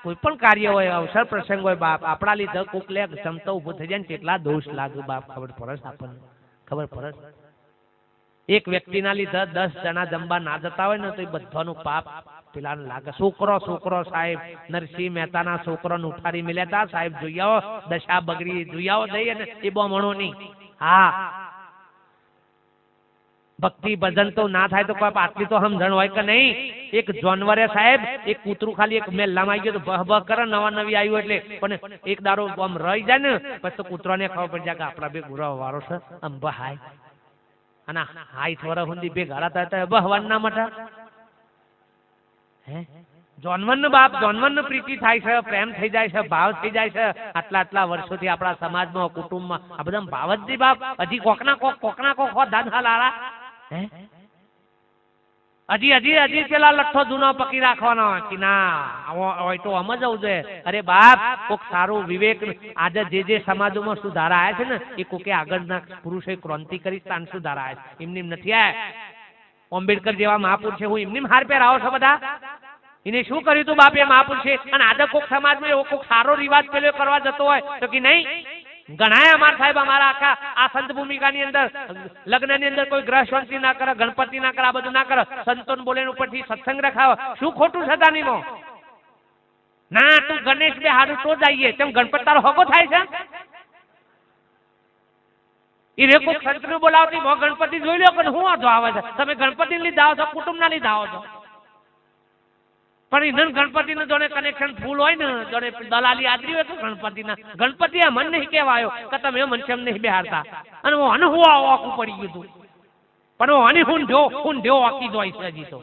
કોઈ પણ કાર્ય હોય અવસર પ્રસંગ હોય બાપ આપણા લીધે કોક લે ક્ષમતા ઉભો થઈ જાય ને કેટલા દોષ લાગે બાપ ખબર પડે આપણને ખબર પડે એક વ્યક્તિના લીધે 10 જણા જમવા ના જતા હોય ને તો એ બધાનું પાપ પેલાને લાગે છોકરો સાહેબ નરસિંહ મહેતાના છોકરોને ઉઠાડી મળ્યા હતા સાહેબ જોઈ આવો દશા બગડી જોઈ આવો દઈ અને એ બમણો નહીં હા ભક્તિ ભજન તો ના થાય તો કોઈ આટલી તો સમજણ હોય કે નહીં એક જાનવરે સાહેબ એક કૂતરું ખાલી એક મેલ્લામાં આવી ગયો તો બહ બહ કરે નવા નવી આવ્યું એટલે પણ એક દાડો આમ રહી જાય ને પછી તો કૂતરાને ખબર પડી જાય કે આપણા બે ગુરા વારો છે આમ બહાય અને હાઈ થોડા સુધી બે ઘાડા થતા બહવાન ના મટા હે જાનવર બાપ જાનવર પ્રીતિ થાય છે પ્રેમ થઈ જાય છે ભાવ થઈ જાય છે આટલા વર્ષોથી આપણા સમાજમાં કુટુંબમાં આ બધા ભાવ જ નહીં બાપ હજી કોકના કોક હો દાદા લાલા હે હજી પેલા લઠ્ઠો જૂનો પકી રાખવાનો કે ના હોય તો આમ જ આવું જોઈએ અરે બાપ કોક સારું વિવેક આજે જે સમાજોમાં સુધારા આવ્યા છે ને એ કોકે આગળના પુરુષોએ ક્રાંતિ કરી તાન સુધારા આવ્યા છે એમની નથી આવ્યા આંબેડકર જેવા મહાપુરુષે હું એમની હાર પહેરાવો છો બધા એને શું કર્યું તું બાપ એ મહાપુરુષે અને આજે કોક સમાજમાં એવો કોક સારો રિવાજ પેલો કરવા જતો હોય તો કે નહીં ઘણા અમારા સાહેબ અમારા આખા આ સંત ભૂમિકાની અંદર લગ્નની અંદર કોઈ ગ્રહ શાંતિ ના કરે ગણપતિ ના કરે આ બધું ના કરે સંતોન બોલે ઉપરથી સત્સંગ રખાવે શું ખોટું છે તાનીમાં ના તું ગણેશ બે હારું તો જઈએ તેમ ગણપતિ તારો હગો થાય છે એ રે કોઈ સંતને બોલાવતી મો ગણપતિ જોઈ લો કે હું વાંધો આવે છે તમે ગણપતિ લીધા આવો છો કુટુંબના લીધા આવો છો પણ ઇધન ગણપતિનું જોડે કનેક્શન ફૂલ હોય ને જોડે દલાલી આદરી હોય તો ગણપતિ આ મન નહીં કહેવાયો કે તમે મનસમ નહીં બેહારતા અને હું આખું પડી ગયું હતું પણ હું ઢ્યો આખી જોઈ છે હજી તો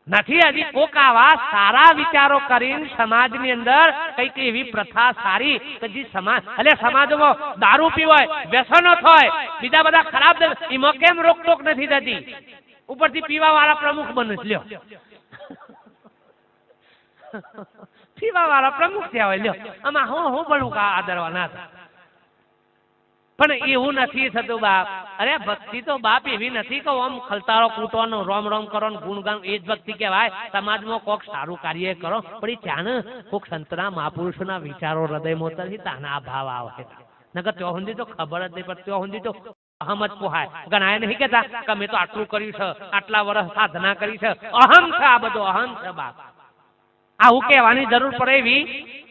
નથી હજી કોક આવા સારા વિચારો કરીને સમાજની અંદર કઈક એવી પ્રથા સારી કે જે સમાજમાં દારૂ પીવાય વ્યસનો થાય બીજા બધા ખરાબ એમાં કેમ રોકટોક નથી થતી ઉપરથી પીવા વાળા પ્રમુખ બને લ્યો પીવા વાળા પ્રમુખ થયા હોય લ્યો આમાં હું ભલું આદરવા ના થાય પણ એવું નથી થતું બાપ અરે ભક્તિ તો બાપ એવી નથી કે આમ ખલતારો કૂટવાનો રોમ રોમ કરો ને ગુણગાન એ જ ભક્તિ કહેવાય સમાજમાં કોક સારું કાર્ય કરો પણ એ ત્યાં કોક સંતના મહાપુરુષોના વિચારો હૃદયમાં ઉતરથી તાના ભાવ આવે નકર ત્યાં સુધી તો ખબર જ નહીં પણ ત્યાં સુધી તો અહમ જ પોહાય ઘણા નહીં કેતા કે મેં તો આટલું કર્યું છે આટલા વર્ષ સાધના કરી છે અહમ છે આ બધો અહમ છે બાપ આવું કહેવાની જરૂર પડે એવી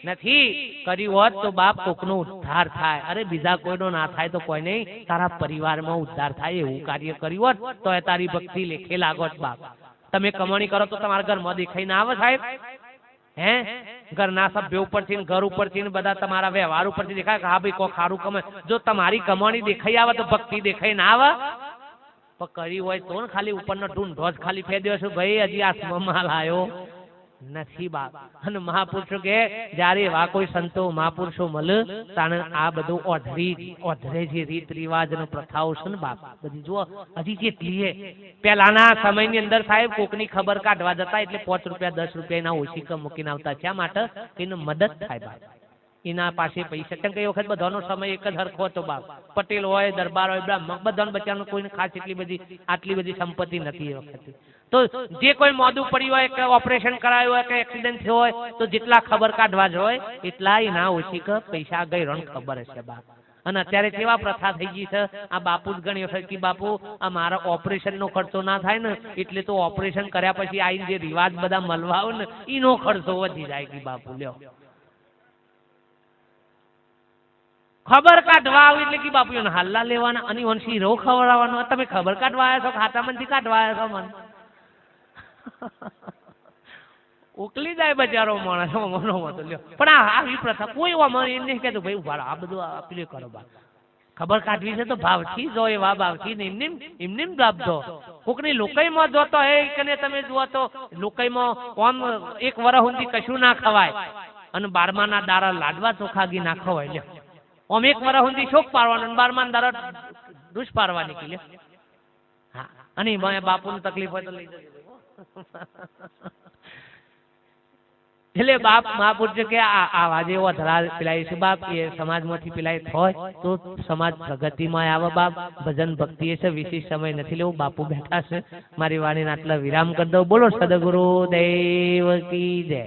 નથી કર્યું હોત તો બાપ કોકનો ઉદ્ધાર થાય અરે બીજા કોઈનો ના થાય તો કોઈ નહીં તારા પરિવારમાં ઉદ્ધાર થાય એવું કાર્ય કર્યું હોત તો એ તારી ભક્તિ લેખે લાગોત બાપ તમે કમાણી કરો તો તમારા ઘરમાં દેખાઈ ના આવે સાહેબ હે ઘરના સભ્યો ઉપરથી ઘર ઉપરથી બધા તમારા વ્યવહાર ઉપરથી દેખાય કે હા ભાઈ કોઈ સારું કમાય જો તમારી કમાણી દેખાઈ આવે તો ભક્તિ દેખાઈ ના આવે પણ કરી હોય તો ને ખાલી ઉપરનો ઢૂંઢો જ ખાલી ફેદ્યો છું ભાઈ હજી આસમાં માલ આવ્યો નથી બાપ અને મહાપુરુષો કે જયારે એવા કોઈ સંતો મહાપુરુષો મળે તાણે આ બધું ઓધરે જે રીત રિવાજ અને પ્રથાઓ છે ને બાપ બધી જુઓ હજી કેટલી પેલાના સમયની અંદર સાહેબ કોકની ખબર કાઢવા જતા એટલે 5 રૂપિયા 10 રૂપિયા એના ઓછી મૂકીને આવતા શા માટે એને મદદ થાય બાપ એના પાસે પૈસા કેમ કે એ વખત બધાનો સમય એક જ હરખો હતો બાપ પટેલ હોય દરબાર હોય બ્રાહ્મણ બધાને બચ્ચાનો કોઈને ખાસ આટલી બધી સંપત્તિ નથી એ વખતે તો જે કોઈ મોડું પડ્યું હોય કે ઓપરેશન કરાયું હોય કે એક્સિડન્ટ થયો હોય તો જેટલા ખબર કાઢવા જ હોય એટલા એના ઓછી કે પૈસા ગઈ રણ ખબર હશે બાપ અને અત્યારે કેવા પ્રથા થઈ ગઈ છે આ બાપુ જ ઘણી વખત કે બાપુ આ મારા ઓપરેશનનો ખર્ચો ના થાય ને એટલે તો ઓપરેશન કર્યા પછી આવીને જે રિવાજ બધા મળવા આવે ને એનો ખર્ચો વધી જાય કે બાપુ લ્યો ખબર કાઢવા આવી એટલે કે બાપુ એને હાલ્લા લેવાના અને વંશી રો ખવડાવવાનો તમે ખબર કાઢવા આવ્યા છો ખાતામાંથી કાઢવા આવ્યા છો મને ઉકલી જાય બજારો માણસ પણ આવી પ્રથા કોઈ અમારે એમ નહીં કહેતું ભાઈ ઉભા આ બધું આપીએ કરો બા ખબર કાઢવી છે તો ભાવથી જો એવા ભાવથી એમને લાભતો કોકની લોકઈમાં જોતો હે કને તમે જુઓ તો લોકઈમાં આમ 1 વર્ષ સુધી કશું ના ખવાય અને 12મા દારા લાડવા ચોખા ઘી ના ખવાય લે આમ 1 વર્ષ સુધી શોક પાડવાનો 12મા દારા દુષ પાડવા નીકળે હા અને બાપુની તકલીફ હોય તો લઈ જજો એટલે બાપ મહાપુરુષ કે આ વાજે એવો ધરાલ પીલાય છે બાપ એ સમાજમાંથી પીલાય હોય તો સમાજ પ્રગતિમાં આવે બાપ ભજન ભક્તિ એ છે વિશેષ સમય નથી લેવું બાપુ બેઠા છે મારી વાણીને આટલા વિરામ કરી દઉં બોલો સદગુરુ દેવ કી જય